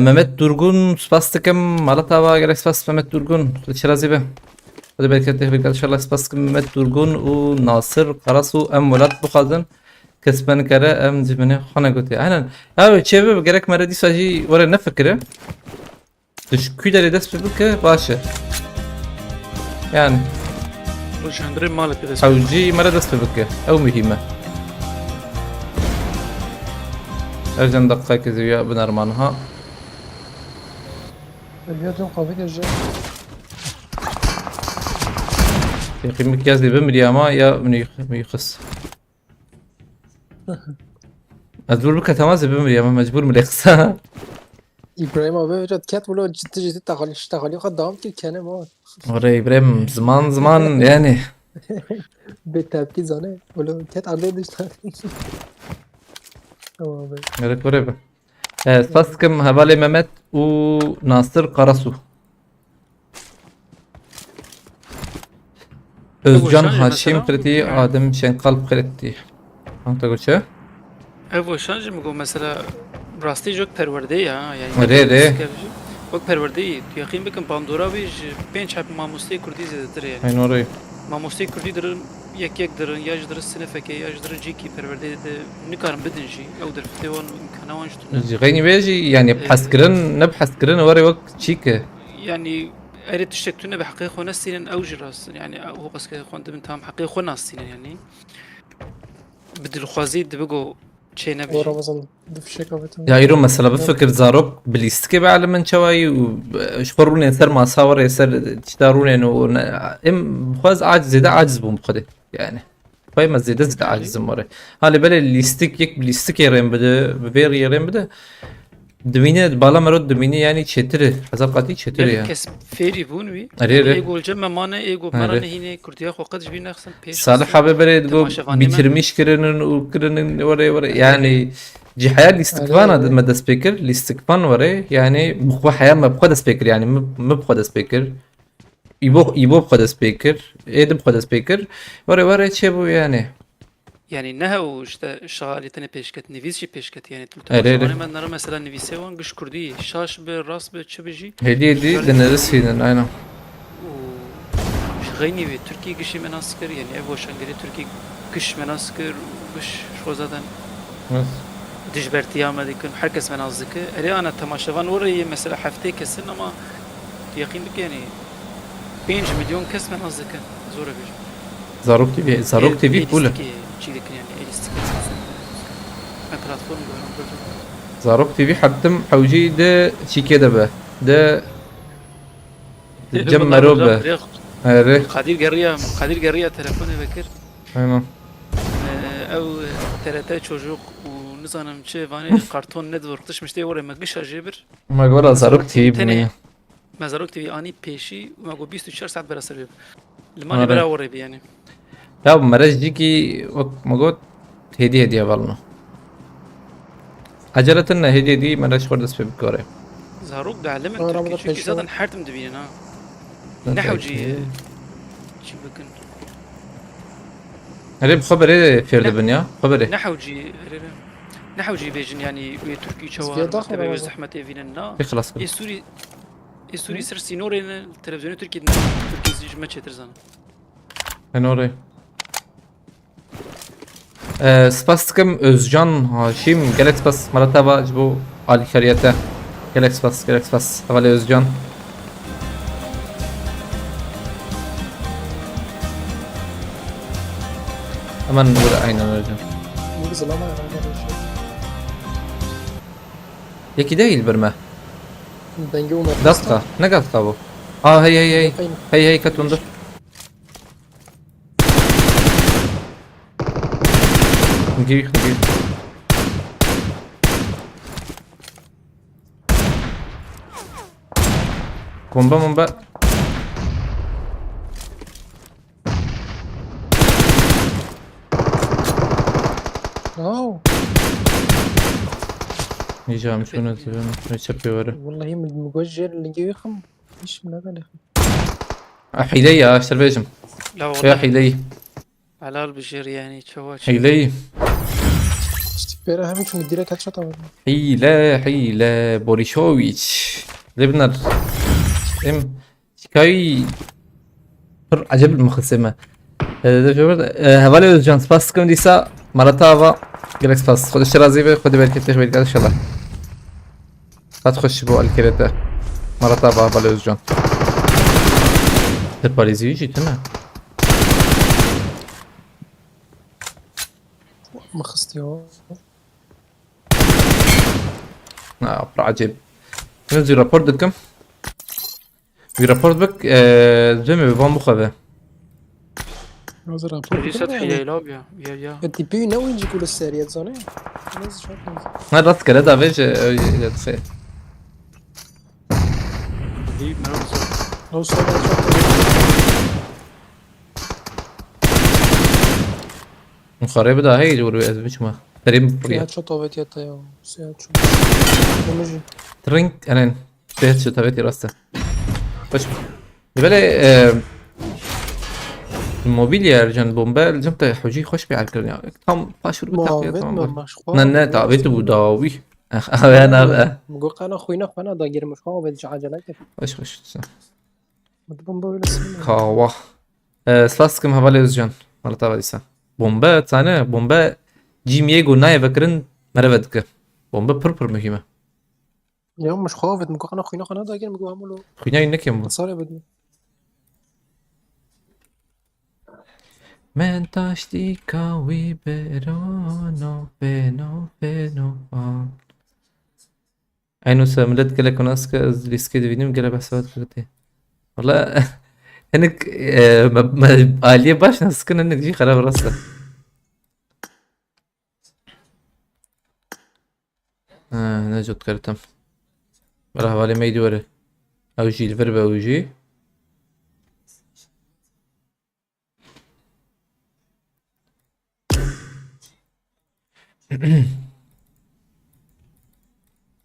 Mehmet Durgun spastıkım Malatava gerek spas Mehmet Durgun Şirazi be hadi belki tebrik inşallah spastıkım Mehmet Durgun u Nasır Karasu em velat bu kadın kesmen kere em cibine xana götü aynen ya çevre gerek meredi saji vara ne fikri düşküleri dest bibike başı yani Bu jandırı malı bir de. حوجي مرة دست ببكة أو مهمة أرجع دقائق زويا بنرمانها اليوم قوي الجاي يقيم مكياز لي بمري ما يا من يخص مجبور بك تمازي بمري ما مجبور من يخص إبراهيم أبي رد كات ولا جد تغلي قد دام كل كلام ما وري إبراهيم زمان يعني بتبكي زانه ولا كات عرضه دشت أبي Gerek var abi. Spaskım Havale Mehmet u Nasır Karasu. Özcan şanje Haşim mesela? Kreti Adem Şenkalp Kreti. Anta göçe. Ev şanje mi go mesela rastı jok perverde ya yani. Re. Bak perverde yakın bakın Pandora ve penç hep mamusti kurdi zededir yani. Aynen orayı. Mamusti kurdi dırın yek dırın yajdır sınıfeke yajdır ciki perverde de nikaram bedin jي او در فتوان imkana wanjtun. غيني بيجي يعني بحث كرن نبحث كرن وري وقت شيك. يعني أريد تشتكتنا بحقيقة ناس أو جراس يعني هو بس كده خوان دم تام حقيقة ناس يعني بدل خوازيد بقو شيء نبي ورمضان دفشك أبتم يا يروم مثلا بفكر زاروك بليستكي بعلم من شوي وشخروني يسر ما صور يسر تشتاروني انه ام بخواز عاجز ده عاجز بمخده يعني فاهم زيد زيد عاجز مره هالي بالي الليستيك يك بليستيك يرين بده بفير يرين بده دميني بالا مرود دميني يعني تشتري حزقاتي تشتري يعني كسب فيري بونوي أريري. إيجو الجمع مانا إيجو مرة هنا كرديا خو قدش بينا خصن بيش صالح حبيبي بريد تماشى فانيما. بيترميش كرنن وكرنن وري يعني جي حياة الاستكفان عليه. مدى سبيكر الاستكفان وري يعني بخوا حياة ما بخوا سبيكر يعني ما بخوا سبيكر يبو بخوا سبيكر ايد بخوا سبيكر وري تشيبو يعني يعني انها شغالة تاني بيشكت نفيسي بيشكت يعني أري تلتماشا أري. وانا ما نرى مثلا نفيسي وان قش كردي شاش بالراس بتشبجي هدي دنرس هنا اينا و غيني في تركي قشي مناسكر يعني ابو شنقري تركي قش مناسكر وقش شو زادن بس دجبرتي ما ديكن حركس منازك اري انا تماشافان وري مثلا حفتي كسن ما يقين بك يعني 5 مليون كس منازك زور بيج زاروك تي في بوله شي لك يعني الستيك بلاتفورم زاروك تي في حتم حوجي ده شي كده به ده جمروا به أري قادر قريه تلفوني بكر اينا او ثلاثة çocuk ونظام شيء فاني كرتون ندور قش مشتي ورا ما قش جبر ما قولا زاروك تي في تاني بمية ما زاروك تبي اني بيشي وما قو 24 ساعة برا سرير الماني أري. برا ورا بي يعني يا مرج جيكي وقت ما قلت هدي بالنا عجلة لنا هدي دي مرج خردس في بكوري زاروك ده علم أنا تركي رابط شو كي بيشو. زادن حرتم دبينا نحو جي شي بكن هري بخبر ايه فيرد بنيا خبر ايه نحو جي بيجن يعني وي تركي في شوار ضخم تبي والله. زحمة فينا يخلص اي سوري سر سينورين التلفزيون تركي تركي ما تشترزان نوري سباستكم Özcan Haşim Galaxy Pass Maratava bu Alikariyete Galaxy Pass Havale Özcan Hemen burada aynen Özcan مو ظلام على الشيء. Yeki değil birme دنجو ما Daska ne daska bu hey katundu Ngiye Bomba أوه Yiyeceğim şunu atıyorum ne çapıyor والله من المجوجر اللي جاي يخم ايش من هذا يا اخي حيلي يا اشتربيجم لا يا والله حيلي على البشير يعني شوات حيلي اشتبيرها همش مديلك هات شطه حيلة بوريشوفيتش لبنر ام شكاي عجب المخسمة هوالي Özcan spas sıkıntıysa Maratava Galaxy Pass خد الشرازي به خد بالك تخبير ان شاء الله لا تخش بو الكريتا Maratava هوالي Özcan الباريزي جيتنا ما خصتي هو عجيب ننزل رابورت دكم في رابورت بك زي بفهم مخبه نظر رئيسة حياة لابيا يا انت بي ناوي نجي كل الساريات زوني نازل شويه ما رات كده ده فيش تخيل دي مرة لو صار مخرب ده هي جور بيش ما تريم بريا سيات شطه بيت يا طيو سيات شو ومجي ترينك انا بيت شو تبيتي راسته باش يبالي الموبيليا رجال بومبا جمت حجي خوش بيعركن يعني هم باشور بتاعي ما تمام مش نانا تعبت بوداوي انا مقول انا خوينا انا داير مش هو بيجي عجلك خوش مدبن بقول اسمه كاوا سلاسكم هوالي Özcan مرتا بديسا بومبا تانه بومبا جيميجو ناي بكرن مرودك بومبا بر مهمة يوم مش خافت مقول انا خوينا انا داير مقول عملوا خوينا انك يم صار بدي Mentastica viberono feno عينو ساملت قال لك ناس ريسكي ديفينيم قال بحسابات كرتي والله انك ما آلية باش ناس كنا انك جي خراب راسه نجد كرتم ولا حوالي ما يدور او جي الفربة او جي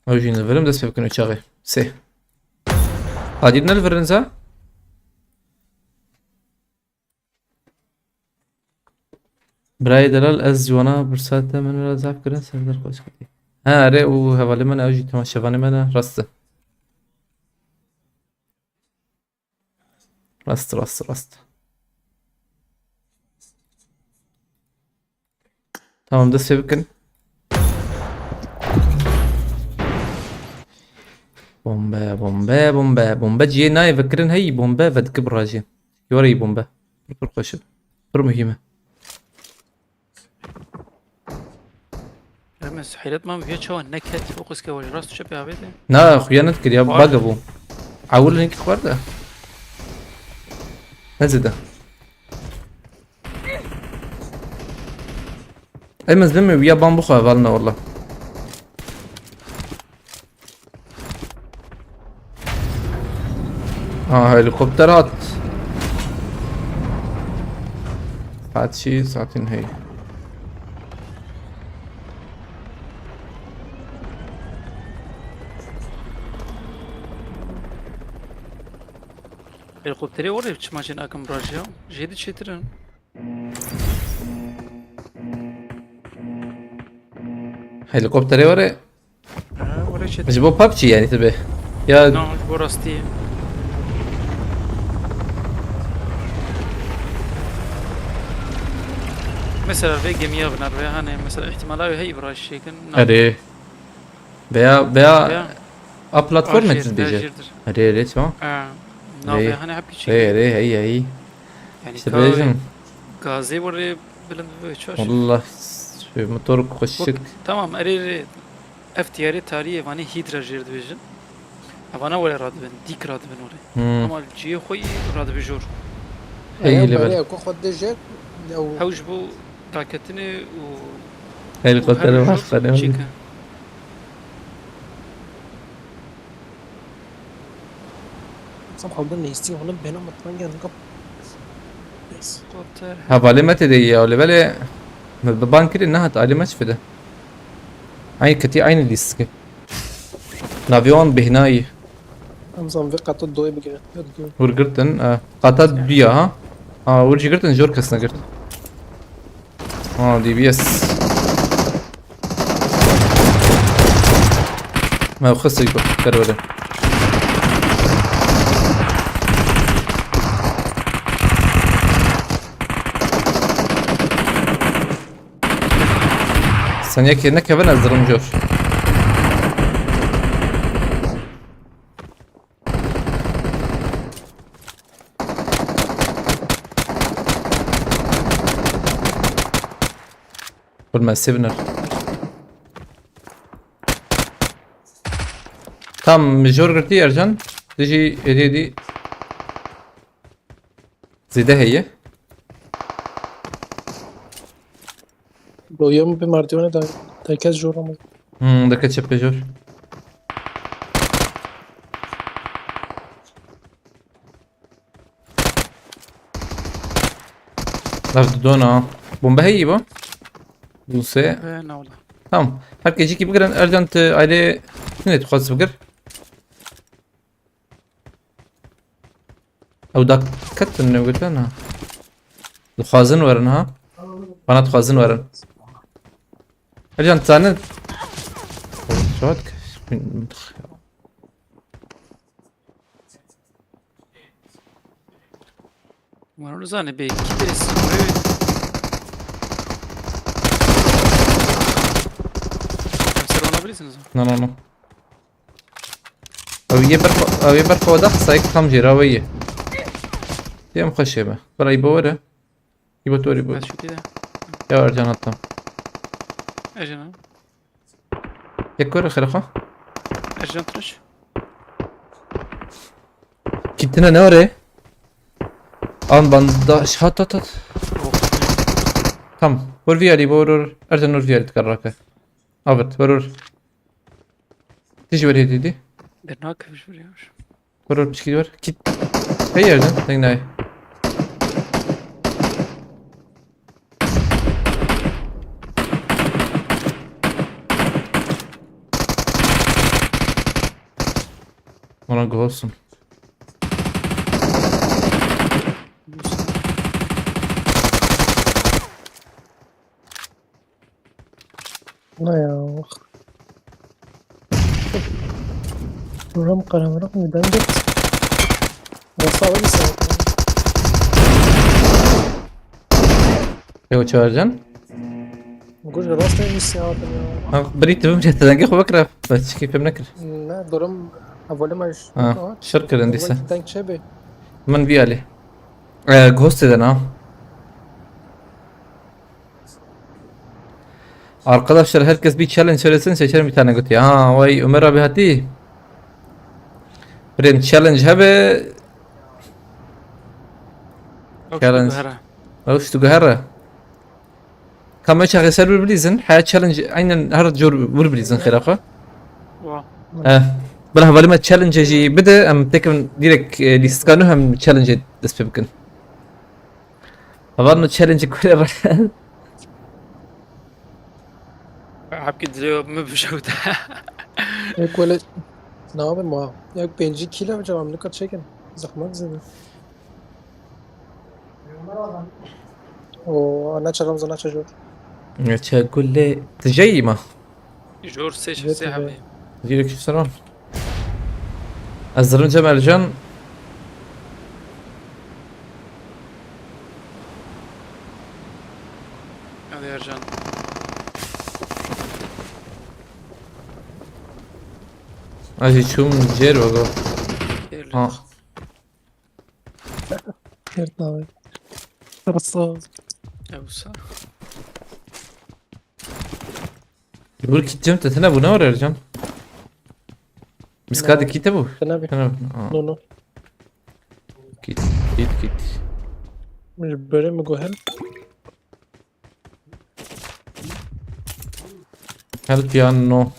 اوجين الفرن دست بكن uçağı. سه. قاعدين الفرن ذا؟ برای دلال از جوانا برسات من را زعف کردن سردر خوش کردی. ها آره و حوالی من اوجی تماشاوانی من راسته. راست. Tamam da sevkin. بومبا جي ناي فكرن هي بومبا فدك براجي يوري بومبا بر خوش بر مهمة رمز حيلات ما فيها شو نكت فوقس كواج راس شبه عبيده نا خيانة كريا باقبو عول هيك خورده نزده اي مزلمي ويا بامبوخا بالنا والله هليكوبترات ساعات شي ساعتين هي الهليكوبتر وري بتشماجين اكم راجيا جيد شيترن هليكوبتر وري وري شيترن جيبو بابجي يعني تبه يا نعم براستي مثلا في جيميا بنروي هاني مثلا احتمالات هي براش شيكن اري بيا بلاتفورم تبيجي اري ريت ما نعم هاني حبي شيء ري هي يعني تبيجن غازي وري بلند شوش والله شو موتور خشك تمام اري افتياري تاريخ واني هيدرا جيرد فيجن انا ولا راد بن ديك راد بن وري اما الجي خوي راد بجور هي اللي بل اكو خد دجاج او هوج بو تاكتني و هليكوبتر واحد شيكا صبح وضلني يستي ونب هنا مطمئن نقب بس هليكوبتر هفالي ما تدي ولا بالي بالبان كده انها تعالي مش فده عين كتي عين اللي يسكي نافيون بهناي نظام في قطع الضوء بقى ورقرتن قطات بيا ها ورجي قرتن جور كسنا قرت دي بي اس ما خص يقول كربله ثانية كأنك كمان أزرم جوش قول ما السيفنر تام مجور قرتي أرجان تجي دي زي ده هي لو يوم بمارديونا دا كاس جورا ده كتشب جور لفت دونا بومبا هي با دوسه انا والله tamam herkes iki بقرن أرجنت عليه شنو تخصص بقر أو داك كتن قلت أنا الخازن ورنها أنا تخازن ورن أرجنت ثاني شو هاد وانا لزاني بي كبيرس no أو يبرق وده صايك خم جراوية يا مخشبة برا يبوره يبتوري بور شو كده يا أرجان هطم اجنا يكور خلقه اجنا ترش كنتنا نوري آن بانداش هات تم ور فيالي بورور أرجان نور فيالي تكررك أبد ورور تيجي وري دي درناك فيش بريوش ورور مش كده ور كيت هي أرجان تناي Ona olsun. Ne ya? Buram karanlık mı? Ben de nasıl alırsa Evo çağıracaksın. Guş rast en iyisi ya. Ha, بريت بمشي تلاقيه بكره بس كيف بنكر. Ne durum evveli maç. Ha, şarkı rendiyse. Tank çebe. من بي عليه. Ghost eden ha. Arkadaşlar herkes bir challenge söylesin seçerim bir tane kutuya. Ha vay Ömer abi hadi. Birin challenge habe. Challenge. وش تقهر كم شيء غير بربليزن حياة تشالنج عين هرد جور بربليزن خلافه بلا هبالي ما تشالنج جي بدا ام تكن ديرك ليستكانو هم تشالنج دس بيمكن هبالنا تشالنج كل حبكي دلو مبشوت Ek böyle ne yapayım ha? Ya benci kilo hocam ne kadar çekin. Zahmet zede. O ana çaram zana çajur. تقول لي تجي ما جور سيش جيت سي حبي ديرك شو سلام الزرن جمال جان هذا يا رجال اجي شو من جير وقو ها Yert abi. Sarısı. اوسا يقول كي جمت تنا ابو نور يا رجال بس كاد كتبه Kana bir. انا No no. كيت كيت كيت Mش böyle mi gohel? هل بيانو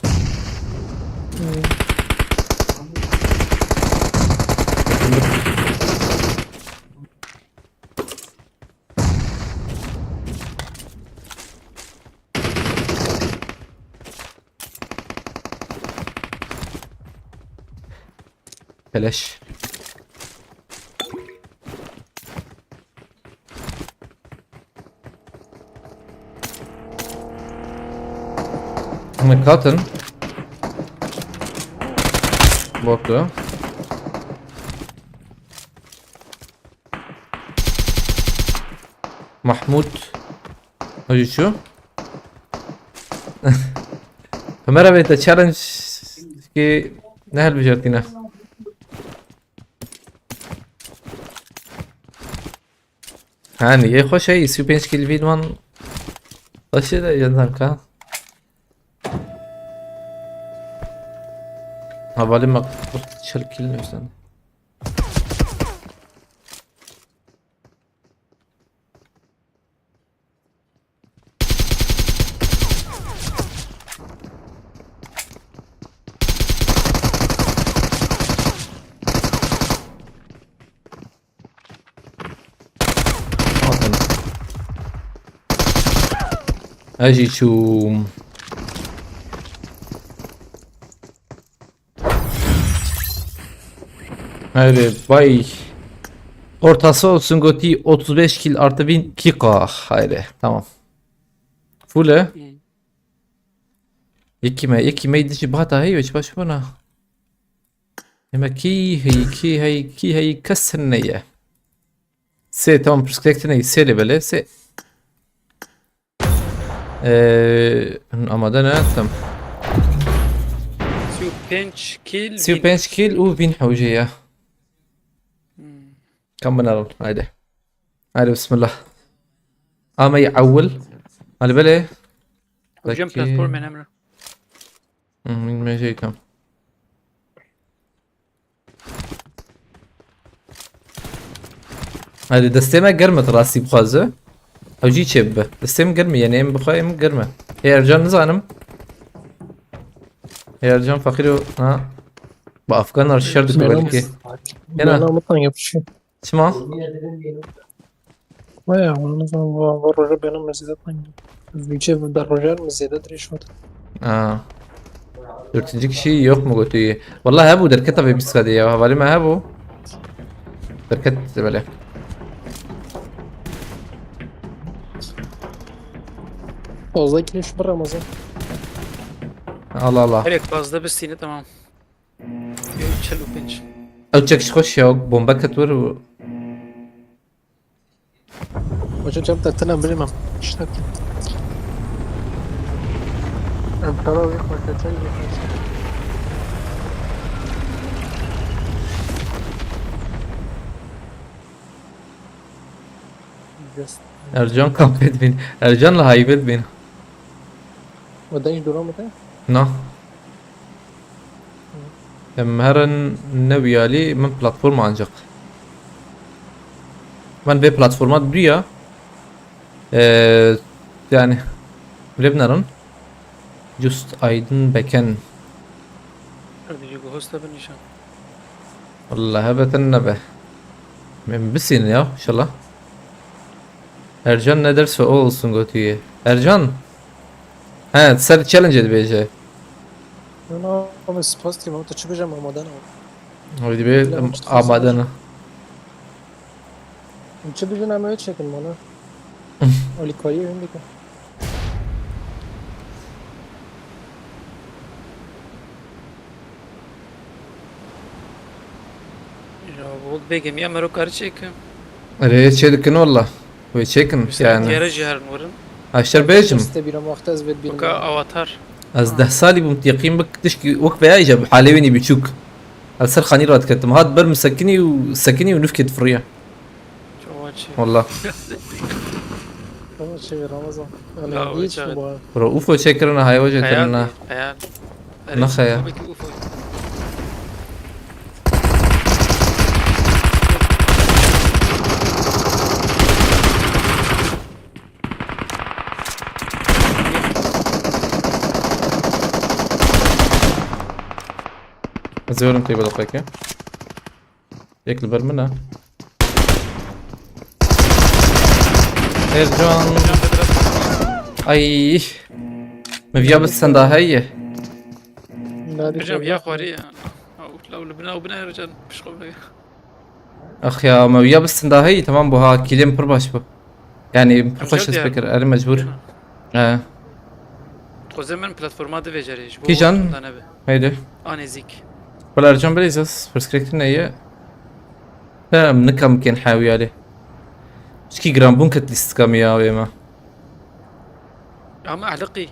بلاش مكاتن بوكو محمود هجي شو فمرة بيت تشالنج كي نهل بجرتنا هاني يا خوش هي 35 كيلو فيدمان باشه ده یادم که حوالی ما 40 کیل نوشتن اجي شو Haydi bay ortası olsun Goti 35 kill artı 1000 kika. Haydi tamam. Full يكي ما يدش بهاتها هي وش باش بنا اما كي هي كسر النية سي تمام برسكتنا يسيري بله سي ama da ne yaptım? سيو بنش كيل وبين حوجية كم بنرد هايدي هايدي بسم الله اما يعول على بالي جنب بلاتفورم من امره من ما جاي كم هايدي دستيما قرمت راسي بخازه او جي تشب دستيم قرمي يعني ام بخاي ام قرمه يا رجال نزانم يا رجال فقيرو ها بافغان ارشاد كبركي Ben Ahmet'ten yapışıyor. اسمع Baya onu zaman var roja benim mezidetten. Vice dar rojar mezide direkt. اه Dördüncü kişi yok mu götüyü? Vallahi هبو دركتها في بسكادية وهبالي ما هبو دركت böyle. Ozdakini şu bir Ramazan. Allah Allah. هليك فازده بالسينة تمام تشلو بنش او تشكش خوش يا بومبا كتور Hocam cam taktığını bilemem. İşte. Emperor ve korkacak. Ercan kamp edin. Ercan'la hayb edin. وده ايش دوران ده؟ No. Hem neviyali من platform ancak. Ben ve platforma duruyor. Yani Lebnar'ın just aydın beken هذا يجو هوستا بنشان والله هبة نبه من بسين ya inşallah. Ercan ne derse o olsun götüye. Ercan. He sen challenge edeceğim. انا بس باستي ما تشبجم رمضان. Haydi bir amadana. تشبجم انا ما شكل مانا. ولي كويس عندك. يا بود بيجم يا مرو كارشيك Araya çekin valla. Ve çekin yani. يا رجال ورن Aşar bejim. استبيرا مختز بيت بيرم. وكا اواتار Az 10 سالي بمتيقين بك تشكي وقت بيجي حاليني بيشوك. السر خاني رات كتم هاد بر مسكني وسكني ونفكت فريا جواتشي والله. Ama şey Ramazan. لا، Yani hiç وجهت. bu. رؤوفو شكرنا هاي وجهتنا. حيال نخيا. زورم طيب دقيقة. ياكل بر منها. Ercan. Ay. مفيا بس سندا هي. رجال يا خواري لو لبنا وبنا رجال مش قبل اخ يا مفيا بس سندا هي تمام بو ها كيلين برباش بو. يعني بخش يعني. سبيكر انا مجبور. زمن بلاتفورمات فيجريش كيجان؟ هيدي. انا زيك ولا ارجان بليزس برسكريكتنا هي. لا منكم كان حاوي عليه. شكي جرام بون كتليست كاميا ويما. اما اعلقي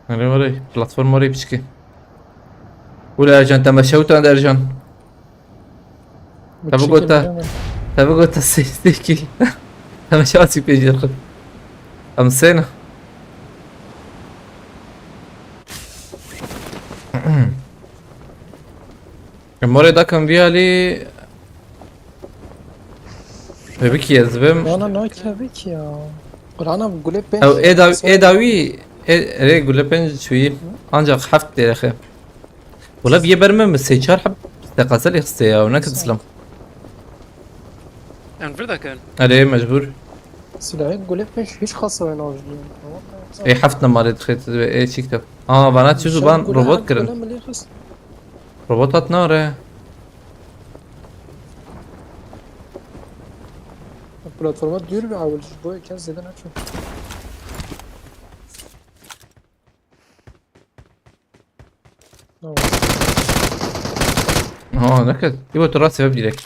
انا وري بلاتفورم وري بشكي. ولا ارجان تمشوت عند ارجان. طب قلت طب قلت السيستيكي. تمشوت بيجي الخد. امسينا. الموري ده كان بيها لي ببكي يا زبم Bana Nike bek ya. Kur'an'a gülüp ben. او ايه داوي ايه يقول لك شوي انجا حفت يا اخي ولا بيبرمم السيشار حب تقاسل يخصي او نكد سلام يعني فردا كان عليه مجبور Silahı gülüp ben hiç khasa ben avcıyım. ايه حفتنا مالت خيت ايه تشيكتب بنات شو زبان روبوت كرن روبوتات نار Platforma diyor bir avcı bu kez zeden açıyor. نكد يبغى تراس سبب ديرك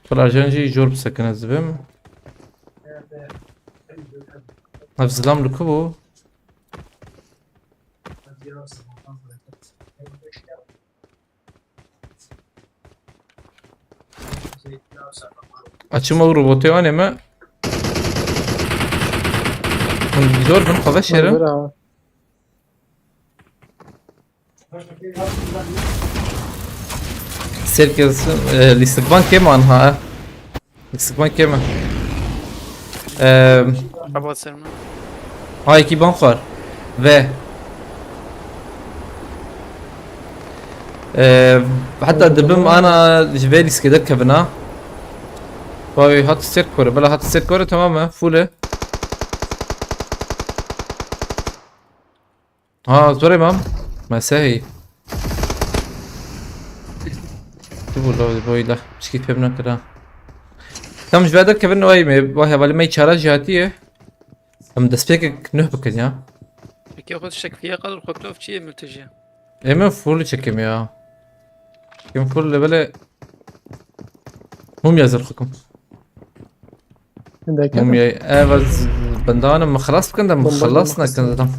فالارجنجي جورب سكن الزبم نفس الزلام ركبه açım o robotu yani mi? Gidiyor ben kavaş yerim. Serkez الاستقبال كم عنها الاستقبال كم ابغى تسلم هاي كي بنخر و حتى دبم انا جبالي سكدر كبنا باي هات السيركورة بلا هات السيركورة تماما فولة زور امام مساهي تقول له بويلا مش كيف بنا كده كم مش بعدك كبرنا وهي بالي ما يشارج جاتيه ام دسبيك نهبك يا كي ياخذ الشك فيها قدر خكلوف شي ملتجي اما فول تشكم يا كم فول بلا مو يزرخكم عندك مو بس بندانا ما خلاص كنا خلصنا كنا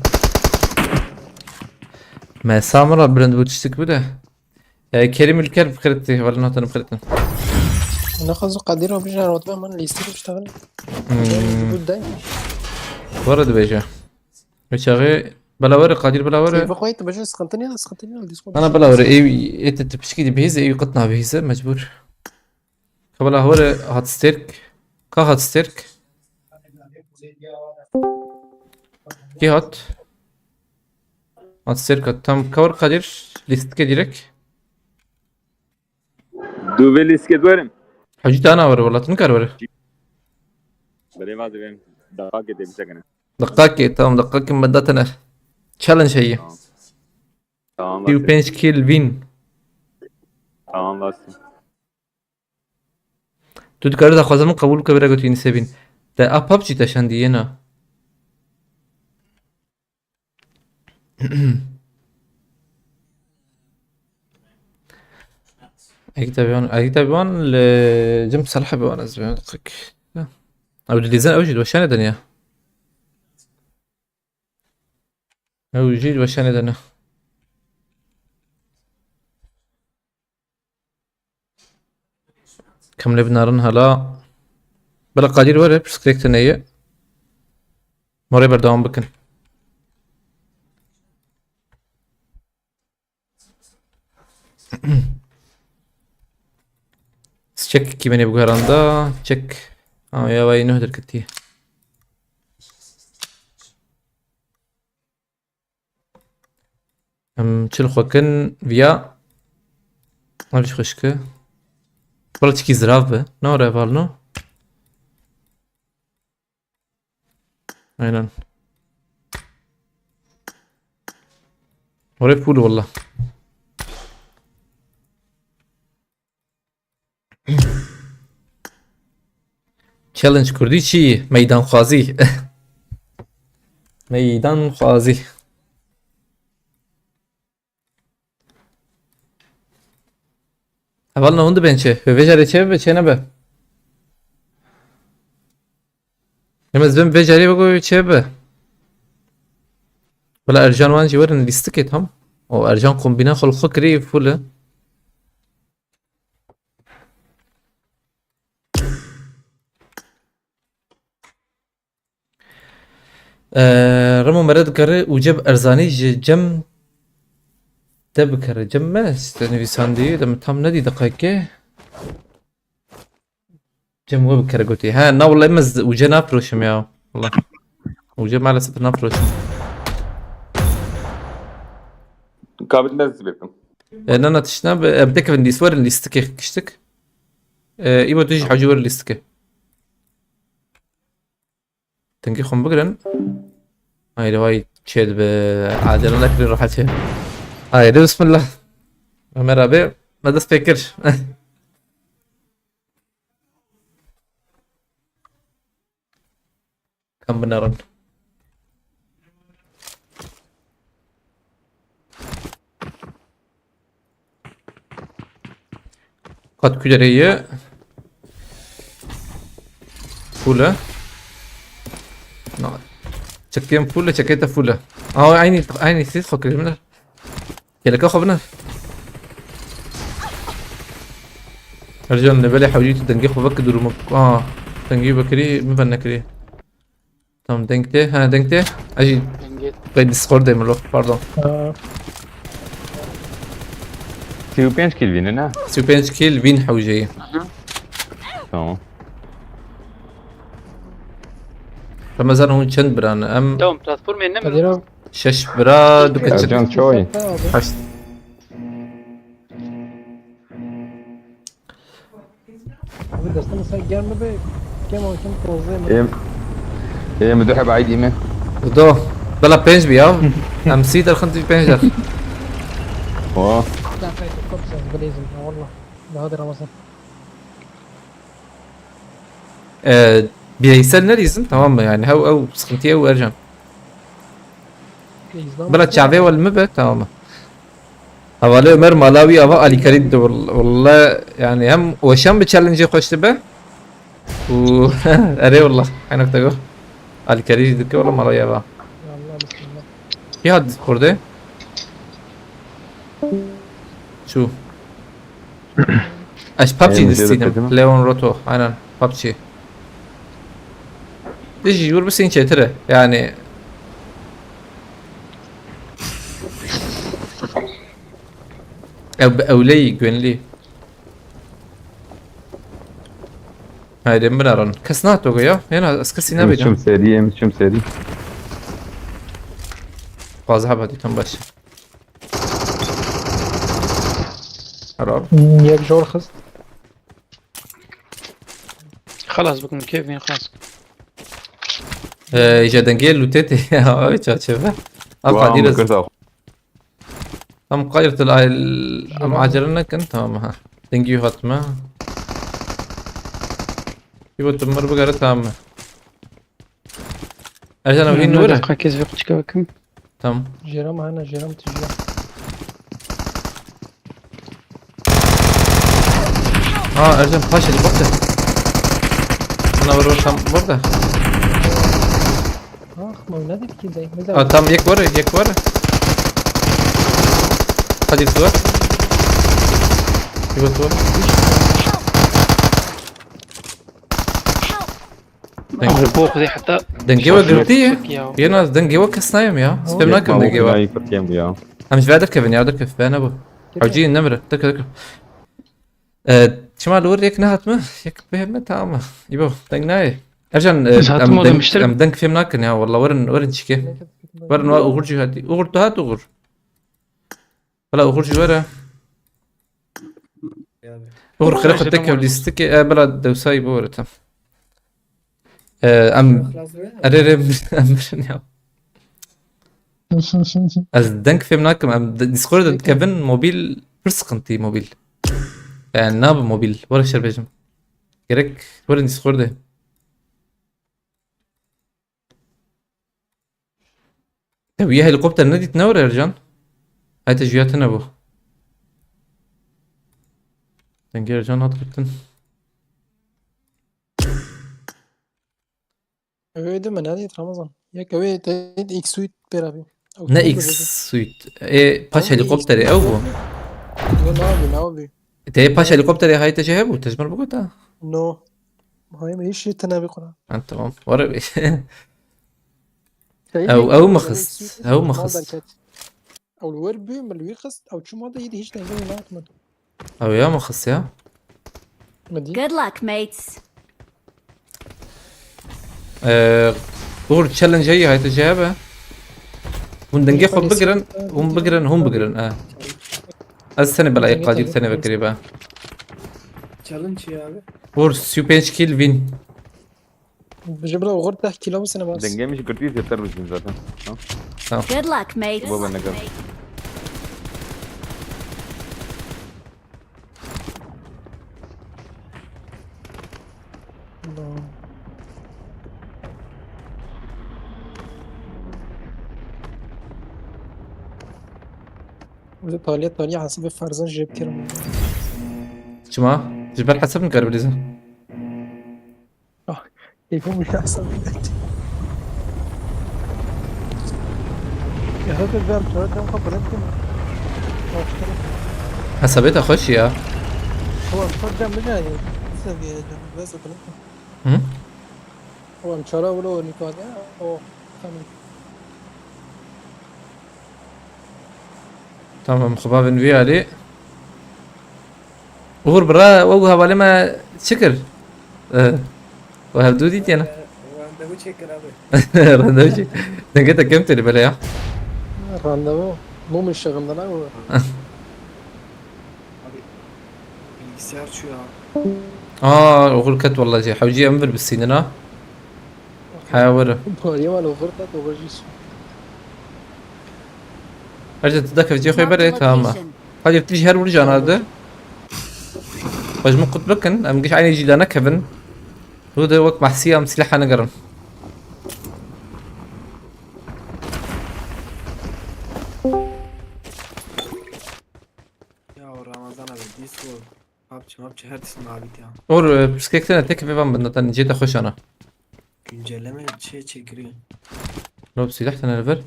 ما سامرة برند بوتشتك بده كريم الكلب خرتي ولا نوتن بخرتنا ناخذ قدير وبيجي على وطبع من اللي يستير يشتغل دايما ورد بيجا بشاغي بلا ورق قادر بلا ورق بقيت بجي سخنتني على الديسكورد انا بلا ورق اي انت تبشكي بهيزه اي قطنا بهيزه مجبور قبل ورق هات ستيرك كا هات ستيرك كي هات ستيرك تم كور قادر ليست كديرك دوبل اسكت ورم حجيت انا ورق والله تنكر ورق بلي ما زين دقائق دي بسكنه دقاقي تمام دقاقي مدتنا تشالنج هي تمام فيو بينش كيل فين تمام بس تو دکار دا خوازم قبول که برای گوتینی سبین دا اپ چی تشان دیه نه اگه تابیوان لجم صلاح بیوان از بیوان دقیق او دلیزان اوجد وشانه دنیا اوجد وشانه دنیا كم لبنا رن هلا بلا قادر ولا برسكريكت نية مري بردوام بكن تشيك كيما يبغى راندا تشيك يا واي نهدر كتيه تشيل خوكن فيا ما فيش خشكه والله تشكي زراف به نورا بالنو aynen oraya full والله challenge کردی چی میدان خوازی میدان خوازی اول نه بنچه به وجاره چه به چه نه به امروز بهم وجاره بگو چه به ولا ارجان وان جوارن لیستکت هم او ارجان کومبینا خلق کری فوله رمو مرد کره وجب ارزانی جم تب کره جم ما نویساندی دم tam ندی دقیقه جم وب کره گوتی ها نه والله مز وجه نفروشم یا والله وجه مالسف نفروشم قابل نزل بكم انا تشنا بتكف اللي سوار اللي استكي كشتك ايبو تجي حجور اللي استكي تنكي خم بقرن هاي رواي تشيد بعادل لك راح تشيد هاي بسم الله مرحبا ما دست فكر كم بنرن قد كدرية فولة نعم تشكيم فولة تشكيتها فولة عيني سيد فكر منها كده خبنا رجال نبالي حاوليت تنجيخ وبك دور تنجيب بكري مفنا كري تمام دنكتي ها دنكتي اجي قيد ديسكورد دايما لو باردون سيو 5 كيلفين نه سيو 5 كيل فين حوجي تمام رمضان هون چند بران ام دوم بلاتفورم نمر قديرة شش برا دوكا جان شوي حشت بدي استنى سايق جنب بي كم توزيع ايه مدوحة بعيد ايمان دو بلا 5 بیا ام سي در خنتي بينجر واه لا فايت الكبسة بليزم والله بهذا رمضان بيسال نريزن تمام يعني هو او سخنتي او ارجع بلد شعبيه والمبه تمام حواله مر مالاوي ابا علي كريد والله يعني هم وشام بتشالنج خوش تبه و اري والله عينك تقول علي كريد دك والله مالاوي ابا والله بسم الله في حد خورده شو اش بابجي أيوة، زيادة دستينم كلمة. ليون روتو aynen بابجي تجي يقول بس انت ترى يعني او لي جوين لي هاي دمنا رن كسناتو يا هنا اسكسي شم نبي سري شم سري قازها بدي تنبش حرام ياك جور خست خلاص بكون كيف خلاص. اجا دنجيل لوتيتي هاي شايفه ابقى دي لازم ام قايرت ام عاجلنا كنت تمام دنجي هاتما يبغى تمر بقرة تامة أجانا وين نورة كيف بيقتش كم تمام جيرام هنا جيرام تجي أرجع باش هليكوبتر أنا بروح تام برده اخ ما ولادي كذا تام يك ورا هادي الصور يبغى الصور البوق دي حتى دنجيوا قلتيه يا ناس دنجيوا كسنايم يا سبناكم دنجيوا لا يفتيم يا أنا مش بعد كيفن يا كيف بان أبو عجين النمرة تك شمال وريك نهت ما يك بهم تامة يبو دنجناي أرجع أم دنك في مناكن يا والله ورن شكيه ورن أغرج هادي أغرج هات أغرج ولا أغرج ورا أغرج خلاف التكة وليستكي بلا دوساي بورتها أم أريرم أمرن يا از دنك في مناكم أم ديسكورد كيفن موبيل برسقنتي موبيل يعني ناب موبيل ورا شربيجم كريك ورا ديسكورد ويا هليكوبتر نادي تنور يا رجال هاي تجويات هنا ابو تنجي رجال هات كابتن öyle mi ne Ramazan ياك öyle اكس سويت بيرابي نا اكس سويت ايه باش هليكوبتر او ناوي تي باش هليكوبتر هاي تجهب وتجمر بقولها نو هاي ما هيش تنابي قرآن انت تمام ورا او مخص او الوربي من الويخست او شو ماذا يدي هيش تنجي لا اتمنى او يا مخص يا مدي Good luck, mates. اور تشالنج هاي تجهبها وندنجي خد بقرن هم بقرن السنة بلا قادر سنة بكري بقى تشالنج يا ابي اور سيو بينش كيل فين بجيب له غرت احكي له بس انا بس دنجي مش قرتي تتربج من ذاتها Good luck, mates. بابا نقر طالية حسب فرزان جيب كرم شما جبال حسب نقرب ليزا يكون مش احسن يا هذا الباب شو كم خبرتكم حسبتها خش يا هو مصدق مجاني سوي بس وكلام هو مشارة ولو نيكواد او كامل تمام خباب انفي علي وغور برا وجهها ولا ما شكر وهبدو دي انا راندوشي دنجتك كم تلي بلا راندو مو من شغلنا هو bilgisayar şu ya. وغور كت والله جي حوجي انفر بالسيننا حاول بوريا ولا غرتة وغجيس ارجع تذكر جي خوي Marked a بري تمام. location. قد يبتدي هر ورجع هذا مجموع قلت لكن ام جيش عيني يجي لنا كيفن هو ده وقت محسيه ام سلاح انا قرن Ya Ramazan abi Discord. PUBG her tisini abi ya. اور برسكيكتنا تك في فان بدنا تاني جيت اخش انا Güncelleme şey çekiliyor. لو بسلاح انا ليفل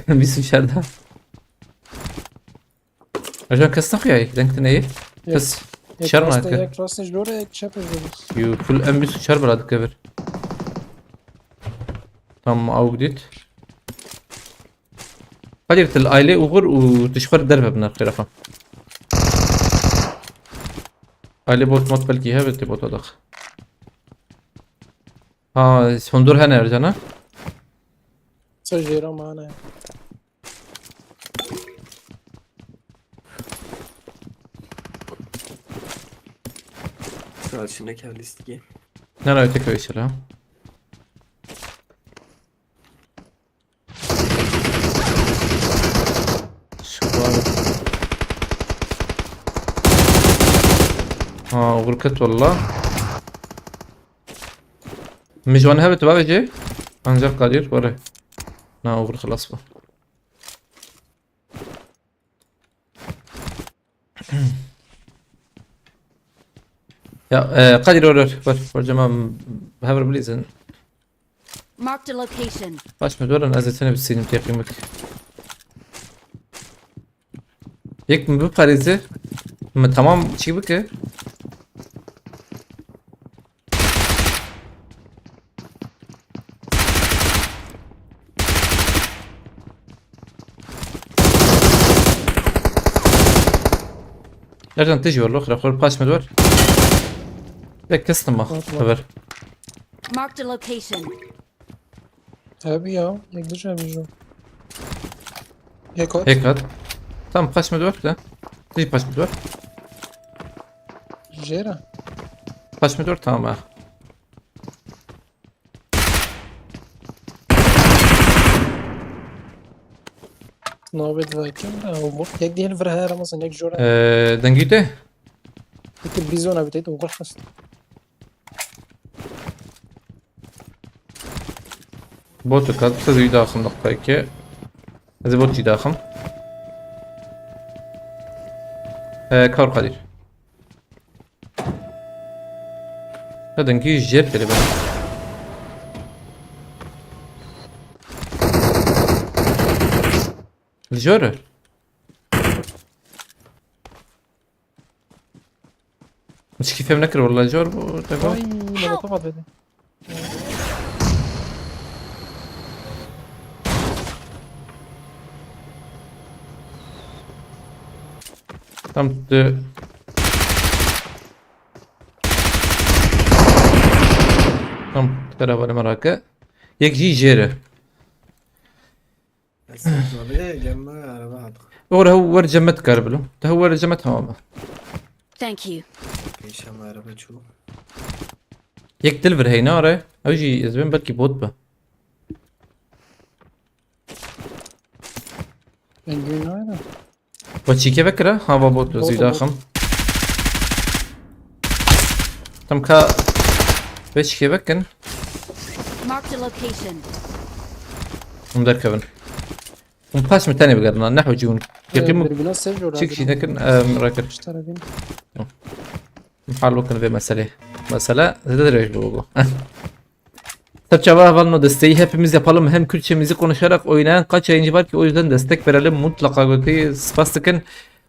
بيسو شاردا عشان كستخ ياي دنكتنا ايه بس شرنا یک هكا راستش جوره یک چپش جوره. يو فل ام بيسو شار بلاد كبر تمام او جديد قدرت الايلي اوفر وتشفر دربه بنا الخرافه ايلي بوت موت بلكي هبت بوت ادخ ها سندور هنا يرجعنا سجیرا معنا. Şu içindeki her listigi. لا لا يتكوي يشيلها شباب غركت والله مش وانا هبت بقى جي انزل قدير ورا لا اوفر خلاص بقى يا قدير ور جماعة بهبر بليزن Marked a location. باش مدورة نازل ثاني بالسين متيقيمك يك من بقريزة ما تمام شي بك لازم تجي والله اخر باش مدور لك كستما خبر Marked a location. Tabii ya. یک دو چه بیجو. یک هات. هيك هاد تمام باش مدور لا تجي باش مدور جیره. باش مدور تمام نابد وکیم. اومور. یک دیل وره رمضان یک جوره. دنجيته یک بیزون ابیت اومور خست. بوتو كاد تزوي داخل دقيقة هذا بوتي داخل كار قدير هذا نجي جيب تقريبا الجورة مش كيف منكر والله جور تقول Ay molotof at beni. tam tam ترى ولا مراكة يجي جيرة Esnaf abi gelme araba aldık. هو ورجمت كاربلو هو ورجمت هوا Thank you. İnşallah araba çoğu. يك تلفر هي نارة او يجي زبين بلكي بوت به Ben gün aynen. وشي كيف فكرة ها بوت زي داخل تم كا بيش كيف فكن Marked a location. مدر كفن باش من تاني بقدرنا نحو جون يقيموا Birbirine sev jora. شيك شي لكن راكر İşte bin. محل وكن في مسألة تدري بوقو Tabii cevabını desteği hepimiz yapalım hem Kürtçemizi konuşarak oynayan kaç yayıncı var ki o yüzden destek verelim mutlaka قلتي سباستكن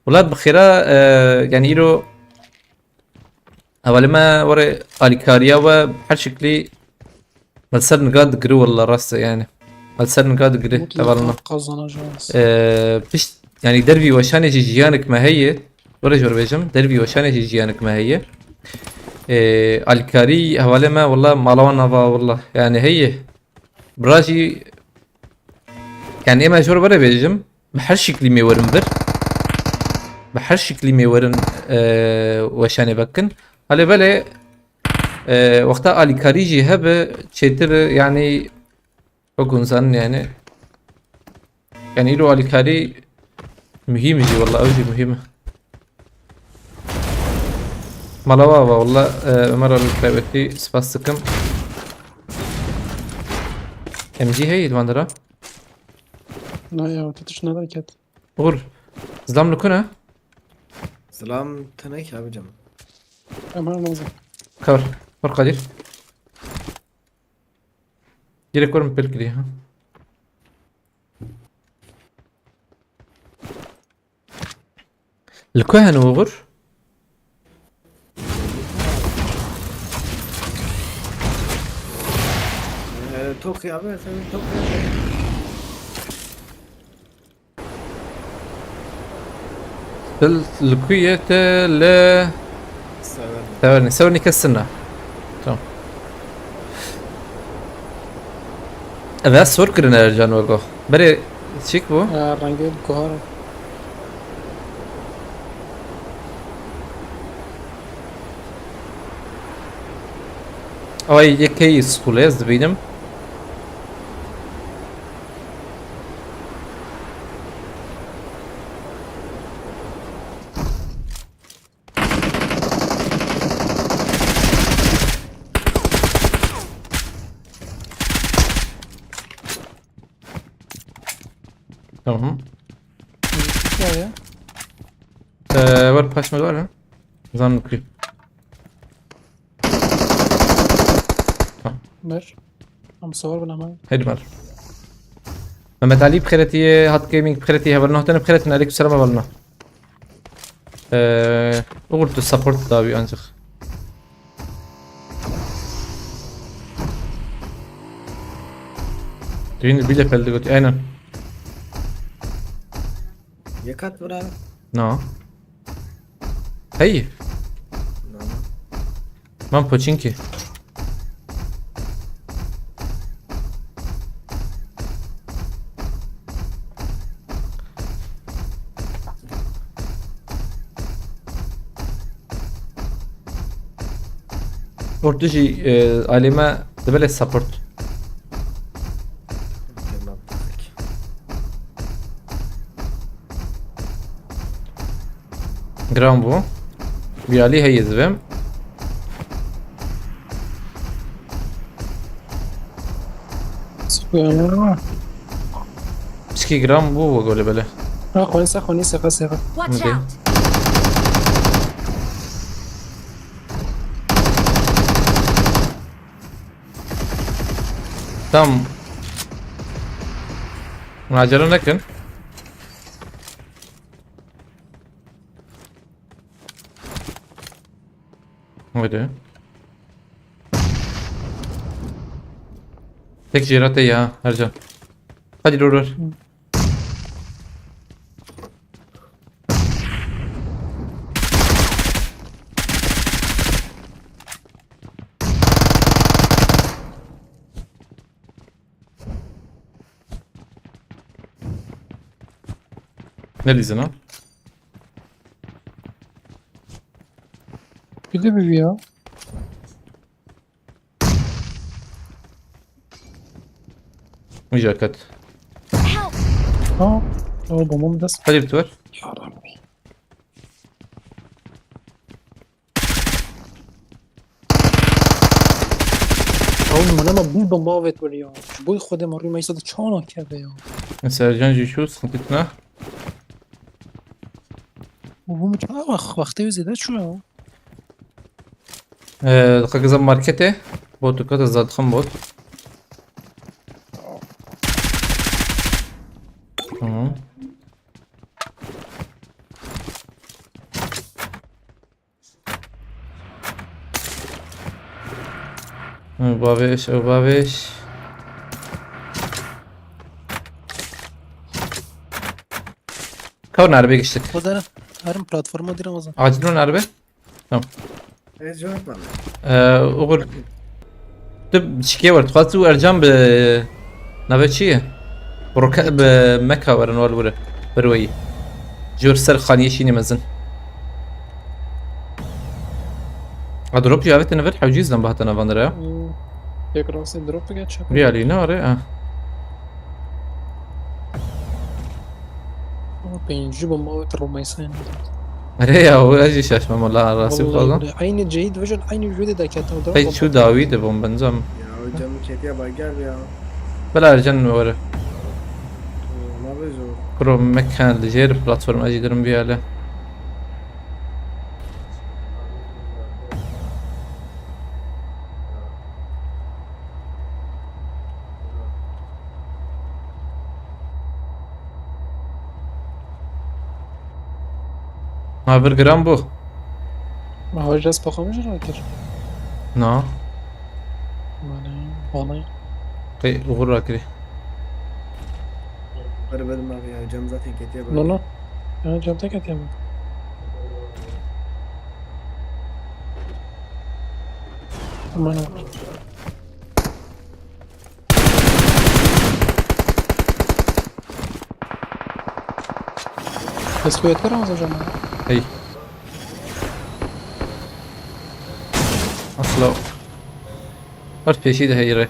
ولاد بخيرة يعني يرو أول ما ورا أليكاريا وبحال شكلي ملسر نقاد قرو والله راس يعني ملسر نقاد قرو تبعنا Mutlaka kazanacağız. بش يعني دربي وشانج جيانك ما هي ولا جور بيجم دربي وشانج جيانك ما هي الكاري حوالي ما والله مالوانا والله يعني هي براجي يعني اما جور برا بيجم بحر شكلي ميورن بر بحر شكلي ميورن وشاني بكن على بالي وقتها الكاري جي هب تشتر يعني بكون زن يعني يعني إيرو الكاري مهم جي والله أوجي مهمة. مالوابا والله مرة الكلابتي سباستكم ام جي هي الواندرا نه یا تتش نداره کت غور زلام لكنا سلام تنك abi canım. اما نوزه كور قدير جيري كور مبلكري ها الكهن وغر Tok abi sen tok. الكوية ل Severim. ثواني كسرنا تمام هذا صور كرنا رجال وقو بري شيك بو رنگی گوهر او يكي سكوليز دبينم تمام hikaye. ور باش مدور زان كريب مر هم صور بنام هيدي مال محمد علي بخيرتي هات جيمنج بخيرتي هبلنا هتنا بخيرتنا عليكم السلام هبلنا قلت السبورت دابي انسخ ترين البيلة فلدي قلت اين Yakat var abi. نو هي مام بوتشينكي Orduji aleme debele support. Tamam. Gram bu. Bir ali هيزبم. سویا Pski gram bu gole bele. خونی سخه Watch Okay. out! Tam. Acele nekin? Öyle. Tek cirat ya Ercan. Hadi dur. Ne diyorsun ha? Bir de bir ya. Mücakat. Help! ها او بمام دست Hadi bir tuvar. یا ربی اون منم بوی با ماوت ولی یا بوی خود ما روی میساد چانا کرده یا Mesela Ercan Jüşu sıkıntına. و بوم چانا وقتی زیده شو یا دقيقة زم ماركته. بوت كات زاد خم بوت. Tamam. Babiş, o babiş. Kavun harbe geçtik. خود هرم پلتفرم دیرم ازم Acil mi harbe? Cevap var. Uğur. Tüp şikeye var. Tuhatsu Ercan be... نبتشيه بروك بمكة ورا نوال ورا بروي جور سر خانية شيني مزن أدروب جابت نفر حوجيز لم بهتنا فاندرا یک راستی دروپ بگه چه ريالي ناري بينجي بموت الرميسين ريا هو اجي شاشمه والله راسي والله فاضي. عين جيد وجه عين جيد ده كانت هي شو داوي دبون بنزم يا جم كيتيا باقي يا بلا رجن ورا ما بيزو كرو مكان لجير بلاتفورم اجي درم بياله. ما برجرام بو ما هو جاس بخمش راكر نو والله قي غرة كده قرب ما فيها جم ذاتي كيتيا لا باقي لا انا جابتك يا مان ما انا بس خويا ترى يا جماعه هي اصلا ارت بيشي ده هيري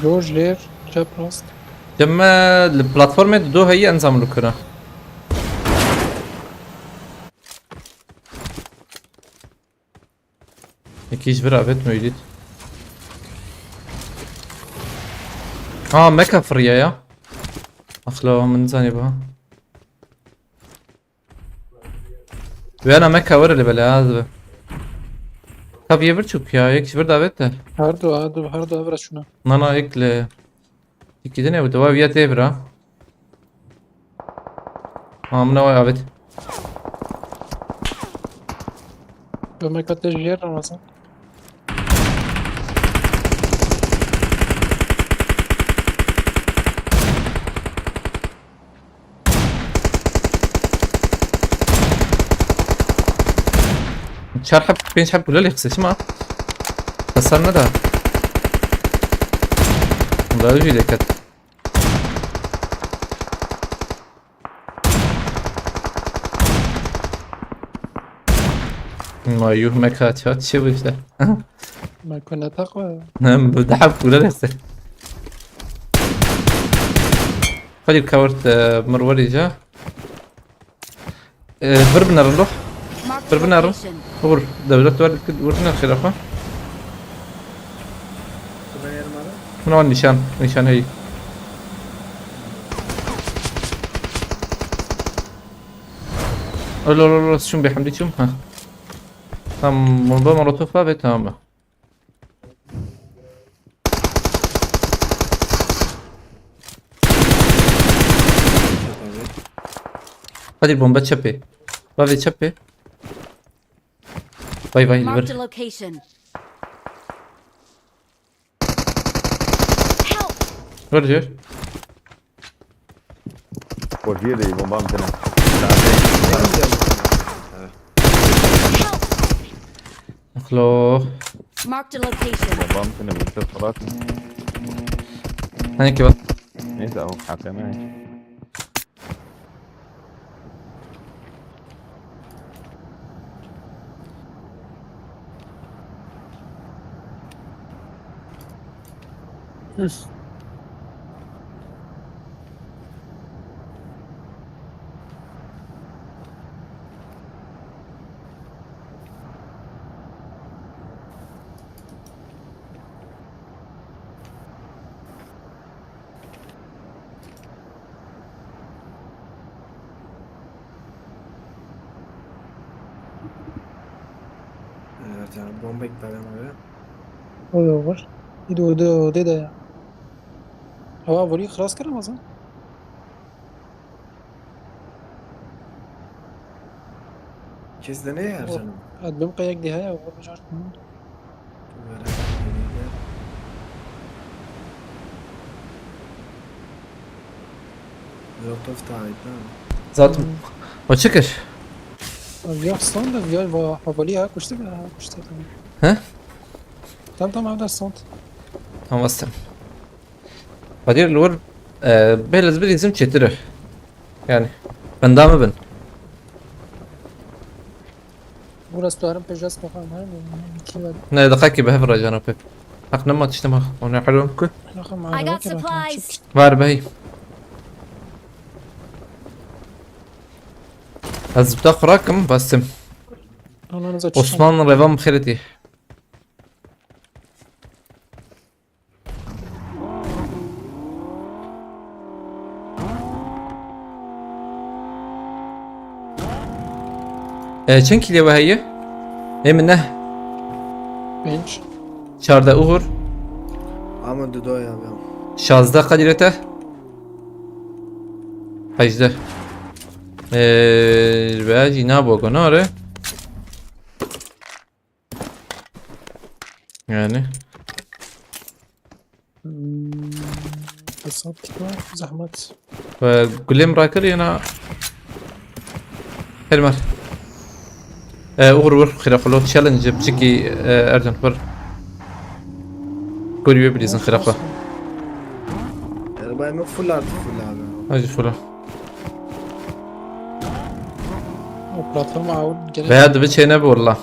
جورج لير جاب راست جمع البلاتفورم دو هي انزام لكنا يكيش برا بيت موجود. مكا فريا يا اخلو من زاني بها وانا مكا ورا اللي بلا هذا. طب يبرچوك يا يكش بردا بيته هاردو ابرز شنو نانا هيك ل هيك دنيا ودوا بيا تبرا من وين عبت بما كنت جير مثلا شار حب بين حب ولا اللي يخسر اسمع خسرنا ده لا يجي لك ما يوه مكات هات شو وش ما كنا تقوى نعم بدي حب ولا اللي يخسر خلي الكاورت مروري جا بربنا نروح Marked a بربنا location. ور دولت ورنا الخلافة تغير مرة من وين نشان هي لا لا لا شو بيحمدي شو ها تم مربى مرتفع بتمام هذه البومبة تشبي بابي تشبي باي باي Marked a البر location. Help! ورجع وجيري بومبام تنا اخلو Marked a location. بومبام تنا بنت صلاة هني كيف ايش او حكماش بومبك بعد مرة اوه يدو ده هو ابوري خلاص كده مثلا كيس دنيا ارجع ادبم قياك دي هاي اول مجال لو طفت عيدنا ذات وتشكش اليوم الصوت اليوم حواليها كشتبها كشتبها ها تم هذا الصوت هم استم بعدين الور بيلز بدي زم تشتره يعني بندام بن ولا استوارم بجاس بخام هاي كيما نه دقيقة بهفر جانا بيب حقنا ما تشتمها وانا حلو ممكن رقم I على got وكرة supplies. var بهي از بتاخ راكم بس انا نزلت عثمان ريفام خيرتي چند کلیه هیه؟ من نه بنش 14 اوهر عمل دودايا بيام 16 قدرته 18 باجي نابو قناره يعني بالضبط كده زحمات وقول لي مراكري انا حلمر اوغر ور خير خلو تشالنج بشكي اردن ور كوري بليزن خير اخو يعني باي ما فل عرض فل بيام اجي فلا وبلاتفورم عاود جريت بهذا بتشي نبي والله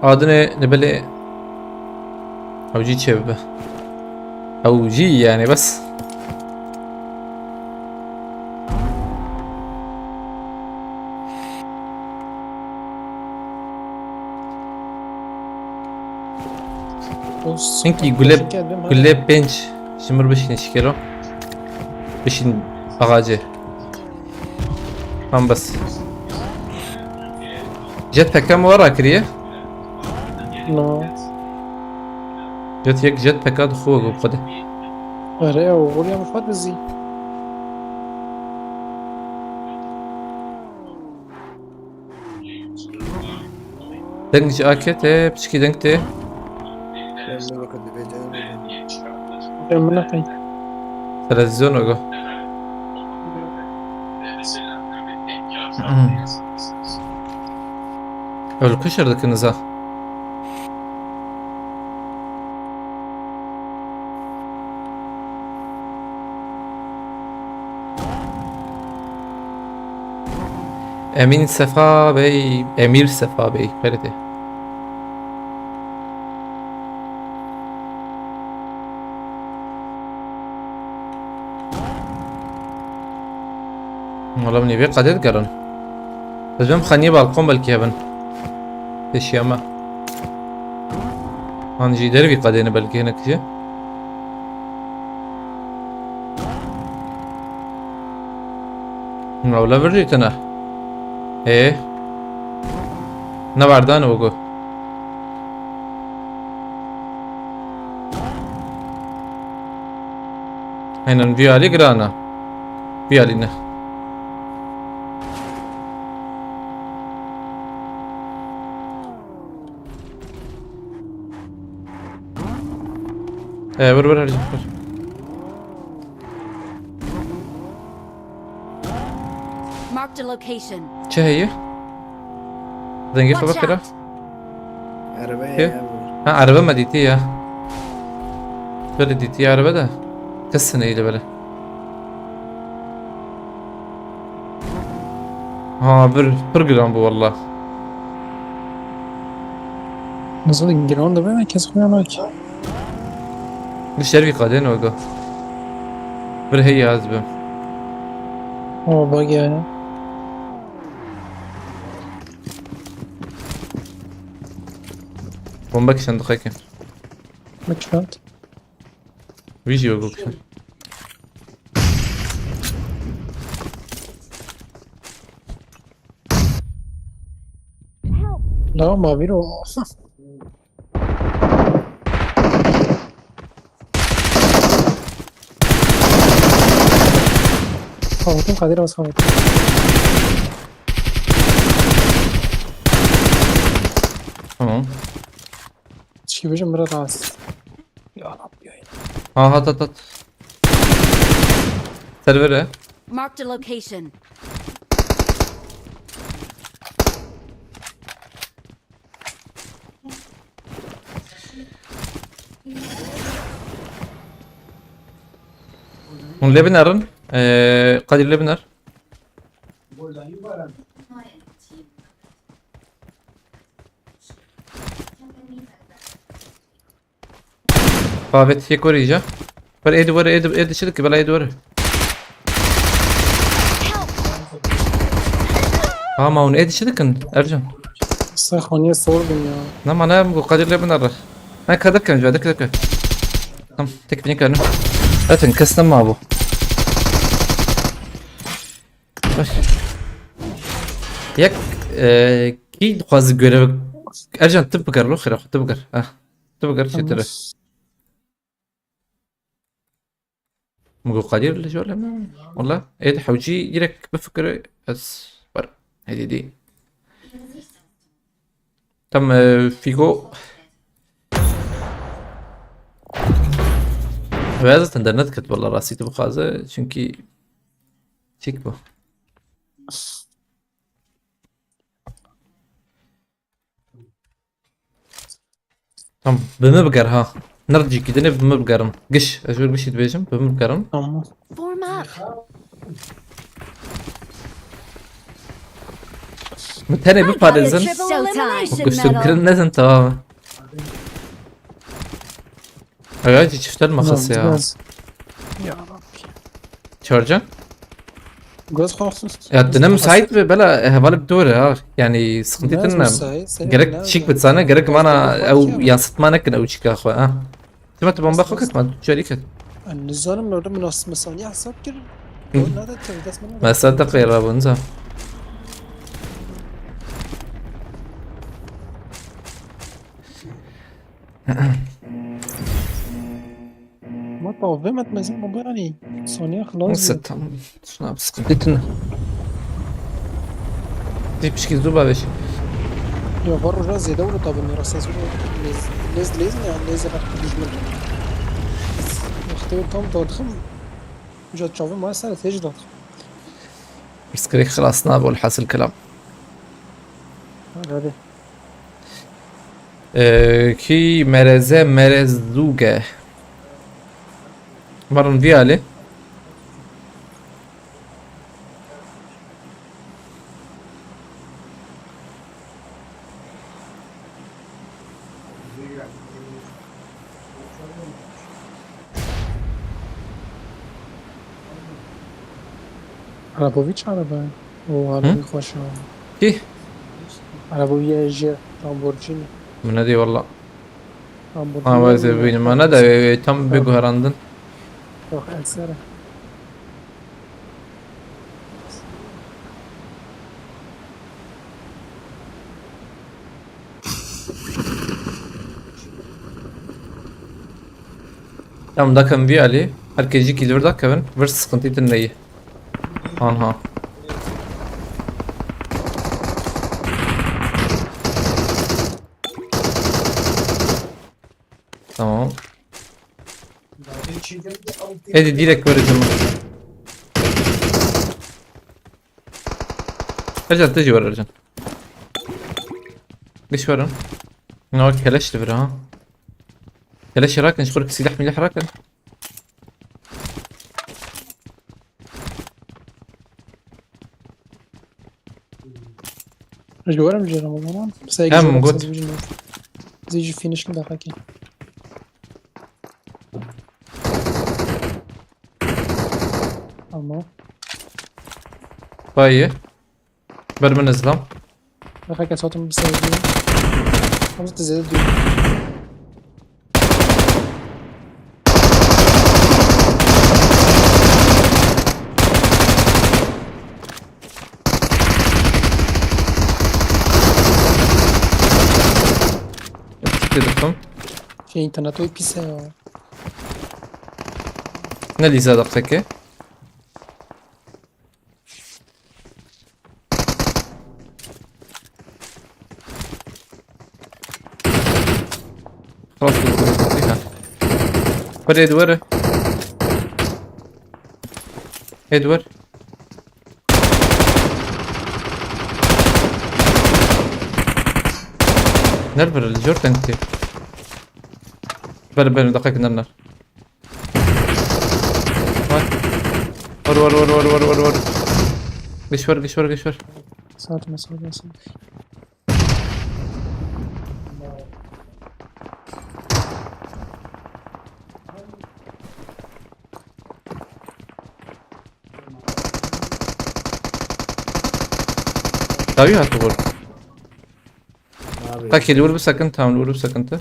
عادنا نبلي او جي شبه او جي يعني بس بص انكي قلب بنش شمر بشين شكله بشين اغاجي هم بس جت كم ورا كريه نو جت يك جت باكاد خوغ وقده اريا وغوليا مفاد بزي دنج اكيت بشكي دنجتي بيام ما بكد بيجي من ناحية تلفزيون وقو الكشر ذاك النزاع امين صفا بي امير صفا بي فرده والله مني بي قدرت قرن بس بهم خانيه بالقوم بالكيبن ايش ياما هنجي دربي قدينا بلكي هناك شي ولا بريتنا ايه نبردان وقو هنا نبيع علي قرانا بيع علينا ايه بر ارجع بر Marked a location. چه هي؟ زنگی خبر Watch كده؟ out. عربية كيف؟ يا ها عربة ما ديتيها بلا ديتيها عربة ده كسنة إيه بلا ها برجرام بو والله نزل جراوند بين كيس خويا ماك مش شربي قادين وقو بر هي عزبم هو باقي يعني بومبك صندوقك مكفات ويجي وقوك لا ما بيرو خواتم قادرة بس خواتم تمام شي بيجي مرة راس يا ربي ها هات هات هات سيرفر Marked a location. من لبنان قادر لبنان فابت يك وريجا بر ايد ورا ايد شلك بلا ايد ورا ما هو ايد شلكن ارجع سخونية صور بنيا. نعم انا قادر لي بنره انا كذا جوا دك تم تكفيني كانه اتن كستم ما ابو يك كي دخواز görev ارجع تبقر لو خير تبقر تبقر شو ترى مو قادر ولا شو ولا والله ايه حوجي يرك بفكر بس بر هذه دي تم فيكو بيازت internet كتب والله راسي تبغى خازة çünkü çek bu tamam بمبقر ها نرجع كده بمبقرم قش اشوف قش يتبيجم بمبقرم Tamam. Form up. متهني بفارزن Triple elimination وقشت medal. كل نزن تماما ايوه شفت المخص يا Göz. Ya Rabbi. شارجة Göz korksun. يا تنام سايت بلا هبالك دورة ها يعني سخنتي تنام جرك تشيك بتسانا جرك معنا او ياسط ما نكن او تشيك اخوة سمعت بومبا خوكت ما شريكت النظام لو من نص مسانية حساب كده. هذا تبدأ اسمه. ما صدق يا رابونزا ما طوفي ما تمزين موضوع يعني. ثانية خلاص. نسيت شنو سخنتي تنام دي بشكي زوبا باش يا برو جاز يدوروا طب انه رصاص ليز يعني ليز راح تجمل. اختيار كم تضخم. جا تشوفي ما سنة تيجي تضخم. بس كريك خلصنا بقول حاصل كلام هذا. كي مرزوقة مرن فيالي عربويتش عربة. وعربي خوش. كي عربوية جي لامبورجيني. من هذه والله لامبورجيني. وازي بيني ما ندى تم بيجو هراندن روح أنسرة. Tamam da kan فيالي herkesi kilir da Kevin vers sıkıntı tinleyi Anha Tamam Hadi direkt vereceğim Ercan tecي ورا Ercan ليش ورا؟ نوع كلاش لفرا ها كلاش راكن شغلك سلاح مليح راكن جوارا مجي رمضان بس هيك هم قلت. زيجي فينش كده حكي الله بايه برمن ازلام حكي صوتهم بس خمسة زيادة دي dedim في انترنت وي بيسا ne Lisa peki خلاص فيها ورا ادوار ادوار نربر الجورتن كتير بل دقيق نرنر ور قشور صوت ما صوت تاوي هاتو ور Abi. تاكي لور بسكن تام لور بسكن تا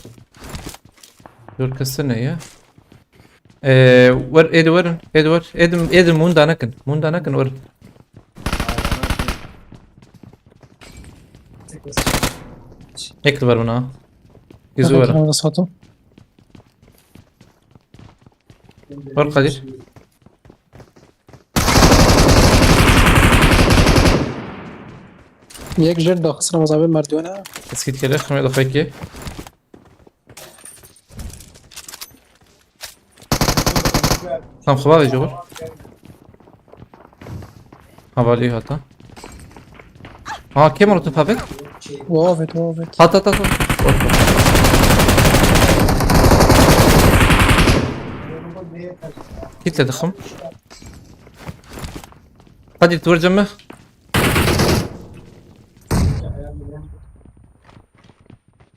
لور كسرنا يا ور ادم مون دانكن ور هيك البر منا يزور هذا صوته ور قدير یک جر داخل سر مصابه مردونه اسكت كده خمي دقيقة تام خبالي جور خبالي هاتا كم مرة تفافت؟ وافت هات كيف تدخم؟ قد تورجمه؟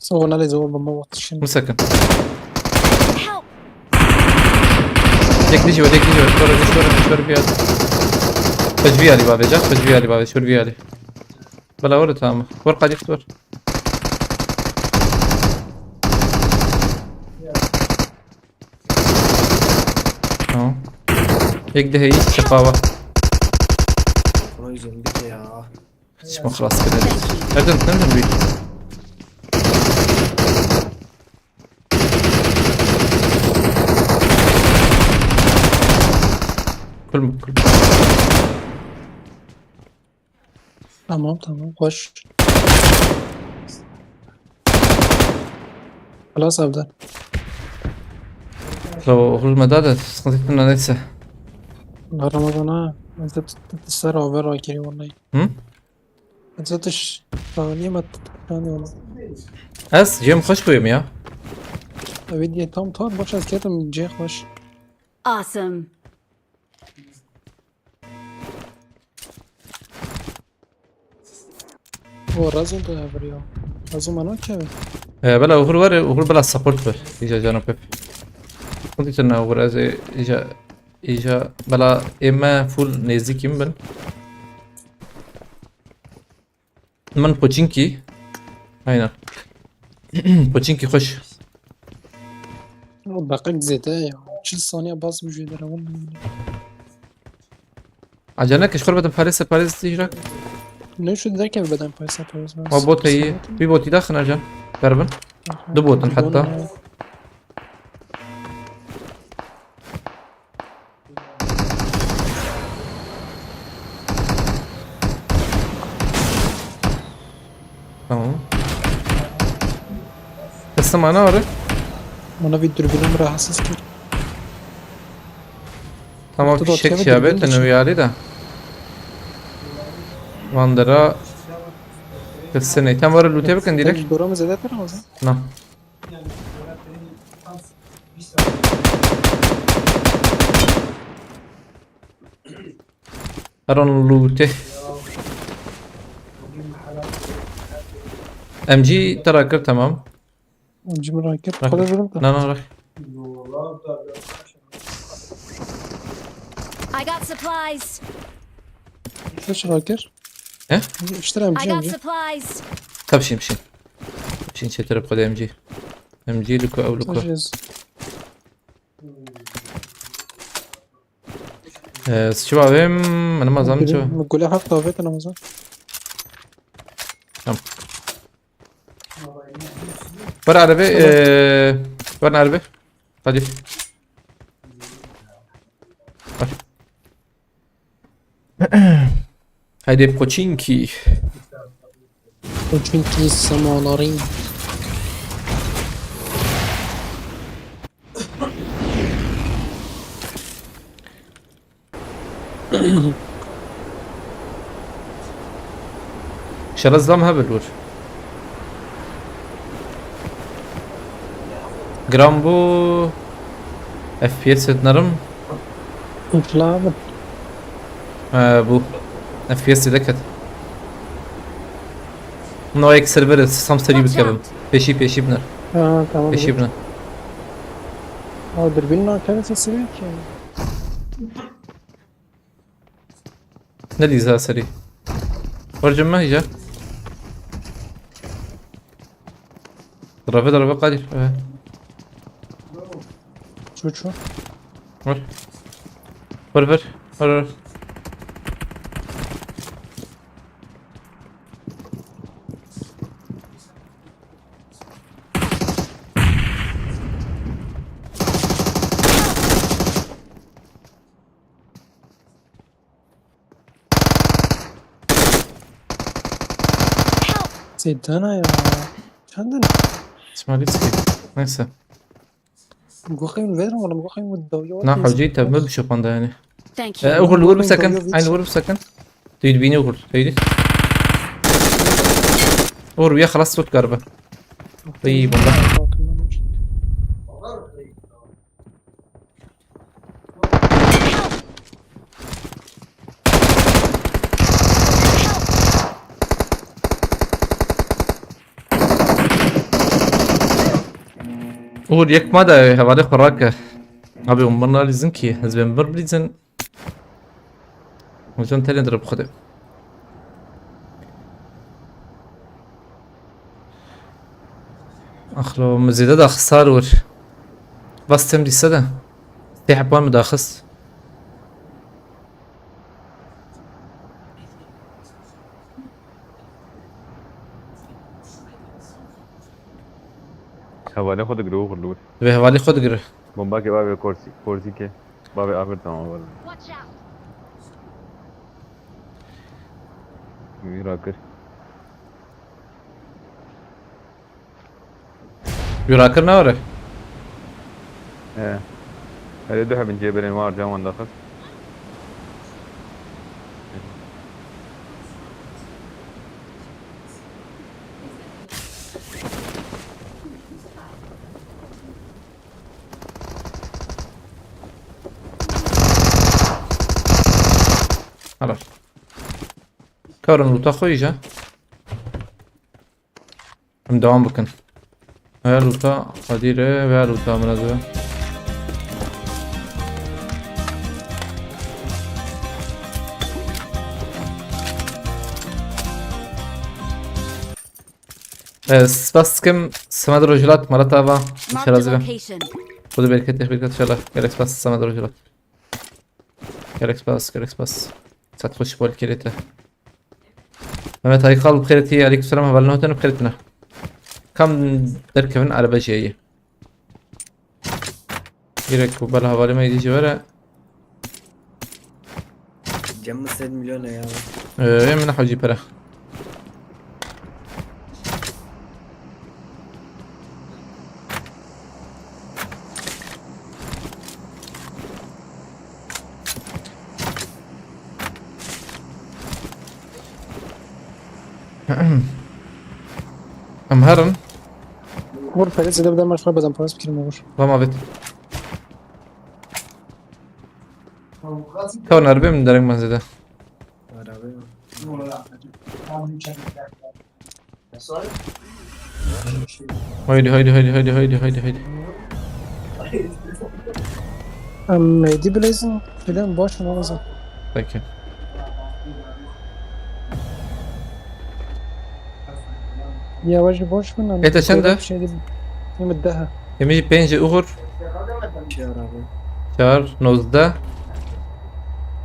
سوونا لي زور بموت شنو مسكن Help! ديك ديجي شور بياد فجفي علي بابي جا فجفي علي بابي شور بيالي بلا ورد تامه ورقة دي اختور هيك ده هي شقاوة Onu üzerindeki ya. اسمه خلاص كده نردن بيك كل تمام خوش خلاص ابدا لو هو المدادة سقطتنا لسه رمضان انت تتسرع برا كيري والله هم؟ ما تزتش ثانية ما تتكراني والله اس جيم خوش بويم يا بدي تام طار باش از كاتم جي خوش Awesome. هو رازم تو بريو رازم انا كيف بلا وهو بلا سبورت بر إجا جانا بيب كنت تنا وهو رازي إجا بلا إما فول نزدیکیم بن من پوچینکی aynen پوچینکی خوش دقيق زيادة يا 40 ثانية باص بجدر والله عجلنا كشخور بدم باريس تيجرك ليش ذا كيف بدأ بايسا بايس ما بوت هي في بوتي داخل أرجع قربن دبوتن حتى تمام بس معنا عارف انا في الدربين راح حساس كده tamam Ortada fişek ortaya şerbet bir de nüviyali de Vandara Kıssene tam var lütfe bakın direkt الدورة مزادات ترى na Aron lütfe MG تراكر tamam نجيب راكب راكب. خذ ظلمته na راح I got supplies. ليش راكر؟ إيه؟ اشتري ام I جي ام got جي supplies. طب مشين شتري بقول MG لكو او لكو تجهز شو بعدين انا ما زعمت شو نقول لها حتى طافيت انا مثلا ورا عربي ورا عربي هادي هادي بوتشينكي وجنكي السمانارين شرز دام هبل ور جرامبو FPS نرم انقلاب بو FPS دكت نو اك سيرفر سام سري بتكلم peşi بنر تمام peşi بنر دربينا كانت السريع ne diyorsun seri Orcum mu hica ضربة قادر شو ور ور ور زيدانا يا شندن اسمع لي سكيب نيسا مقوخين الفيدرو ولا مقوخين الدوية نحو جيتا ما بشوف عندها يعني Thank you. اغل ور بسكن عين ور بسكن تريد بيني اغل تريد اور ويا خلاص صوت قربه طيب والله اور یک ماده حواله خوراک ابي عمرنا لازم كي حزب بر بليزن وجون تاني نضرب خده اخلو مزيدة دا خسار ور بس تم دي سدا تي حبان مداخس حواله خود گروه خلوه به حوالی خود گره بمبا के बाद कुर्सी के बाबे आ करता हूँ Watch out. मेरा कर يراكر نوره ايه هل دوحة بن جبل انوار جوان داخل خلاص كارن لوتا خويجا هم دوام بكن هيا لوتا قديرة ويا لوتا منازوة بس كم سماد رجلات مرات ابا Marked a شرازبه location. خذ بالكت ان شاء الله جالكس باس سماد رجلات جالكس باس ستخش بول كريته مهمت هاي قلب بخيرتي عليكم السلام هبلنوتن بخيرتنا كم دركبن على بجيه يرك وبلا هبالي ما يدي جوارا جمع 6 مليون يا من حوجي بلا امهرن مور فريز ده بدل ما شويه بدل فريز بكلمه مور وما بيت كون اربي من درك منزده هيدي دي بليزن فيلم باش من غزه ثانك يو يا وجه باش من إنت شنده؟ يمدها يمي بينج اوغر شهر 19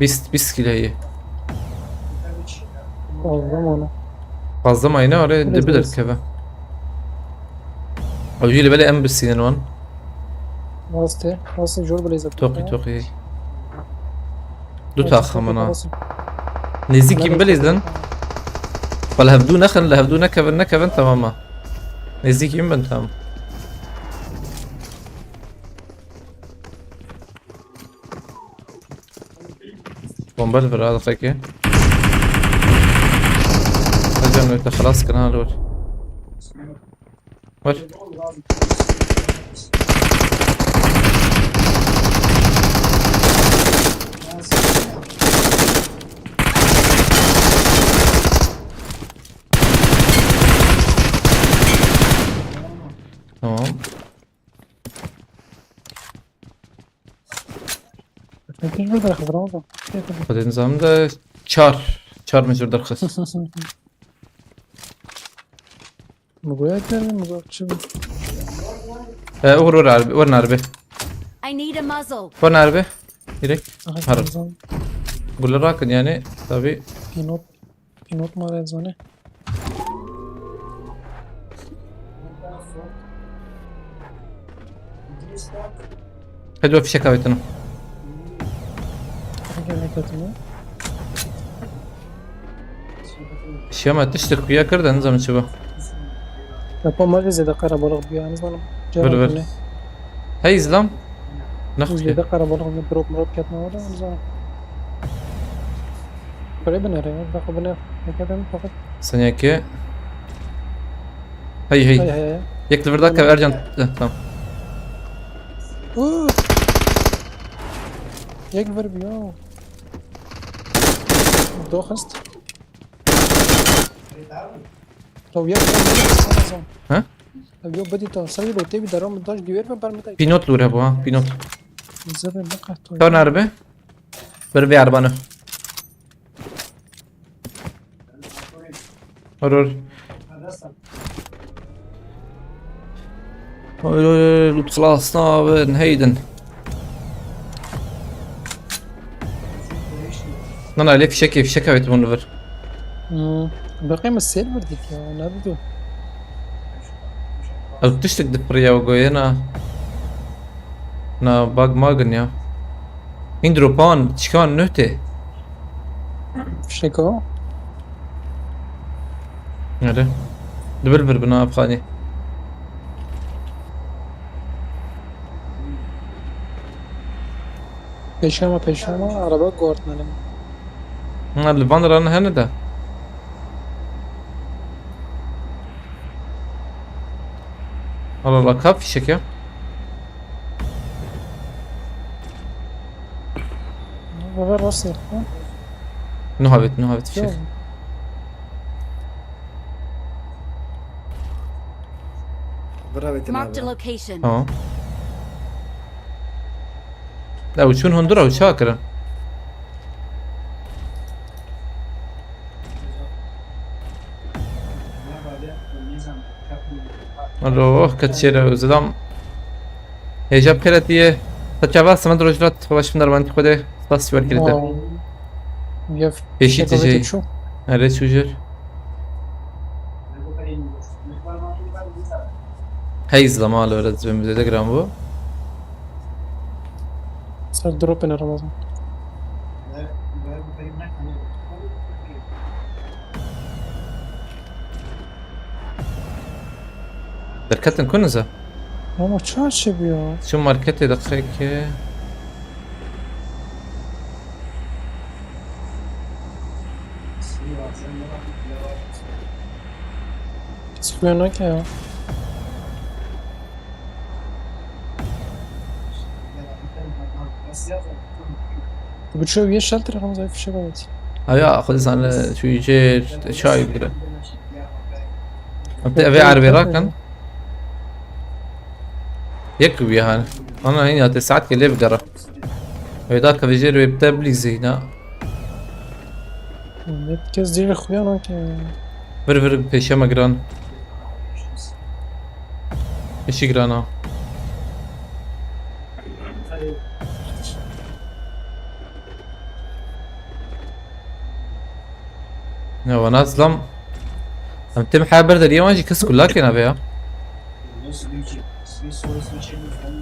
20 كيلو هي والله fazla mı ayna oraya dibidir keve اوجي بالي ام بالسين 1 واسطه جور بليزر توقي دو تاخمنا نزيكين بليزن ولا هبدو نكفن تماما نزيكين بن تمام بومبل في هذا فيك رجعنا انت خلاص كان هذا ور تمام انت ايش بدك خضراء خد النظام ده چار مجرد رخص مقويات مقويات شو ور عربي ورنا عربي I need a muzzle. ورنا عربي direkt آخر هرب نظام قول له راكن يعني طبي بینوت ماره زانه هدوا في شكاوي تنو اگر نکتونه شيما تشترك وياه كرده نظام شبه لپا ماره زیده قره بالغ بیا نزانم بر بر هاي إسلام نخشي زیده قره بالغ من دروب مراب کتنا ولا نزانم برای بنره دقا بنر نکتن فقط ثانية هي هاي هي هاي يكتب ردك ارجع تمام اوه یک ور بیا دو خست لو یک نظام ها لو یک بدی تا سوی رو تیبی درام داشت دیویر برمیتای بينوت لور هبو ها بينوت زبر نقه تو كون عربي بربي عربانه ورور خلاص نابن هيدن انا ليه في شكا بيتمون لفر باقي من السيلفر ديك يا ناردو او تشتك دبريا وقوينا نا باق ماغن يا اندرو بان تشكان نهتي شكو هذا دبلبر بنا افغاني پیشاما عربا گورد نلم اللي بان رانا هنا ده والله لا كاف شك يا غير راسي نهبت في شك برا Marked a بيتنا location. اه لا وشون هندرة وشاكرا الله كتشير وزدام هي جاب كرتيه تجابا سمد رجلات باش من دربان خوده بس ور كرده بیا پیشی شکو تجی. بتیب شو اره چوجر هاي زمان لو رز بمزيد جرام بو سر دروب این رمضان دركتن كنزة اما چه بیا شو ماركتي دقيقة کسی خویا نکه بتشوف يا شلتر رمضان في شبابتي هيا خذ على شو يجي شاي بقرا ابي عربي راكن يكب يا هان انا هنا تسعات كلي بقرا هيداك بيجي بتبلي زينا كاس دير خويا نكه فر بيشما جران ايش جرانا يا وناس لم هم تم حابر دريا ماجي كس كلاك هنا بيا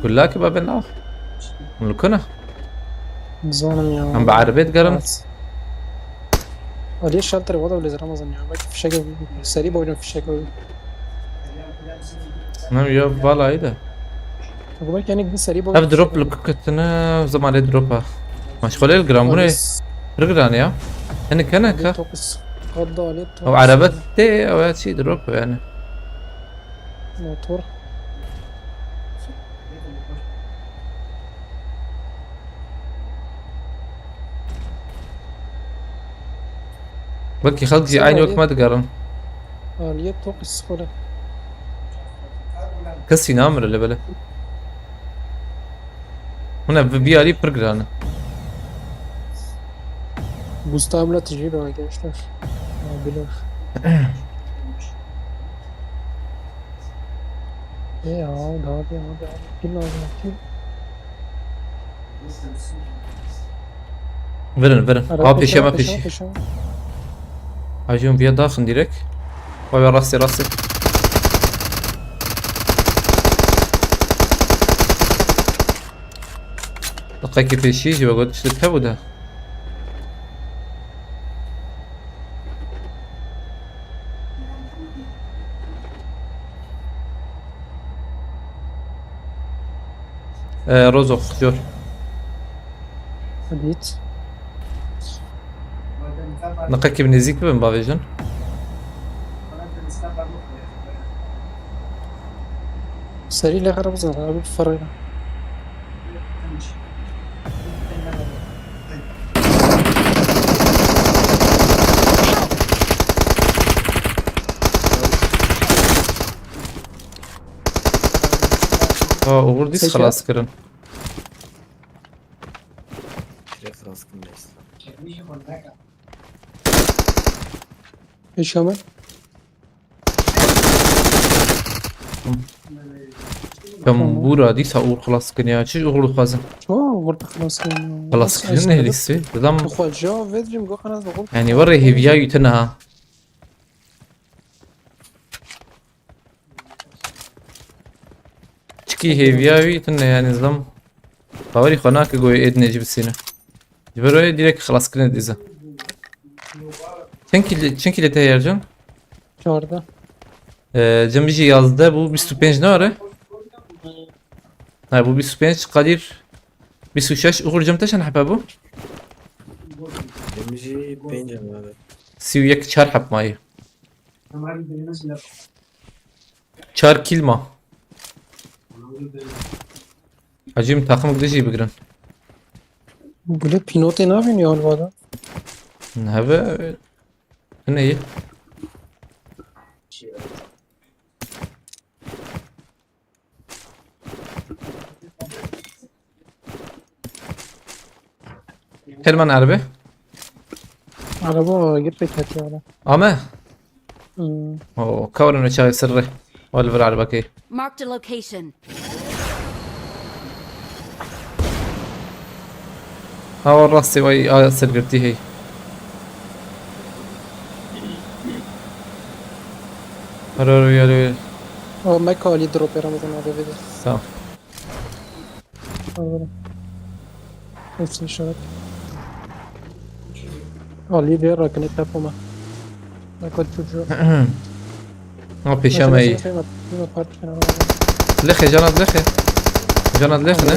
كلاك باب النار ملكنا زانم يا هم بعربيت قرن وليه شلتر وضع ولا رمضان يا باك في شكل سريع بقول في شكل نعم يا بالا ايه ده بقول لك يعني دي سريع هاف دروب لك كتنا زمان دروبها مشغول الجرام بني رجلان يا انا كنكا توقس غضا عليه او عربات تي او شي دروب يعني موتور بلكي خلق زي عيني وقت ما تقرن آلية توقس خلا كسي نامر اللي بلا هنا بيالي برجرانا بوستابلا تجيب arkadaşlar abiler ايه اهو ده هادي اهو ده كل لازم كتير. Verin. Ha peşe ama peşe. peşe. Hacım bir dağın direkt. Vay rastı. دقيقة peşi جوا قلت شو تحبوا ده. Rozok diyor. هديت دقيقة بنزيك بين بافيجن. سريع لا خرب زهر ابي فرق. ورديس Peki. خلاص كرن. Direkt rastgele neyse. ايش عمل؟ كم بورا ديس هقول خلاص كن يا شو أقول خازن. قلت خلاص خلاص كن هي لسه. دام اخوة جا فيدري مقول خلاص بقول يعني وري هي فيها يتنها. تشكي هي فيها يتنها يعني زلم. فوري خناك جوي إدنى جيب السنة. جبروي ديرك خلاص كن إذا. Çünkü de yarcan. شهرده Cembici yazdı bu bir süpenç ne var? Ha bu bir süpenç Kadir bir suçaş uğurcam taşan hapa bu. Demici peynir abi. Sivyak çar hapmayı. Çar kilma. Hacım takım gideceği bir gün. بقول بينوتي نافين يا الوضع Hava ne iyi? Kelman harbi. عربة جبت هاتي ولا Ama o kavrun uçağı sırrı. Oliver arbaki. Marked a location. Ha rastı vay sırgırtı hey. Arıyor yalıyor. او ما كالي دروب يا رمضان هذا فيديو Tamam. نفس الشباب اللي دير راك نتفاهموا ما كنت تشوف Ama peşeme iyi. Lexe canad lexe. Canad lexe ne?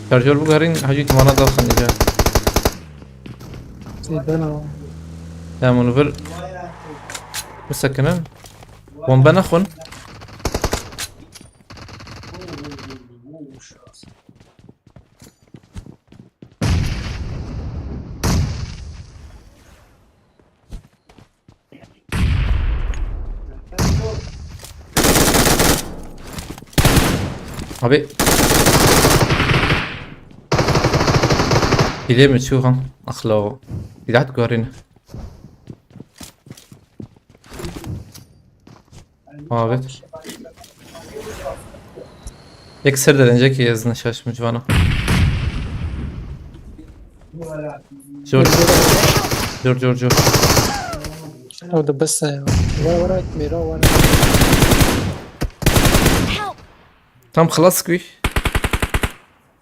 Şarjör bu garin hacı timana dalxan ya. زيدنا Tamam onu ver. مسكنن. Bomba nakhun. Abi. İle mi çuğam? Akla. İdat görün. Evet. Eksir denecek ki yazını şaşmış bana. Jor. او ده بس وراك ميرا ورا Help! Tam خلاص كوي.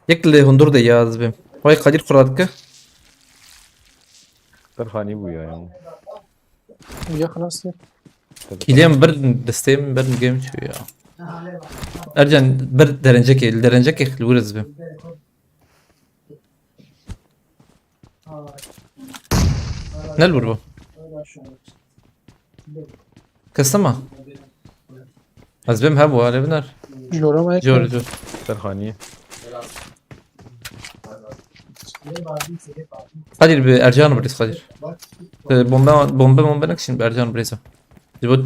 يكل هندور ده ياز بهم. Vay Kadir kuradك. Tarhani bu ya. ويا خلاص İlem bir desteğim bir game şu ya. Ercan bir derenecek luruz bهم. Ne lur bu? Kıstama. Az benim ha bu hale biner. جورا ما Jor. Tarhani. Kadir bir Ercan burası Kadir. Bomba nakşin bir Ercan burası. Dibot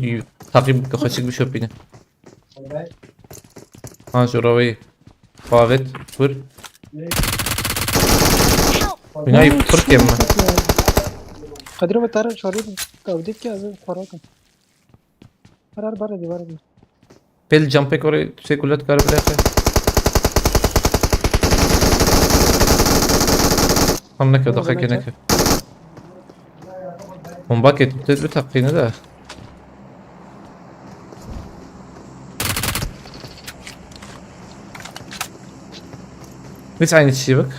takip kaçık bir şey bine. Ha şuravayı. Favet vur. Binayı Türkiye mi? قدر بتعرف شوري توديك يا زين فراكم برا دي برا دي. بيل جامبك ورا تسي كلها تقارب الاخر. خلنك ضخك هناك. باكيت بتحقينا ده. بس عيني تشيبك.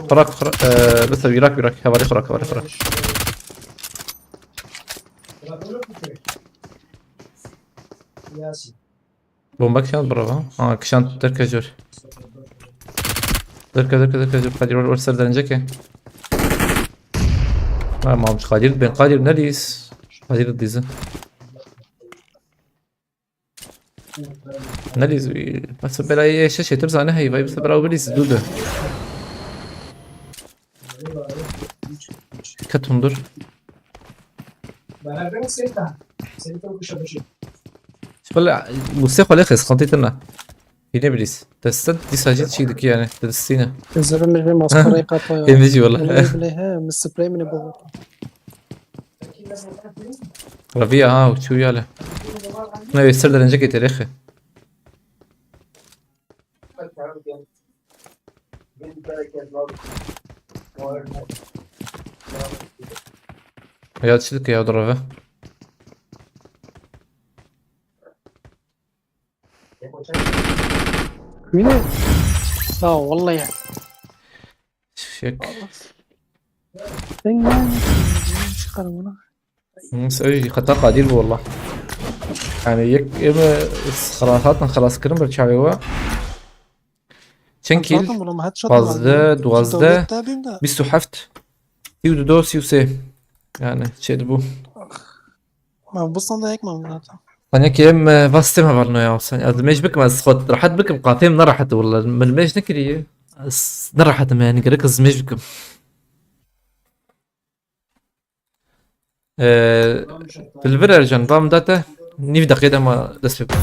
خراك بس بيراك هوالي خراك. بومبك شان برا كشان تركه جور. تركه جور قادر ورسل دنجك. ما مش قادر بين قادر نليس قادر ديزا. نليس بس بلا اي شاشة ترزع نهي باي بس بلا وبليس دودة. كتهم شغل موسيقى الاخس خنطيتنا هنا بليس تستد دي ساجد شي دك يعني تدسينا الزبون اللي مسخرة يقاطع. يجي والله بليها من سبراي من ابو. ربيع وشو ياله ما يستر دنجك تاريخه يا تشلك يا ضربه وين؟ لا والله يعني. شك مسوي خطر قادر والله يعني يك إما خرافاتنا خلاص كلام برشاوي چەند دوازدە 27 32 33 يعني چێ بوو ثانية ام فاستم هبرنا يا حسين الميش بكم از خد راحت بكم قاتم نرحت والله من الميش نكري نرحت يعني قريك ميش بكم في الفيرجن بام داتا نيف دقيقة ما دس بكم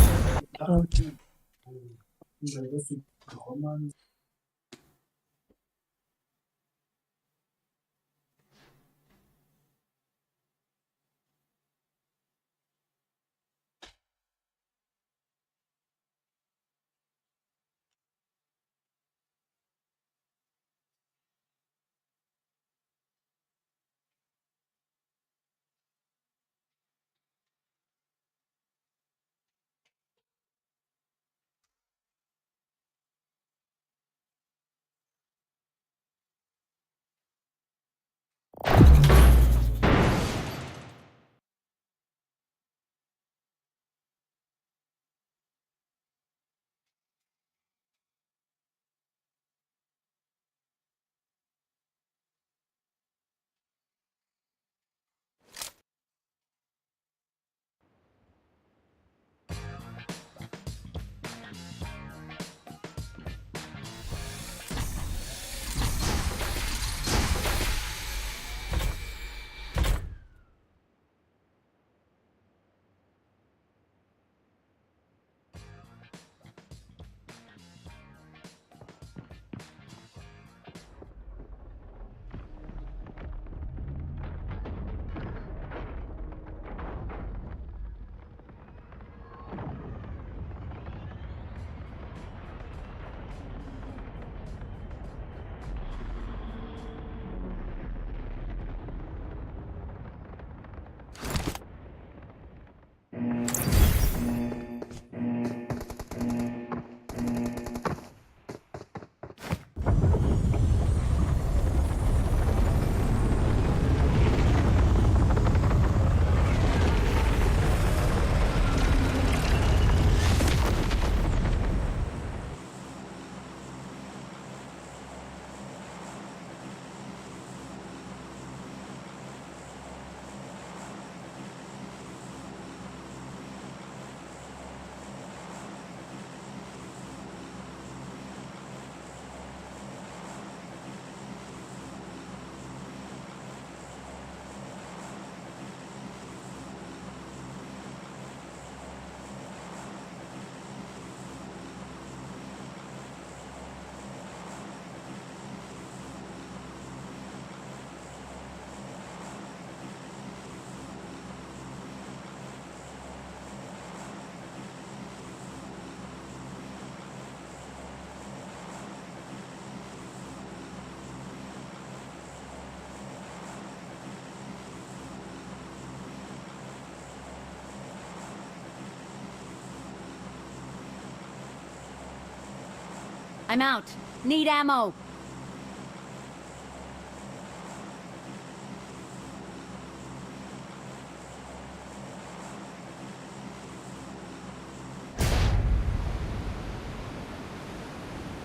I'm out. Need ammo.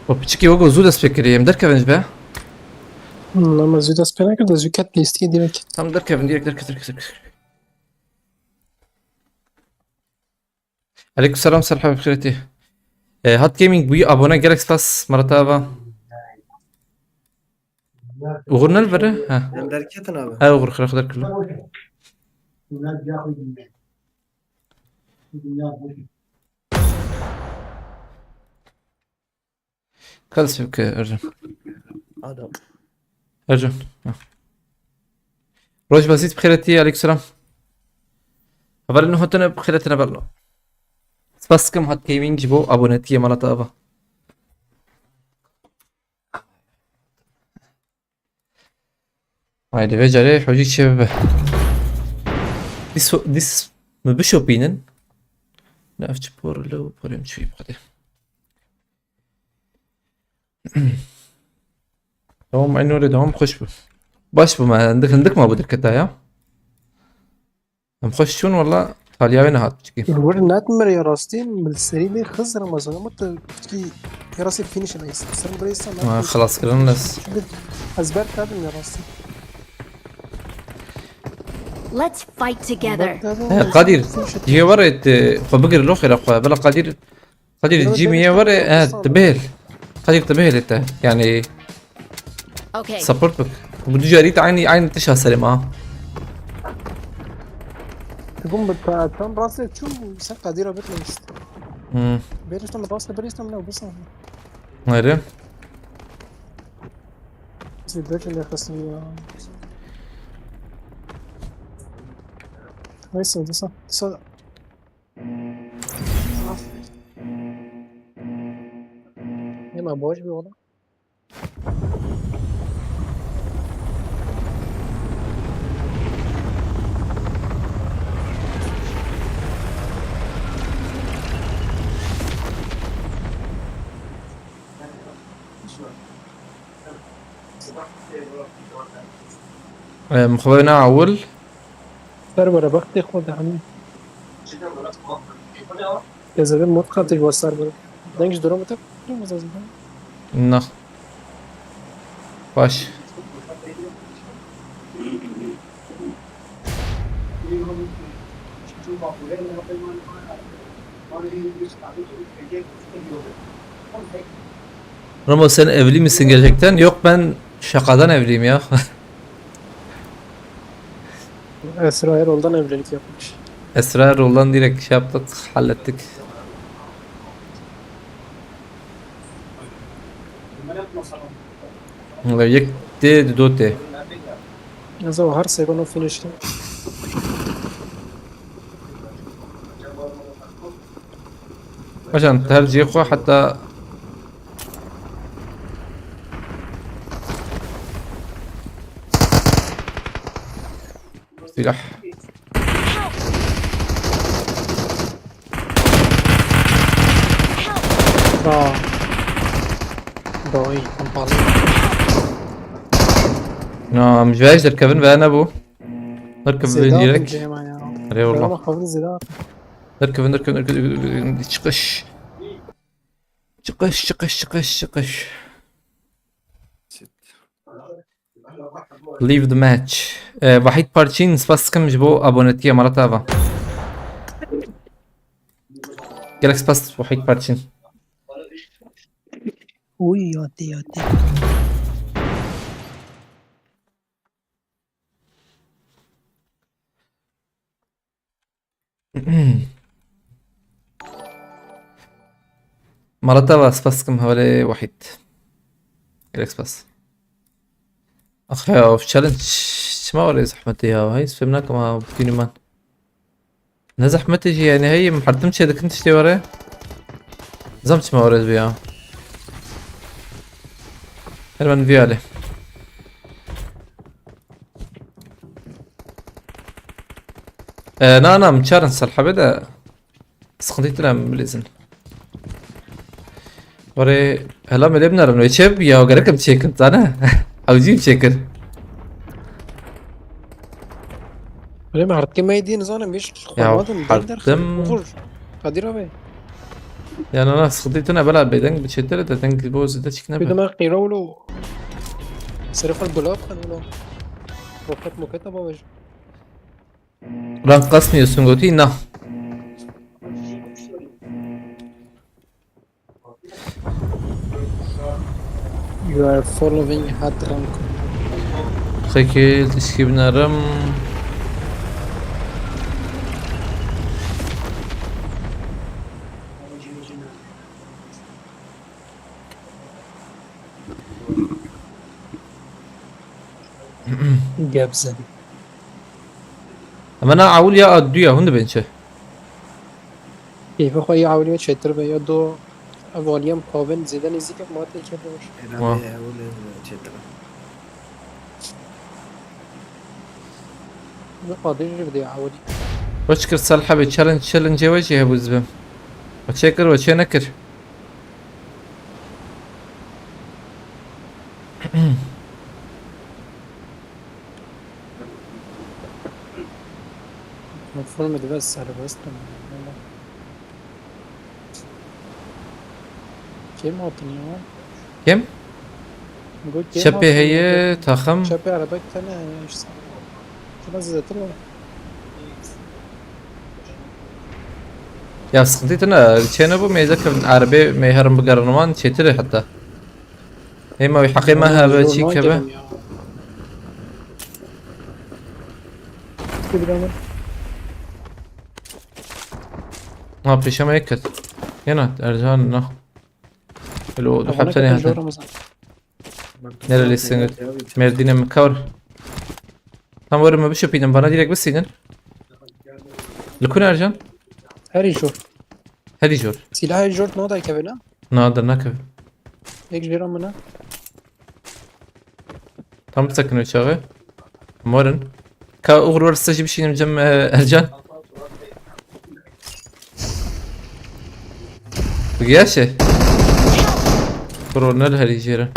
Popçiki ogo zuda spekeriyim. Der Kevin be. Ama züda spena kadar zükat listiye direkt. Tam der Kevin direkt der. عليكم السلام سلام بخيرتي. هات جيمنج بي ابونا جالكس باس مرتابة. وغرنا البرة ها Hem derketin abi. ها وغر خلاص خدر كله. خلص بك ارجع Adam. ارجع. روج بسيط بخيرتي عليكم السلام. خبر انه هتنا بخيرتنا بلو. بس كم هات جيمنج جبو ابونتي مرتابة. Haydi ve cari hoca şebebe. Dis ما بشوبينن نافش بور لو بورم شوي بقدر. دوام عينو دوام خوش بو. باش بو ما عندك ما بدك كتايا. هم خوش شون والله طاليا وين هات بتشكي. الور ناتمر يا راستين بالسري دي خزر مثلا مت كي يراسي فينيش انا يستسر بريسا ما خلاص كلام ناس. ازبر كادم يا راستين Let's fight together. قادر جي ورت خبقر الاخر اخو بلا قادر تجي مية ورا تبهل قادر تبهل انت يعني Okay. سبورتك بدي جاريت عيني تشها سلمة تقوم بتفهم راسي تشوف سر قادرة بتلمس بيرش من راسي بريس من بس غير بس البيت اللي خصني كويس ده صح يا ما بوش بيوضع مخبرنا عول سربرا بختي خود همین يا زلمه متقطع جوا السربرا دنجش درام تك نه باش Ramo sen evli misin gerçekten? Yok ben şakadan evliyim ya. Esra Erol'dan evlilik yapmış. Esra Erol'dan direkt şey yaptık, hallettik. Yekti dote. Yazı o her sezonu finish'te. عشان ترجي اخوة حتى سلاح ضوي كمبالي نعم مش بايش تركبن بقى انا ابو نركب ديرك عليه والله نركب شقش leave the match وحيد بارتشين سباسكم جبو ابونتية مرة تابا جالك سباس وحيد بارتشين وي يودي مرة تابا سباسكم هولي وحيد جالك سباس اخي في تشالنج ما وري زحمتي هاي فهمناك ما بكيني مان انا زحمتي يعني هي محرتمش اذا كنت تشتي وري زمت ما وريت بيها هرمان فيالي انا متشارن صالحة بدا سخنتي تلام بالاذن وري هلا ملي بنرن ويشب يا وقركم تشيكن انا عاوزين تشيكن ولی من هرکی میدی نزانم بیش یا خورمادم حردم. بخور قدیر آبی يعني انا خطيتنا بلعب بيدنج بتشتري ده دنج بوز ده تشيكن بدون ما قیره ولو صرف البلاب خن ولو روکت موکت باوش ران قسمي سنغوتي نه You are following hard rank. خيكيل تشكي بنرم Gebze. اما انا عاول يا ادويا هند بنشه كيف خوي عاولي تشتر بيا دو اوليام قابل زيدا نزيك ما تيجي باش واه. انا ولا تشتري قادر بدي عاولي وشكر صالحة بتشالنج وجهي ابو زبم وتشكر وتشنكر المفروض مدرس على بس كيف معطيني كم؟ نقول شبه هي تخم شبه على بالك انا ايش صار خلاص زدت له يا سقطيتنا تشينبو ميزك عربي ميهرم بقرنمان تشتري حتى هي ما بيحقي ما هذا شيء كبه ما في شيء ما يكت هنا ارجان نه لو حب ثاني هذا نرى اللي سنت مردين مكور tam var mı bir şey yapayım bana direkt basın لكون ارجان هاري شوف هذه جور سلاح جورت نوضع كبنا نقدر نكب هيك جيران منا tam سكنوا شغل مورن كا اغر ورسه جيب شيء مجم ارجان بقياشه كورونل هذه جيران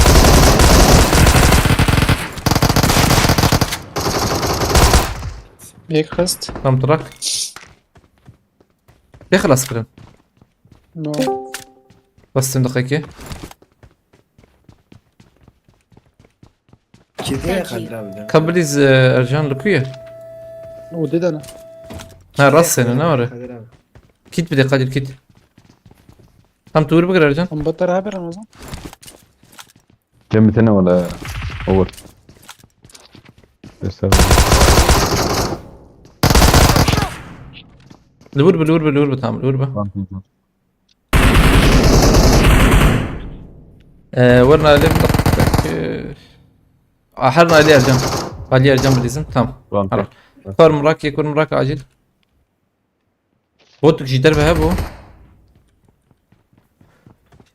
هيك خست tam تراك يخلص كلام نو بس دقيقة كذا خلاه كابليز ارجان لكوية وديد انا ها راسنا نورة كيت بدي قادر كيت tam تور بقرا ارجان مبطر هابر انا اظن جنبتنا ولا اول لسه الوربة تعمل الوربة ورنا عليه حرنا عليه ارجان عليه ارجان بالإذن تمام خلاص صار مراك يكون مراك عاجل بوتك شي دربه هبو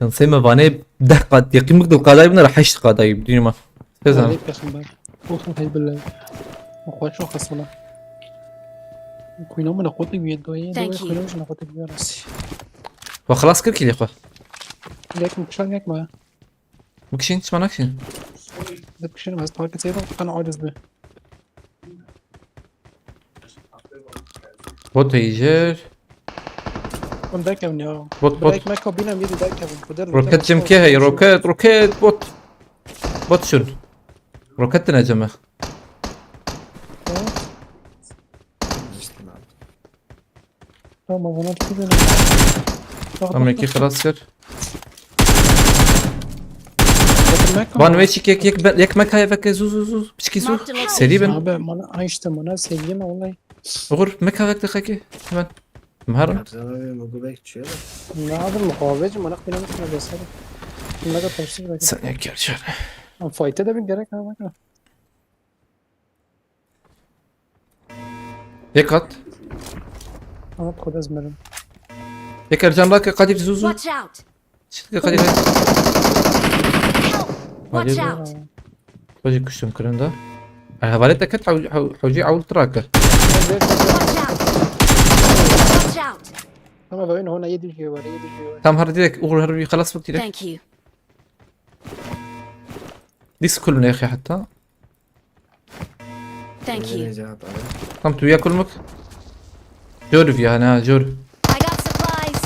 نسيما فاني دقة يقيم مقدر القضايا بنا راح يشتغل قضايا بدون ما تزعل عليك يا خنبار وخن هاي بالله اخوات شو خصنا كوينو من اخوتك بيد دوين Thank you. كوينو من اخوتك بيد راسي وخلاص كل يا اخوة ليك مكشان ياك ما مكشين تسمع نكشين بدك شنو بس طاقة زيرو انا عاجز به بوت هيجر من ذاك من يا بوت برايك ما كوبينا ميدي ذاك من قدر روكت جمكي هي روكت بوت شن روكتنا جمع ما ظننت كذا امريكي خلاص كر بان ويشك يك مك هاي فك زو بشكي زو سري بن ابا ما عايشت انا سيجينا والله غور مك هاك دقيقة كمان مهرم مقبلك شو ما هذا المخابج ما نقبل مثل بس هذا ما قد تفسير بك ثانية كرشان ام فايت ده بنجرك هذا يقط انا خد ازمر يك ارجان راك قادر زوزو Watch out! قادر Watch out! وجي كشتم كرندا هبالت كت حوجي عول تراك Watch out! Watch out! اما بين هنا يدي في ورا يدي في ورا تام هر ديرك اغر هربي خلاص وقت ديرك Thank you. ديس كلنا يا اخي حتى Thank you. جات عليه. تام تو ياكل مك جور فيها انا جور I got supplies.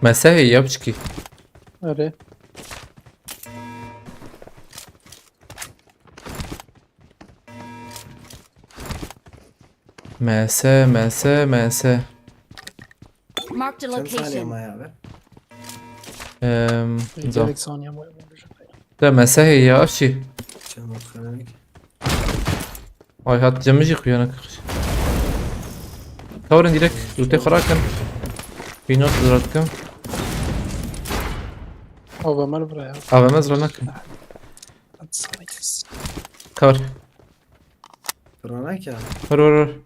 ما سهي يا بشكي اره ماسة Marked a كم ثانية location. ما يعرف؟ يجيلك ثانية ما لا ما سهي يا ابشي كم خليك. هاي هات جمجي خيانك ثورن ديرك وتي خراكن في نوت دراتكم او ما نبرا ابا مزرنك كور فرانك يا. ور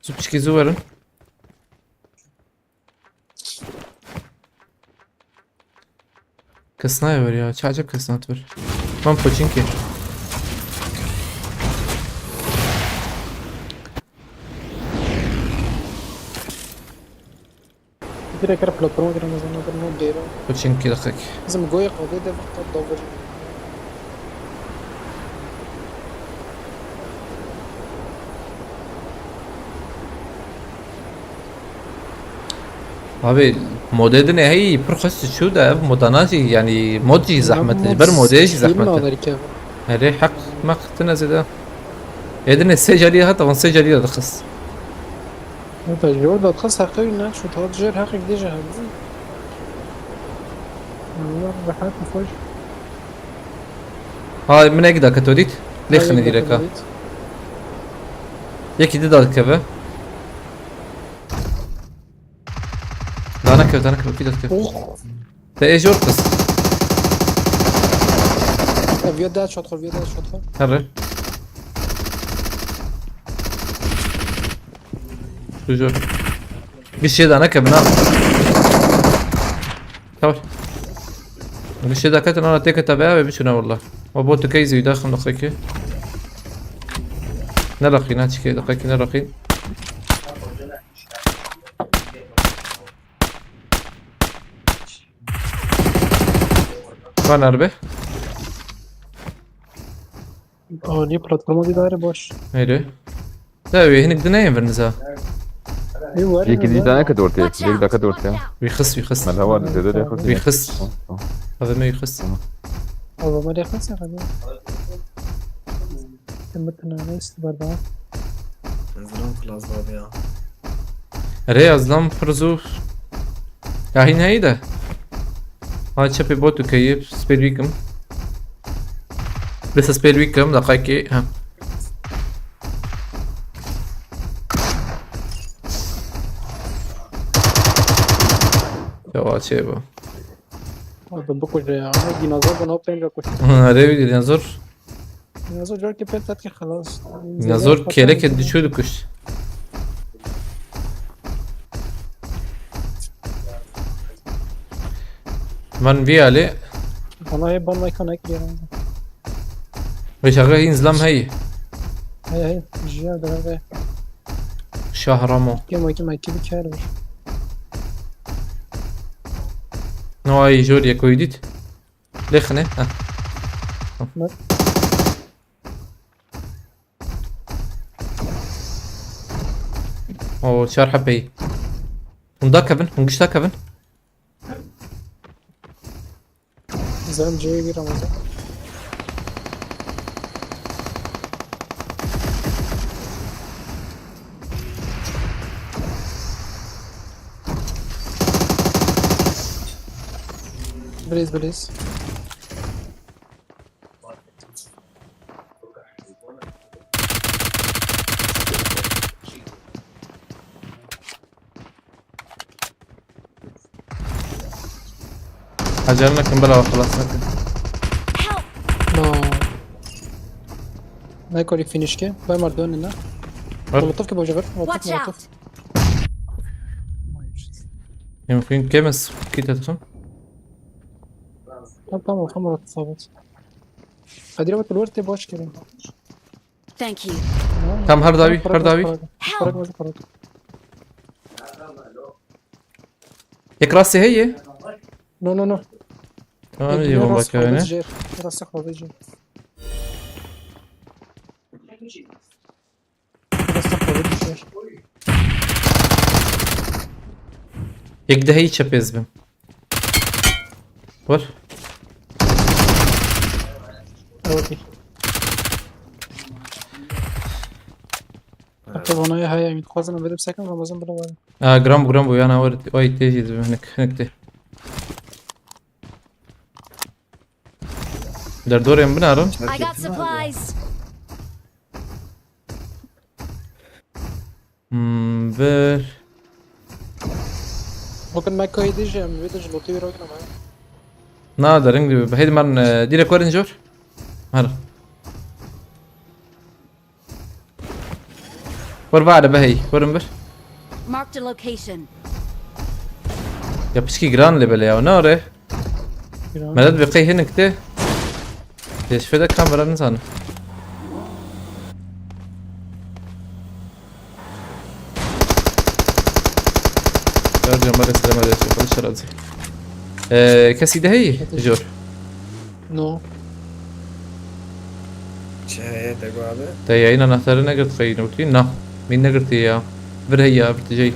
زوبشكي زورن كسنايفر يا شو عجب كسنايفر من بوچينكي كده كده بلاتفورم كده مثلا نقدر نديره بوچينكي دقيق لازم جوي قضية ده فقط دور abi modedine هي برخص شو ده موداناجي يعني موجي زحمة بر موديش زحمة هذي حق ما اقتنز ده يدنا السجلية هذا والسجلية رخص انت الجودة تخص حقيقي انك شو تهجر حقك دي جهاز والله بحاك فوش هاي من اقدر كتوديت ليه خليني ديرك يكي دي دار كذا دانا كذا كذا ده ايش ورقص فيو ده شو ادخل فيو ده شو ادخل هرر toujours قشي دانا كبنا تور قشي دا كتن انا تيكا تبعها بيشونا والله وبوتو كيزي يداخل نخيكي نرقي ناتشكي دقيقي نرقي فان اربح اه دي بلاتفورم دي دايره باش ايوه لا هناك دنايم برنزا ايوه يكي دي دانا كدورتي Watch ديك دا out. كدورتي Watch out. بيخس ما الهواء اللي ده ياخذ بيخس هذا ما يخس او ما دي خمسه غادي مثلا ناس برضه نزلون خلاص ضابيا. ري ازلام فرزو هين هيدا هاي شابي بوتو كيف سبيد ويكم لسه سبيد ويكم دقايقي ها جواد شيبه هذا بكل يعني ديناصور بنو بين كوش ري ديناصور ديناصور جار كي بيرتات خلاص ديناصور كيلك دي شو دكش من في عليه انا هي بان ما يكون هيك يعني ويشغل ينزلم هي هي جيا ده شهرمو كيما كيف كارش نوعي جوريا كويديت لخنه ها او شار حبي وندا كفن ونقشتا كفن زلم جاي بي رمضان بليز حجرنا كمبلا خلاص لكن لا ما يكون فينيش كي باي مردون هنا والله طفك بوجه Watch out. يمكن كمس كي تدخل طبعا خمرة تصابت هدي لو الورت باش كده Thank you. كم هرداوي Help. فرق یک راستی هیه نو نو نو تمام یه بومبا کنه راست خوابه جیر راست خوابه جیر یک دهی چپیز بیم ور اوکی حتی بانای های امید خوازم بدم سکن رمضان برو باید جرام بو yana ورد وای تيجي هناك ده در دورم بنارم I got supplies. بر ممكن ما كوي دي جي ام بيدج لوتي روك معايا نادر انجلي بهيد مرن ديرك ورن جور هر ور بعد بهي ورن بر Marked a location. يا بسكي جران ليبل يا ناره مدد بقي هناك ده ليش في ده كاميرا انسان ارجع مرة سلام عليكم كل شرازي كسي ده هي جور نو شاهد أقوى تايعين انا اختار نقرت خينوتين نا مين نقرت يا بر هي بتجي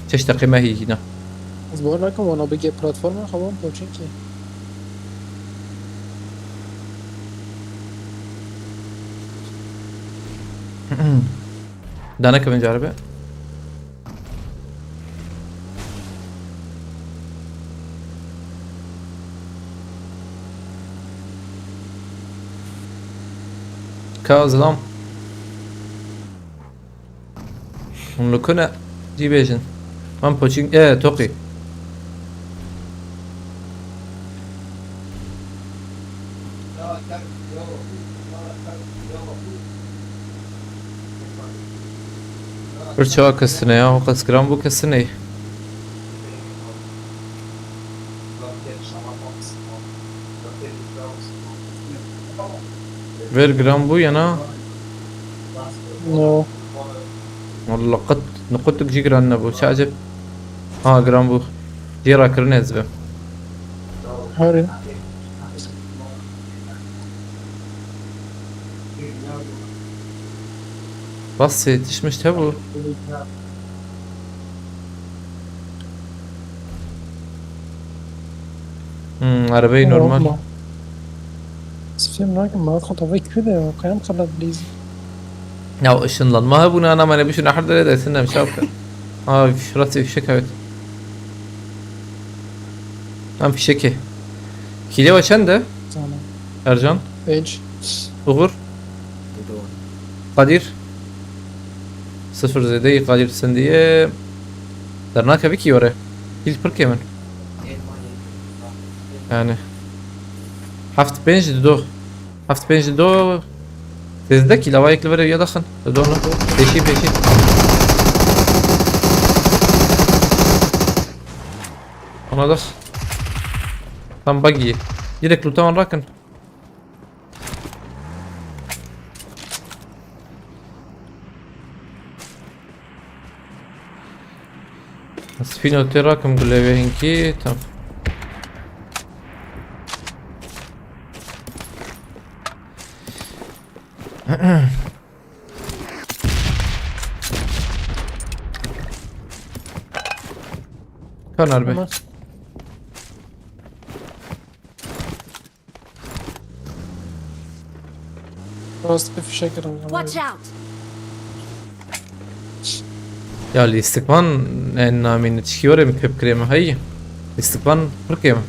تشتقي ما هي هنا از بقول لكم وانا بجي بلاتفورم خبام بوچين كي دانا كمان جاربه كازلام ونلكنا دي بيجن من بوچين توقي برشوا كسنة يا وقت جرام بو كسنة فير جرام بو ينا نو والله قد نقطك جي جران نبو شعجب جرام بو جيرا كرنيز بي هاري بس تشمش تبو عربي نورمال سفيم راكم ما خطا فيك كده وقيام خلط بليزي يا اشن لان ما هبونا انا ما نبيش نحر ده سنة مشابكة في راسي في شكاوت في شكي كيلو چنده زمان ارجان ايج uğur قدير صفر زيدي قدير سندية درناك بكي ورا كيل بركي من يعني حفت بنج دو حفت بنج دو تزدكي لو هيك لورا يا دخن دو بيشي بيشي انا دخ tam buggy direkt loot'tan rakın سفينة تراكم قول لي هنكي تمام كان أربعة راست في شكل Watch out. يا الاستقبال ان من تشكيوري مكب كريمة هي الاستقبال بركيمة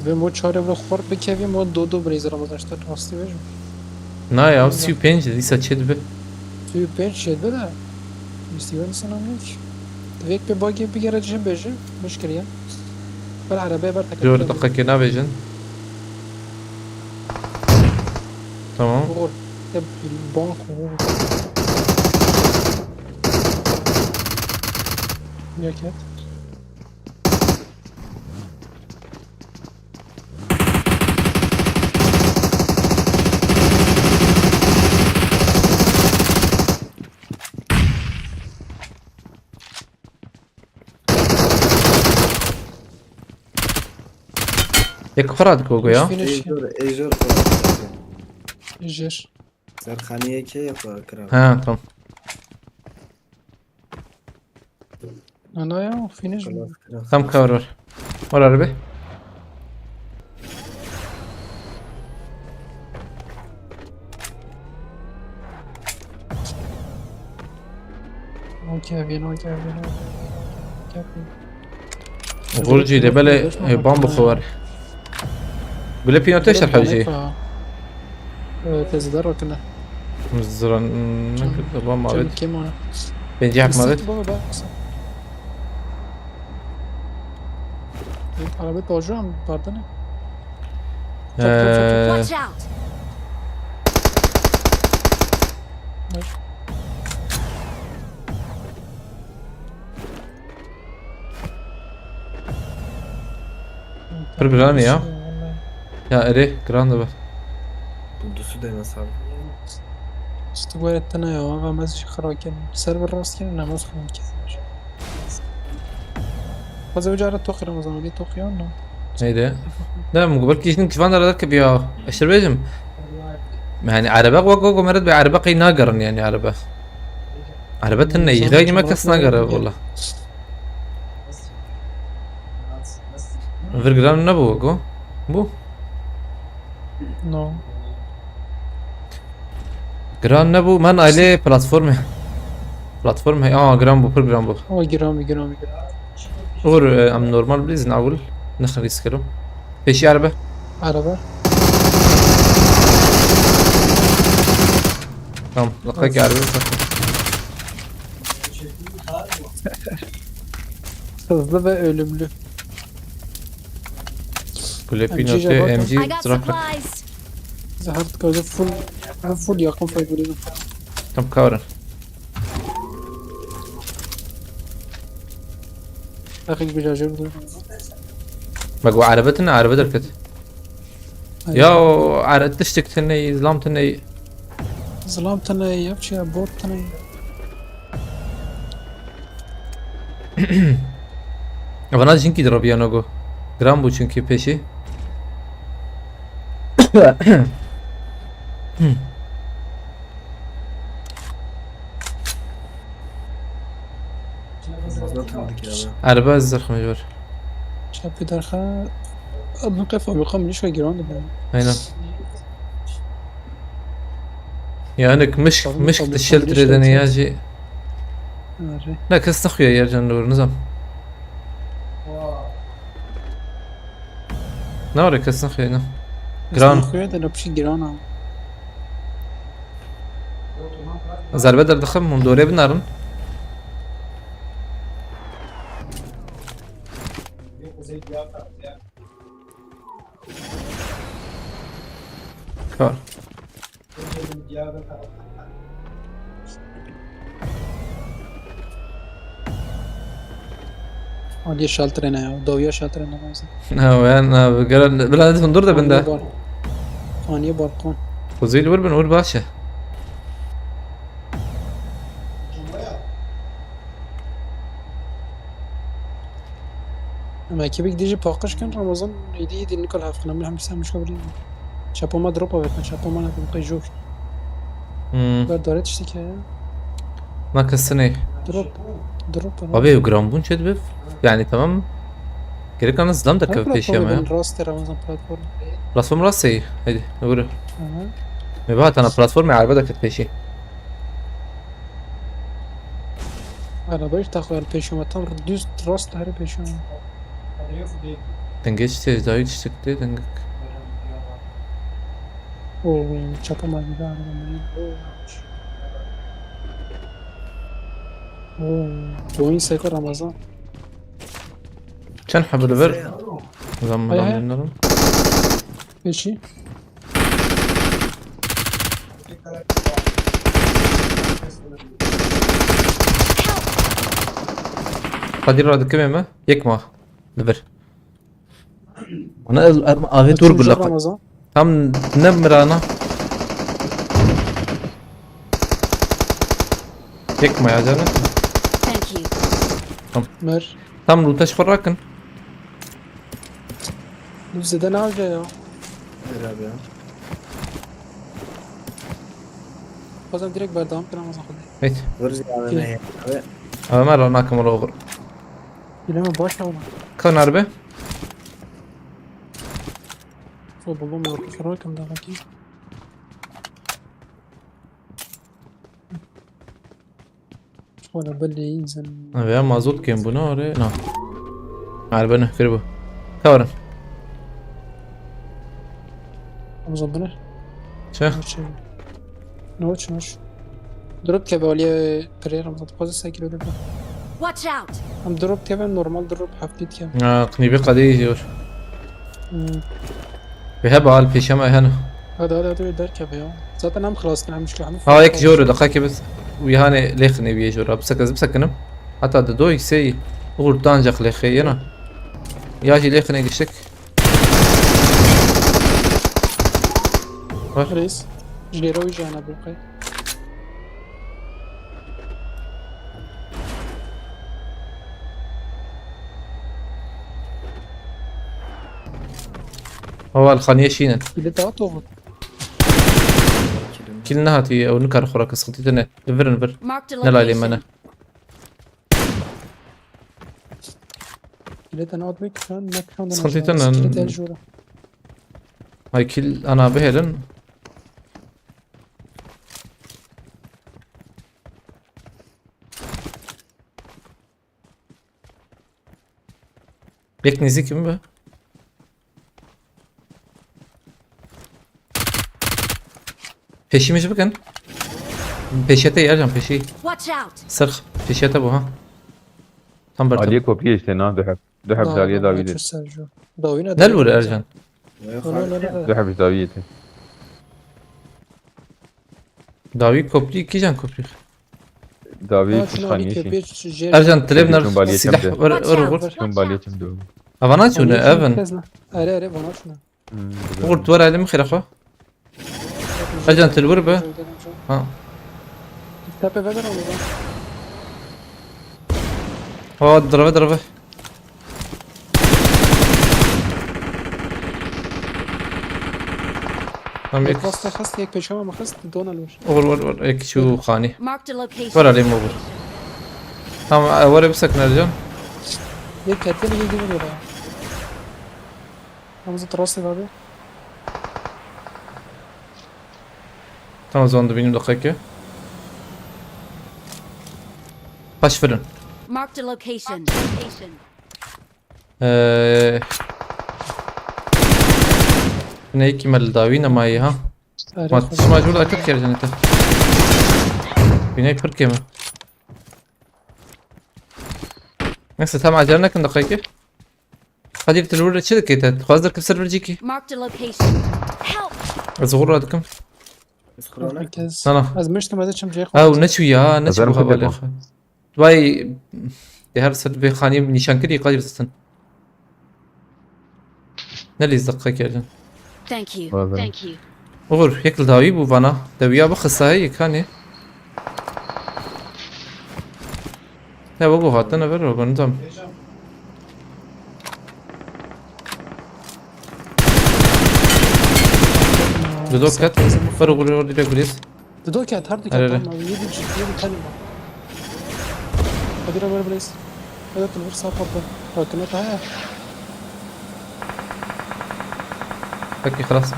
به مو چاره و خور بکویم و دو بریز رمضان شد راستی بجم نا يا 35 دیسا چید به توی پنج شد بده میستیون سنم نیک دویک به باگی بگیره جم بجم مشکلیه بر عربه بر تکلیف جور دقیقه که نبیجن تمام بقول تب البنك يا كات یک فراد کوگو یا فينيش ايجور يجر سرخانية كي كرا ها تمام انا يا فينيش تم كور ور عربي اوكي فين غورجي دبل بامبو خوار بلا بينو تشرح حوجي تزدر كنا مزرن بام كم مابد كم انا بنجي حق مابد عربية توجه باردنه Watch out! برجراني يا اري جراند بس دوسو دايما صعب استقبال التنا يا وابا مازج خراكن سيرفر راس كان نماز خون كذا فزو جارة توقي رمضان دي توقي ولا هيدا لا مقبل كيش نك فانا ركب يا اشربيجم يعني عربة وقوق مرد بعربة ناقرن يعني عربة عربة الني غير ما كس ناقر والله فرقران نبو وقو بو نو جران نبو من عليه بلاتفورم هي جرام بو برجرام بو هو جرامي اور ام نورمال بليز نعول نخلي يسكرو فيش عربة عربة تمام لقاك عربة hızlı ve ölümlü. كل بينوتي ام I جي got تراك supplies. Zaharat gözü full yakın favorim. تم كورن Akıl bir acı oldu. بقوا عربتنا عربة دركت يا عربة تشتك تني زلام تني Zılam tane yapçı ya bot tane. Bana çünkü drop nogo. Gram bu çünkü peşi. ما tanıdık ya ben. Araba الزرق مجبور. Çapı darha. Adını kafa mıkam ليش giran da ben. Aynen. يعني مشكلة الشلتر إذا نياجي Arı. لا كاس تخويا يا رجال نور نظام نوري كاس تخويا نعم جران Kuya da napşi giran ha. ضربة در دخم من دوري بنارن كار Ali şaltır ne ya. Doğuya şaltır ne lazım. انا بلا لازم ندور ده بنده Aniye balkon. وزيل وربن ور باشا Ama ekibik diye pakışken Ramazan yedi nikol hafta namı hem sen müşkabili. Çapama drop avet çapama ne yapayım kayjok. Ver daret işte ki ya. ما كسني Drop. ابي وجرام بون شد بف يعني تمام كده كان زلام ده كيف فيش يا مان Rast Ramazan platform. بلاتفورم راسي هيدي نقول Aha. مبات انا بلاتفورم على بدك تفيشي Arabayı takıyor peşime tam düz rast her peşime. تنجيش تزايد اشتكتي تنجك O çapama gibi arabayı. O oyun seko Ramazan. كان حب البر نظام هاي. نظام Peşi. قدير راد كم يكما البر انا اغي دور Üçüncü بالله Ramazan. هم نمر انا يكما يا جنة Thank you. Mer. tam lutaş فرقن Düzde ne yapacak ya? Ver abi ya. Bazen direkt berdam kıramaz akıllı. Evet. Vuruz ya abi. Gel. Abi. Ama مرة معكم ولا أغر Bileme boş ona. كون عربي Sol buldum ya. Kusura bakayım da bakayım. ولا بلي ينزل أبي ما زود كم بناري نعم عربنا كربو كورن مظبنا شو نوش درب كبه وليه بريرم ضد قوز ساكر ولا Watch out! هم درب كبه نورمال درب حفيت كم قنيبي قديس يور بهب على البيشامة هنا هذا در كبه يا zaten هم خلاص كان مشكلة هم هيك جورو دقيقة بس ويهاني ليخني بيه جورو بسكنم حتى دو يكسي غور تانجق ليخي أنا ياجي ليخني قشك رئيس جيرو يجي أنا بلقي هو الخانية شينا اللي تعطوه كلنا هاتي أو نكر خراك سقطيتنا نفر Marked a نلا لي منا location. اللي تنقض بيك كان ما كان سخنتيتنا الجورة هاي كل أنا بهلن يك نزيك من به peşimiz bakın. Peşete yarcan peşi. Watch out! Sırf peşete bu ha. Tam bardak. عليك وبيش لنا ذهب زاوية داويد داوينا Ne vur Ercan? ذهب زاويته Davi koplu iki can koplu. داويد مش خانيشي Ercan televner Bütün balya silah çemde. vur vur. شون باليتم دو Avana şunu Evan. اري بنا شنو Vur duvar elim khira kho. Ercan tel vur be. Ha. تابع بدر ولا Ha ضربه Tamam يك ek. وسط خست يك بيشما ما خست دون الوش Vur ek şu khani. Marked a location. Vur alayım vur. Tamam vur بسكن Ercan. يك كاتين يجي من ولا همزة راسي بابي Tamam o zaman da benim dakika. Baş fırın. Marked a location. Ne كمل داوينا معي ها ما تسمع جول أكيد كير جنته بيناي فرق كم نفس تام عجلنا كن دقيقة قدير تلور شد كيتا خازر كيف سيرفر جيكي Marked a location. Help! الزغور هذكم مركز أنا از مشت ما زتشم جاي أو نشوي نشوي أزرم هبالي كده. خا باي هر سر في خاني نشان كذي قادر تستن نليز دقيقة جن Thank you. Well done. Thank you. أغور يكل داوي بوانا داويا بخسها هي كاني لا بقول هاتنا برا بنظام دودو كات فرق وري ريجوليس دو كات هارد أره. كات يجي يجي كلمة قدر أمر بليس هذا تلفر صافر لكن هاي اوكي خلاص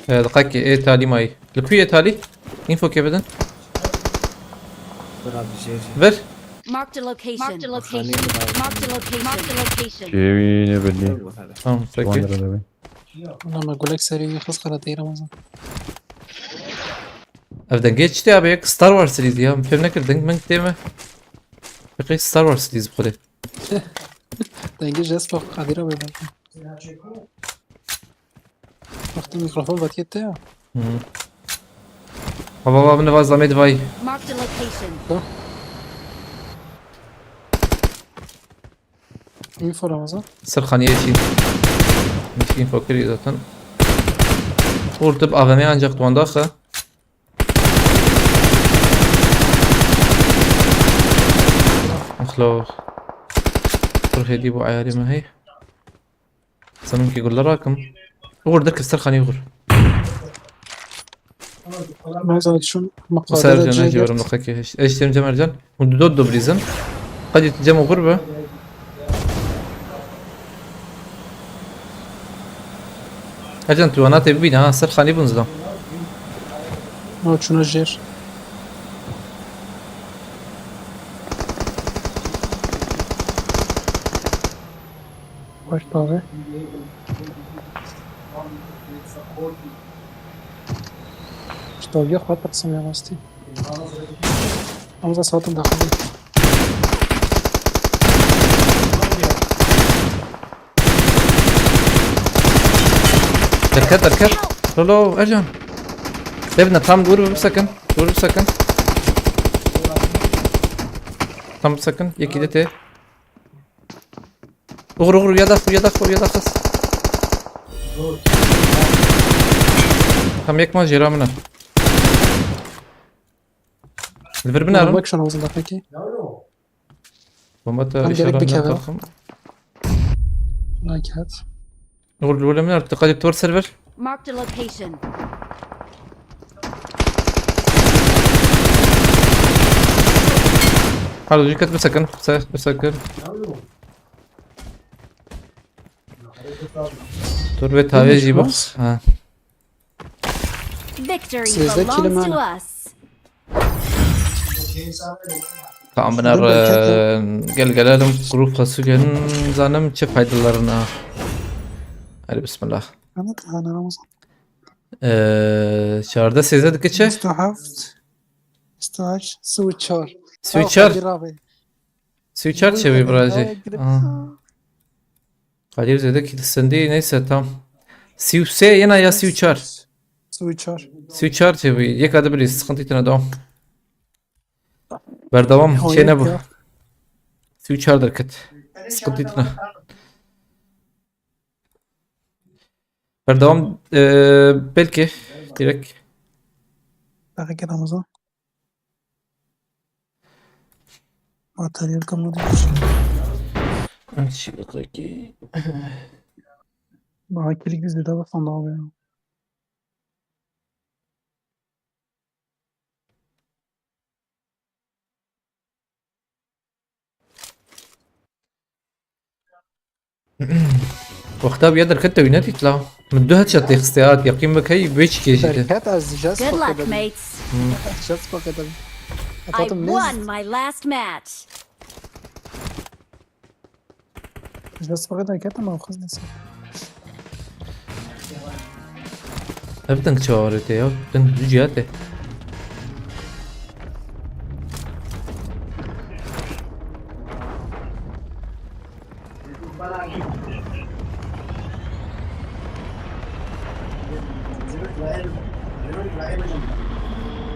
دقيقة ايه تالي ماي لكوية تالي انفو كيف بدن Dur abi şey. ver Marked a location. Marked a location. Marked a location. Marked a location. شيوين بدي Bu kadar. tamam peki وانا لما أقول لك سريع خلاص خلاص رمضان evden geçti abi ya Star Wars serisi ya film ne kadar denk değil mi peki Star Wars serisi bu kadar دنجي جاسبا قادرة ولا وقت الميكروفون باتيت تاعو baba ne var zahmet vay Marked a location. info رمضان sır khaniye için مش info kiri zaten Ortada AVM ancak duanda akı لو روح يدي بو عيالي ما هي سمم كي يقول له راكم غور دك السرخاني غور ما زالت شو وسار مقادة جناجي جيجر ورا ملقاك ايش تم جمع رجال ودود بريزن قد يتجمعوا غربة اجن توانات ببين ها سرخاني بنزلهم ما شو نجير باش طاغي طاغي خاطر تقسم يا راستي أمزا صوتهم داخلي تركت لو ارجع ابنك تام غربة بسكن غربة بسكن تام بسكن يكيد تي غور يدخل تام يك ما جرا منه الفر بنارم باك شنو وصل داخلكي ومتى أنا إشارة جايلك من بكذا. الطرف لايك هات غور الأولى من ارتقاد بتور سيرفر Marked a location. حاول جيكت بسكن بسكن تور بيت هاي يجي بس ها Victory Sizde belongs kilim to var. us. Tamam bunlar gel grup kasıgen zanım çe faydalarına. Hadi bismillah. أنا رمضان Çağrıda sizde dikkaçe. استوحفت استوعش سويتشار Switcher. رابي Switcher çevi birazcık. Kadir dedi ki sende neyse tam. Switch'e yine ya switcher. سويتشار Switcher çevi. Yek adı bir sıkıntı itine devam. Berdavam şey ne bu? Switcher'dır kit. Sıkıntı itine. Berdavam belki direkt. باقي رمضان ما تريد كم وديش ما كليك زيادة بفضل يا وقتها بيقدر كنت وينات يطلع مدوها تشطي اختيارات يقيم بك هي بيش كيش شركات از جاست Good luck, فقط mates. جاست فقط I won my last match. جاست فقط كده ما أخذ نسي ابدا تشاورته يا ابدا جياته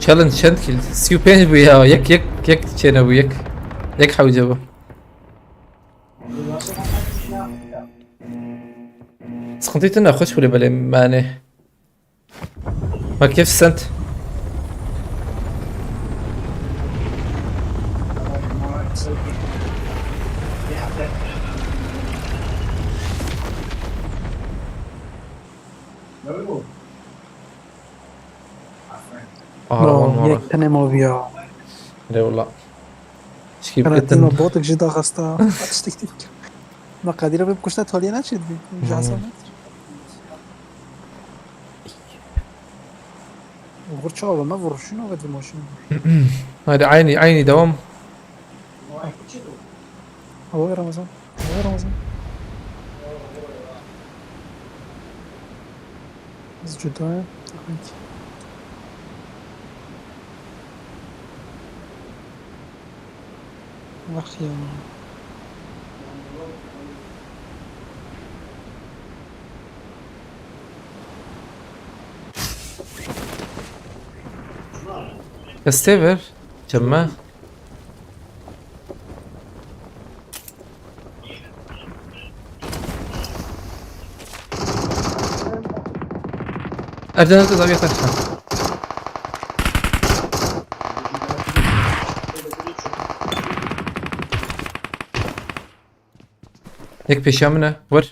challenge شنت كيل سيو بين بيا يك تشينا بيك يك حوجبه سخنتيت انا خوش ولا بلا ماني ما كيف سنت يك تاني ما بيا لا والله شكيب أنا تيما كتن بوتك جدا خستا تشتكتك ما قادرة بكشتا تولي نشد بي جاسمت وغرت شو ما فور شنو غادي ماشين هذا عيني دوام هو رمضان بس جدا أخي كستيفر جمع أرجع زاوية ثانية Ek peşamına var.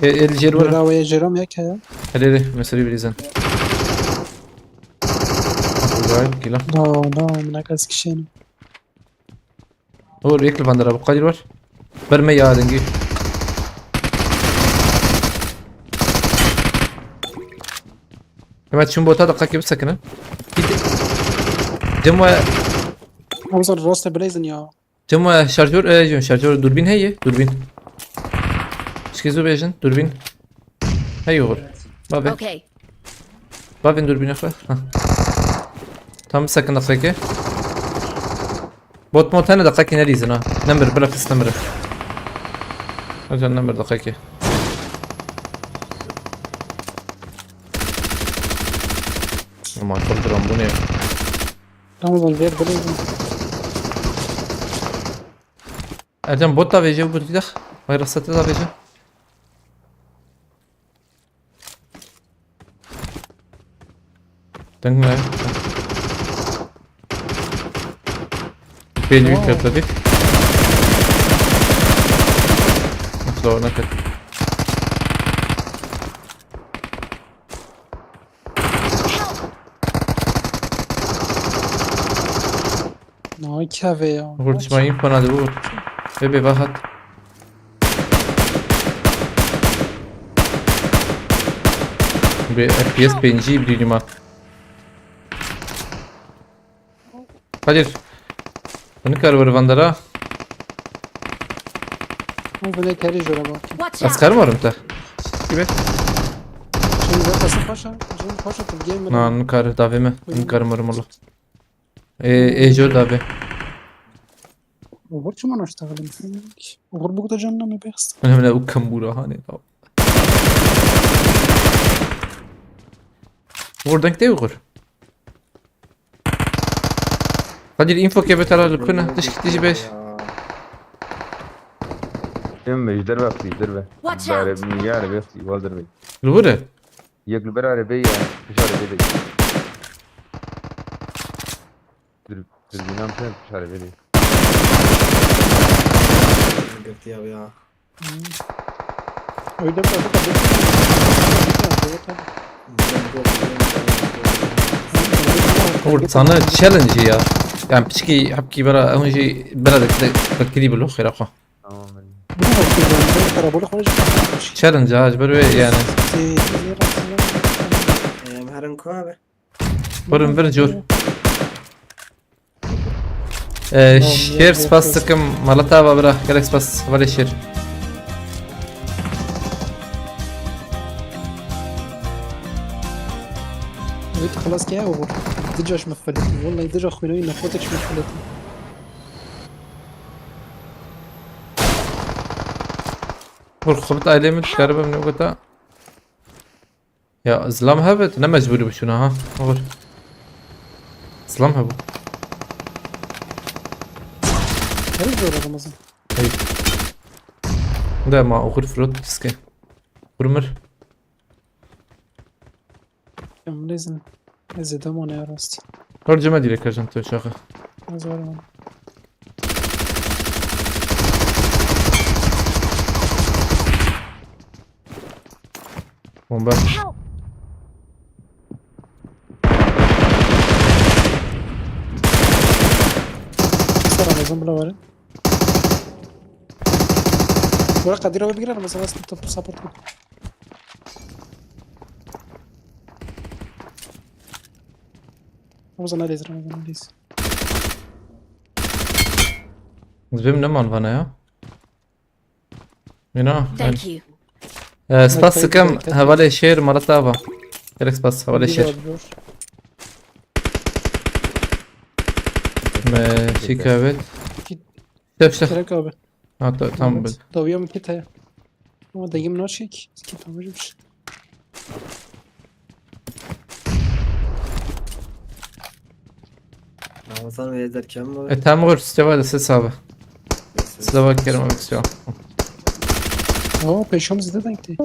El cer var. Bedavaya Jerome yek ya. Hadi mesele bilizan. Güzel gila. Da من كاس كشين. Olur ekli bandara bu kadir var. Verme ya dengi. Hemen şun bota da kakip sakın. Cemwa اوصل راست بليزن يا. şarjör şarjör durbin heye durbin. Şkizo bejin durbin. Hey olur. Babe. Okay. Babe durbin akla. Tam sakın dakika. Bot motana dakika nalizin ha. Number bırak istemir. Hadi number dakika. Aman kaldıram bu ne? اوصل غير بليزن. Ercan bot da verecek bu didak. Vayrasatı da verecek. Dengle. Belli bir katladık. Nasıl ona kat. ناي كافي يا. Vurtmayın bana da vur. Bebe bahat. Bir FPS penci bildiğim ha. Kadir. Bunu kar var vandara. اوصل هيك هري جرا بقى. Watch out. Askar var mı ta? Gibi. شنو ذا قصة باشا. جيم باشا في الجيم. Nan kar daveme. Nun kar marım Allah. Ejor dave. وغير شو ما نشتغل وغير بقدر جنة ما بيخسر. Önemli o kambura hani. Buradan gidiyor vur. Kadir info kebe taralı kuna. Dış beş. يم يجدر بقى يجدر بقى Watch بعرف out. مين يعرف يختي والدر بي Lure. ياكل برا عربية مش عربية تربينام فين مش عربية قلت يا ويا ويدا بقى Vur sana challenge ya. Yani pişki hapki bara önce beraber تفكري بالاخر اخو. تمام ترى بقول خرج. Challenge ha böyle yani. مهرن كوابه Vurun bir jur. Şer spas takım Malatava bırak. Gerek spas. Vale şer. قلت خلاص كده وغور دجاج مفلتي والله دجا خوينوي نفوتكش مفلتي Vur خبط ailemi çıkarıp ne kadar. Ya ızlam evet ne mecburi bu şuna ha. Vur. ızlam bu. هل زور رمضان ده ما أخر فروت كسكي برمر كم لازم دمون يا راستي ترجمة دي لك عشان تشغل زور من بومبا Help. صار رمضان بلا ورد ولا قادر بيقرا رمضان بس انت سابورت رمضان ليز رمضان ليز زبيم نمان فانا يا هنا Thank you. سباس كم هوالي شير مرتابة كريك سباس هوالي شير ماشي كابت شوف شوف كده كابه تمام بل طب يوم كده هو ده يوم ناشيك كده ما بجيبش رمضان ويقدر كم تمام غير استوى سبا استوى كريم استوى اه پیشام زده دنگتی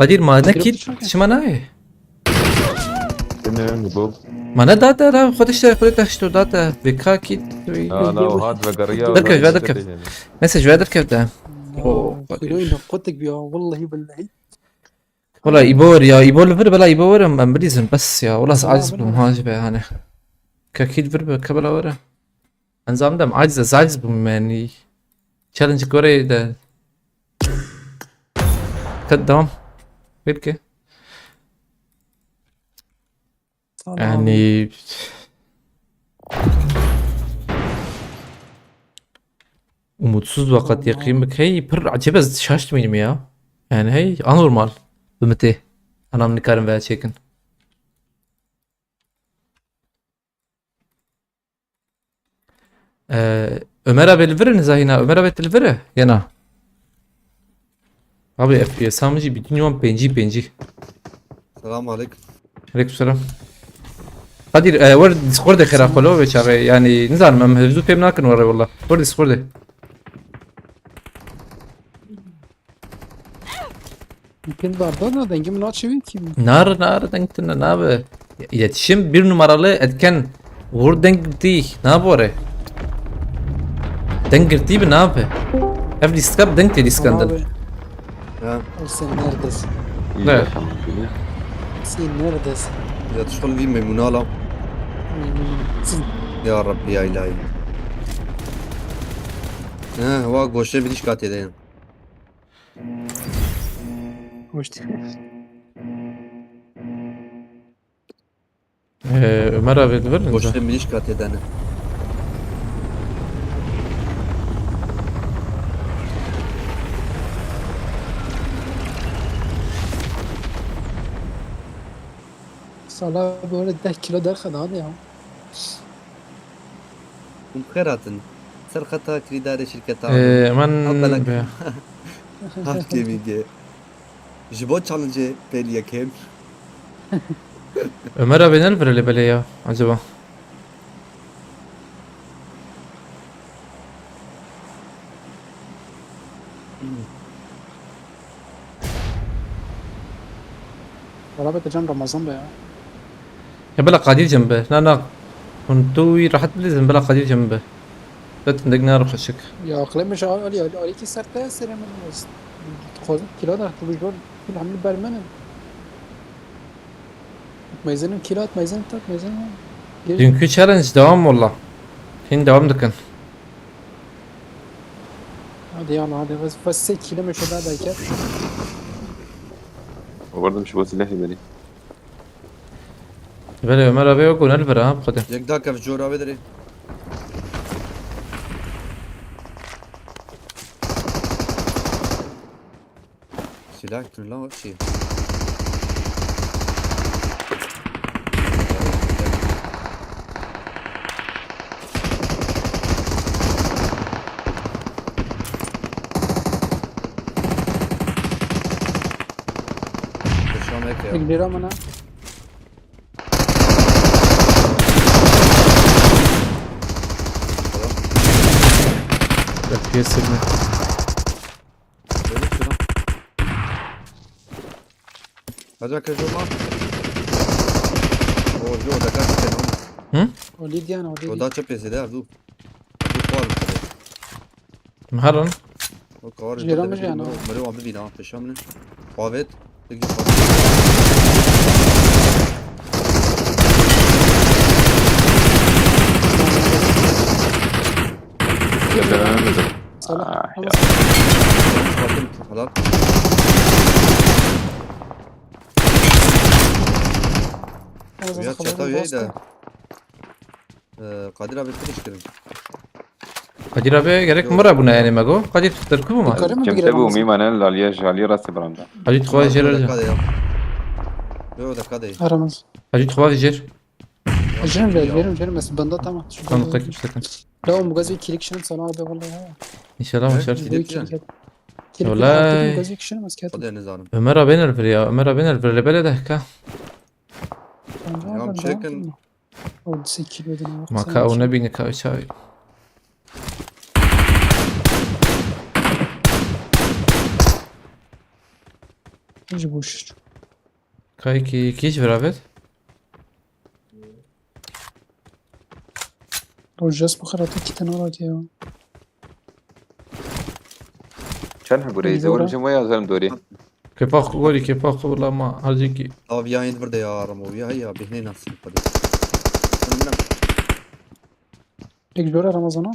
قدير ما قدير نكيد بتشرب. شماناي كنا بوب ما انا داتا لا خد اشتري خد تشتو داتا بكاكيد انا وهاد بقريه دركب مسج دركب ده خويا نقطك بيها والله بالله. والله يبور يا يبور الفر بلا يبور امبليزم بس يا والله سلام عاجز عليكم. بمهاجبة يعني كاكيد فر كبلا ورا انزام دم عاجز بم يعني تشالنج كوري ده قدام بيبكي يعني umutsuz vakat yakınlık hey pır acaba şaştı mıyım ya? Yani hey anormal. Ümiti. Anam nikarım veya çekin. Ömer abi elveri zahina. Ömer abi elveri. Yana. Abi FPS samıcı bir dünyam penci. السلام عليكم. Aleykümselam. Kadir ور ديسكورد خير فولو بشاري يعني نزال ما مهزوز فيم ناكن ورا والله ور ديسكورد Yıkın barda da dengim ne açıyor ki? nar denktin ne abi iletişim bir numaralı etken vur denkti ne yapıyor denkti bir ne yapıyor hep diskap denkti diskandal ها Sen neredesin? لا Sen neredesin? إذا تشتغل في ميمونالا يا ربي يا إلهي. ها هو قوشة بديش كاتي دين. Hoş Ömer abi verin قوشة بديش كاتي دين. Sala böyle 10 kilo der kadar hadi ya. ومخيراتن سرقتها كريداري شركة من هاف جيمينج جيبوت تشالنج بيليا كيم. Ömer abi ne böyle böyle ya acaba Valla bakacağım Ramazan be ya. ya bela Kadir جنبه لا كنت راح تبليزم بلا Kadir جنبه لا تندقنا روح الشك Ya aklemiş Ali ki serte seremen olsun. Kozun kilo da bu gol. Bir hamle bermenin. Meyzenin kilo at meyzenin tak meyzenin. dünkü challenge devam valla şimdi devam dikkat Hadi ya hadi bas 8 kilo meşe daha belki. وبرضه مش بوصل لها بالي. böyle Ömer abi yok ونلفر ها بقدر يك داك في جورا بدري. سلاح لا ما في شيء. شلون هيك يا 1 lira mı ne? FPS mi هذاك جو ما هو جو ده كان كان O Lidya ne o هو Lidya. ده تشبي سيدا دو دو قال محرن هو قال جيران مش يعني. مريو عم بينا في الشام قاوت تجي Salah. خلاص ويا تشاتا ويا ده قادر abi تشكرم Kadir abi gerek mi var buna yani Mago? Kadir tırkı mı var? Yukarı mı كم girelim? تبو مي مانال عليا جالي راسي براندا. Kadir txuva jerer يو ده كده Aramaz. Kadir txuva jerer Verim mesela bende tamam. Kanka kimse لا مجازي كليك شنو صناعة ده والله هو. İnşallah başar. كده يعني والله. مجازي شنو مسكت. قد نظام Ömer abi nerver ya Ömer abi nerver lebele de ka يوم شكل او 8 كيلو ده maka o ne bini ka çay. Hiç boş. Kayki kiş beraber. Rojas bu karate iki tane var ya. چند هبوره Neydi زور ora? میشه ما یا زرم دوری Kepak goli kepak والله ما harcıki. Abi ya yeni burada ya Ramo ya ya bihne nasıl yapalım? İlk göre Ramazan'a.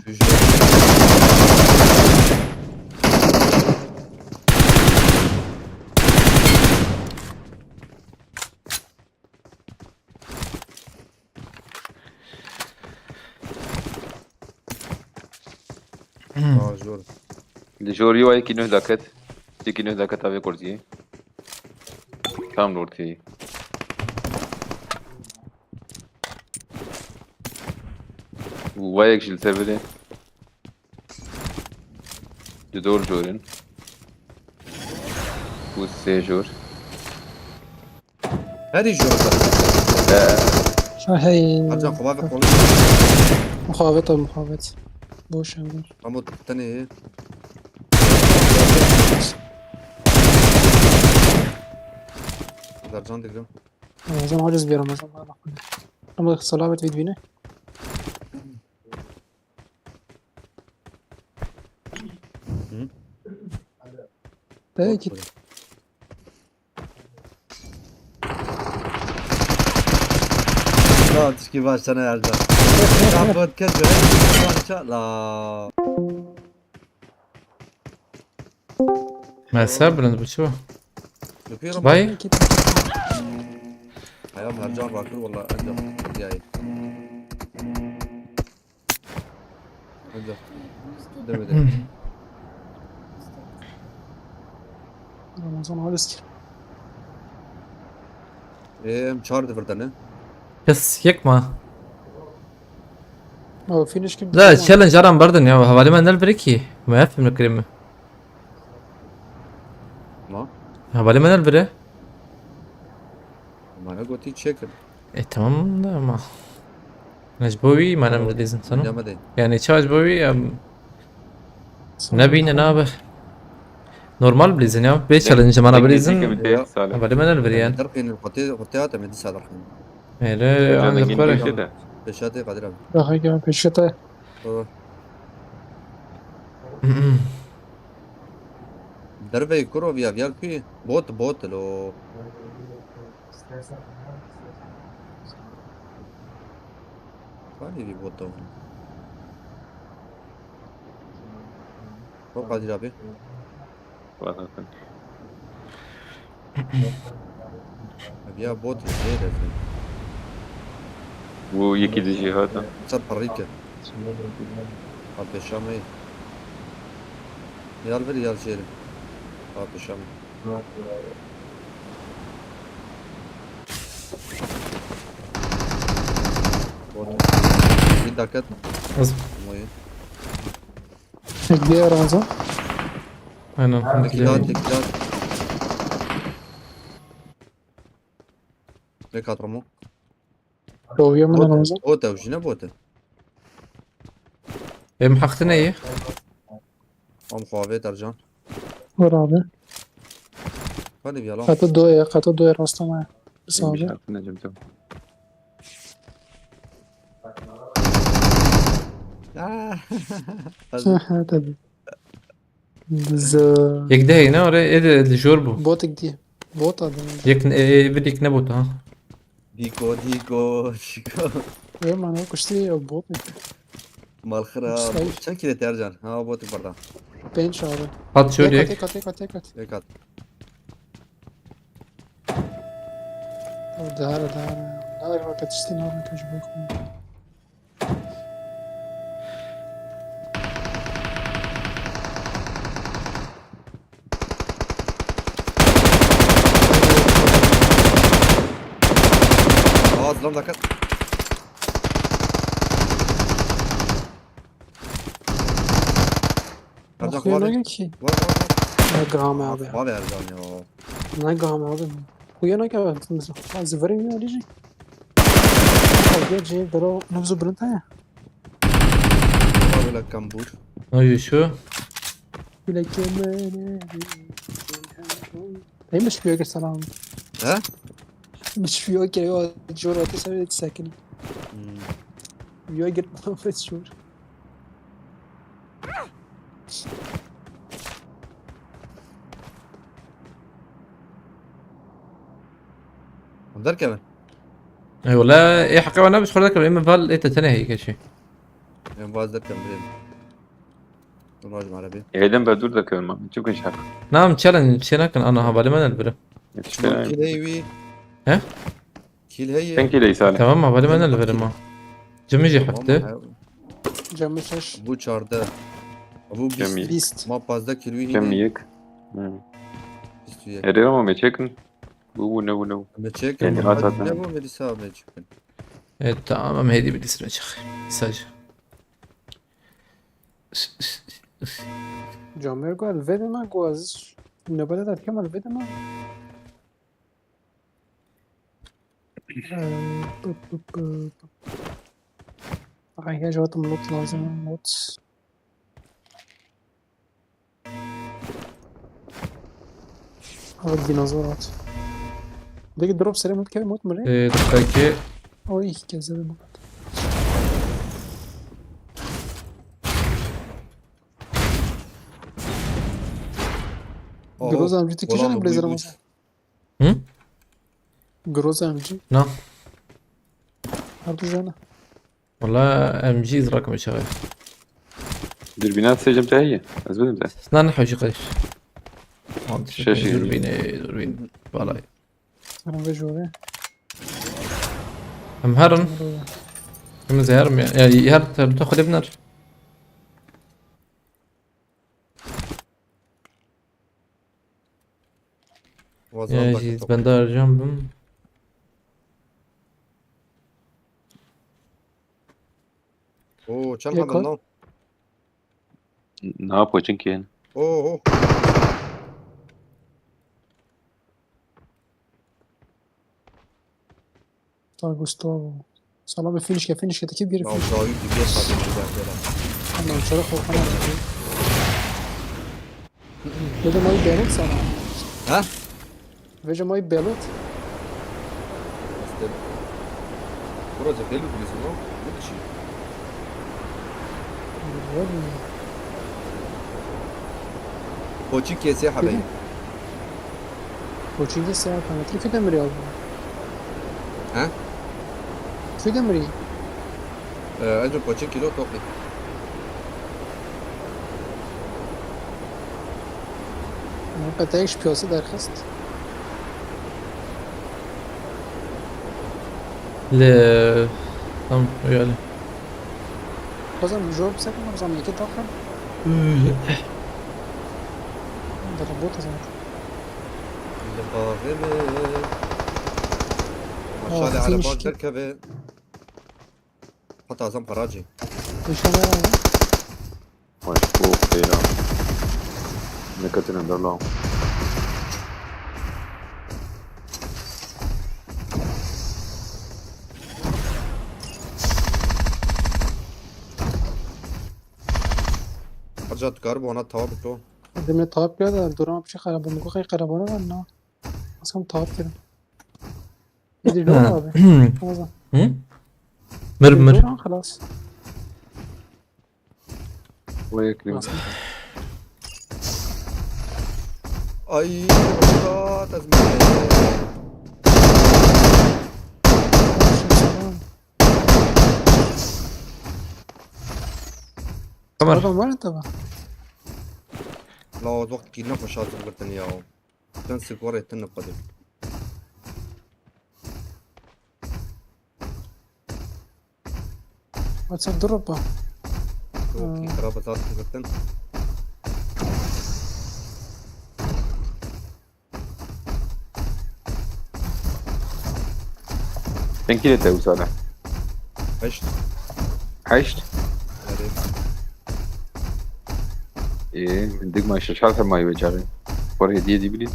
Aa zor. الجوري واي كي نه داكت تيكي نه داكت ابي كورتي كام نورتي وايك شيل سيرفري جدول جورين وسي جور Hadi zor. Hey. Harcan kova ve kolu. Muhabbet abi muhabbet. Boş evler. Ramo tane. Harcan dedim. Ramazan haciz bir Ramazan. Ama salavet vidvine. Peki. Ya tişki başına Harcan. Ya podcast böyle. Maşallah. ما صبرن بشو. Yapıyorum. باي. Ayağım Harcan bakır valla ancak hikaye. Ancak. Demedi. Ramazan haciz. Çağırdı buradan ne? بس يكما. Ama finish kim? لا تشالنج ارام بردن يا حوالي ما نلبريكي ما يفهم الكلمة. Ma? حوالي ما نلبري. Bana götü çekin. تمام لا ما. مجبوي ما نعمل لازم سنة. Demedin. يعني تشا مجبوي نبينا نابه. نورمال بليزن يا بيتشالنج ما انا بليزن. حوالي ما نلبري يعني. Darpin القطيعة من 9 درهم. لا عندك فرق. Beşate Kadir abi. Daha gel peşete. Baba. Darbe kuro via VIP. Bot lo. Fani bir bot da. Bak Kadir abi. Ya bot ne dersin? वो ये की दीजिए هذا Sat parike. Abi Şam'ı. Yal ver yal şehri. Abi Şam. Bir dakika. أصبر. Moyu. Ekliyor Ramazan. أنا Tekilat. Ne kadar mı? Doğuyor mu Ramazan? Bota, وجينا bota. ام حقتنا ايه Am muhabbet Ercan. Var abi. Hadi bir yalan. Katı doğuya rastlamaya. Bir abi. Tabii. Biz يك ده هنا ولا ايه ده اللي جوربو bot ekliyor. Bot adı. يك ايه بدك نبوت ها Diko. Mana kuştu bot ekliyor. Mal khira. Sayf. Sen kilit Ercan. Ha bota barda. Bench abi. حط شو Tek ليك at. Ekat. Dara. Dara vakit işte ne yapayım çocuk bakmıyor. Lan dakika. Ercan Bakıyor var. ne ki? Var. Ne gram abi. Var Ercan ya. Ne gram abi. Kuyana ki abi. Az verim ya diyecek. Abi ce dara nabzu brent ya. Var böyle kambur. ايوه شو Bile kemene. هي مش فيها سلام ها؟ مش فيها كده جورة تسوي ساكن يوجد ما في شهور در كمان اي والله ايه حقا انا مش خلك اما فال ايه تاني هيك شيء يعني باز در كمان راجع عربي ايدن بدور da كمان تشوف ايش حق نعم تشالنج شينا كان انا هبالي ما نلبره كيل هيوي ها؟ كيل هي كان كده يسال تمام هبالي ما نلبره ما جميجي حفته جمشش ابو 14 ابو جميل. بيست ما 15 كيلو كم يك اريد ما متشكن بو نو نو متشيك يعني ما غلط. نبو مديسا متشيك إيه تمام هيدي بدي اسمع شيخ مساج جامعه قال الفيديو ما جواز النبلة ده كم الفيديو ما هي جوات ملوت لازم موت هذا الديناصورات ديك الدروب سريع موت كيف موت مريض إيه دقيقة اوي كذا موت جروز ام جي تكيشن بليزر مثلا هم؟ جروز ام جي نعم هردو جانا والله ام جي رقم شغال دربينات سجن بتاعي ازبط بتاعي اثنان حوشي قيش شاشة دوربين والله انا بجوري ام هرن كم زي هرم يعني هرن تاخذ ابنر يا جيز بندار جنبهم اوه كم هذا النوم نابو چنكين اوه طيب جوستافو سلام فينش كفينش كده كيف بيرفع نعم داوود دي بيصعد انا شرخ وقنا فيجا ماي بيلوت سلام ها؟ فيجا ماي بيلوت برو زي بيلو بيزنو مكشي بوچي كيسي حبيبي کوچینگ ساعت کنه کی دمری آب ها؟ کی دمری اجل بوچي كيلو توقي قطعش پیاسه درخواست ل تمام ويالي بازم جواب ساكن بازم یکی داخل در بوت زد القاهرة ما شاء على بعض دركبة حتى عزام فراجي نشان دارم مشكوك فينا نكتنا دلهم رجعت كاربو وانا الطواب بتوع دمي طاب كده دورم بشي خراب مگو خی خرابانه ولا اصلا طاب كده يدي جواب ابي بازم مر خلاص ويك لي اي والله تزمين قمر هذا ما انتبه لا وقت كينا مشاط قلتني ياو تنسى ورا يتنى قدم واتساب ضربه اوكي قرابة ذات قلتن كان كده توصل عشت عشت هذه ايه بدك ما شحال ما يوجعني ورا دي بلي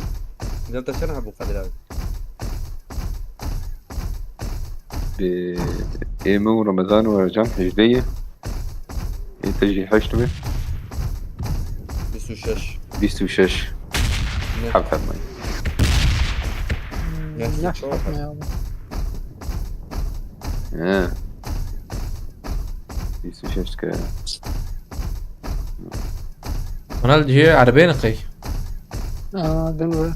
اذا انت شنو ابو قدر ب ايمو رمضان ورجعت هجرية تجي حشتوي بسو شش 26 حبة مي يا حكمة يا أبو. ايه 26 كده. انا الجي عربية نقي. دنور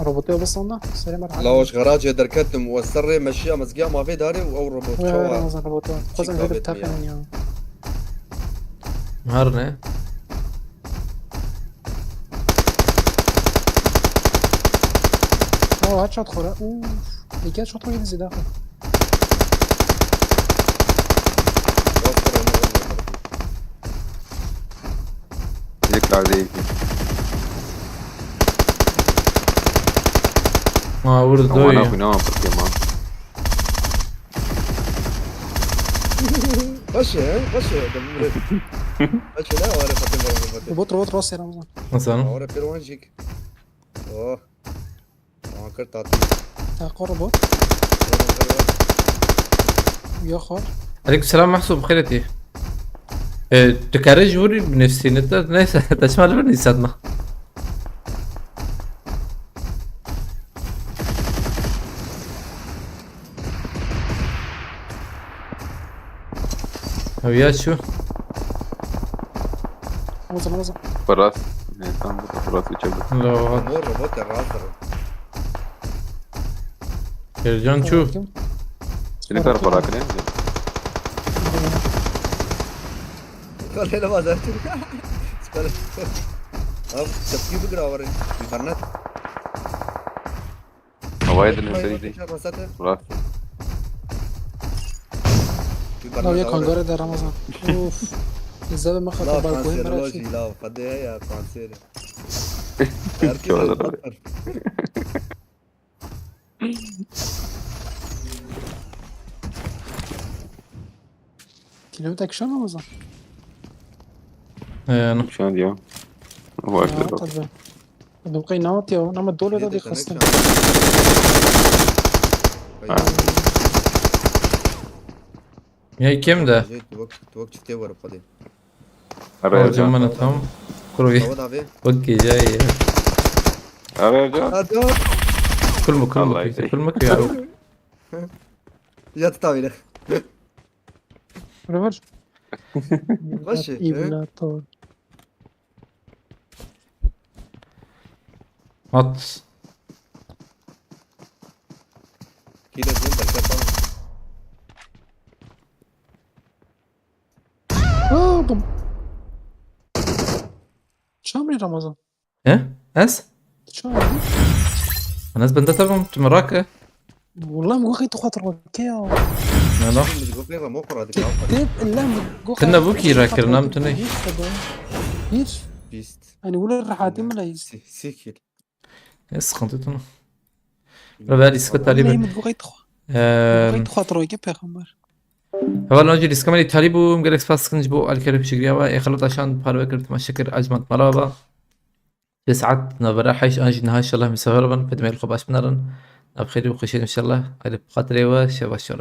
ربطيه بس عندنا سلام عليكم. الله وش غراج دركت موسرة مشيها مزقيع ما في داري او روبوت ويا شوا رمضان ربطيه خذ شيكا الفيديو بيت بتاعك مياه. من يوم. نهارنا هات شوط خورا. اوف دي كده شوط واحد زي داخل. ذيك العادية. ما ورد هو انا دوي. في نوم بركي ما. خشي دمرت خشي لا ولا فتن ربط راس يا رمضان. مثلا ورا بيروان جيك اوه ما كرت تعطي تعال ربط ويا خار. عليكم السلام محسوب بخيرتي. تكارج وري بنفسي نيسا تشمل بني صدمة. ويا شو رمضان براس. يعني كان براس وجبت. لو امور روبوت الرازر يرجعون شوف اللي تعرف وراك لين. قال لي ما زرت قال अब सबकी भी गिरा और करना وايد اللي دي. براس. لو يا كانجارو ده رمضان. اوف ازاي ما خاطر لا بالكوين فرانسيولوجي مراشي. لا قد ايه يا فرانسيري شو هذا؟ كلمتك شو رمضان؟ انا شلون اليوم؟ هو اكثر. طب بقي نوت يا نعم الدولة ده دي خاصة. هي كم ده؟ وقت شفتي ورا قدي الرجال. جمنتهم كروي تعود عليه اوكي جاي الرجال. هذا كل مكان الله يهديك. كل مكان يعرف. جات طاوله ريفر ماشي إبلا طول. هات كده زين بركات بوم شامري رمضان. ايه اس شامري الناس بنتهم تمراك والله ما قلت خاطر كيا. لا اللي تقول فيها مو قرا ديك تيب اللام كنا بوكي راكر نامتني ايش بيست يعني ولا الرحاتي ما ليس سيكل يس خنطتنا لا بالي سكت تقريبا بغيت خاطر كيف يا خمر. هو المجلس كمان يتهربوا مجلس فاس كنجبو الكريم بشكريا يخلط عشان بحال وكرت مع شكر أجمد مرابا تسعة نبرا حيش أنجي نهاية إن شاء الله مسافرا بدمي الخباش بنارن بخير وخشين إن شاء الله على بخاطري وشباشرة.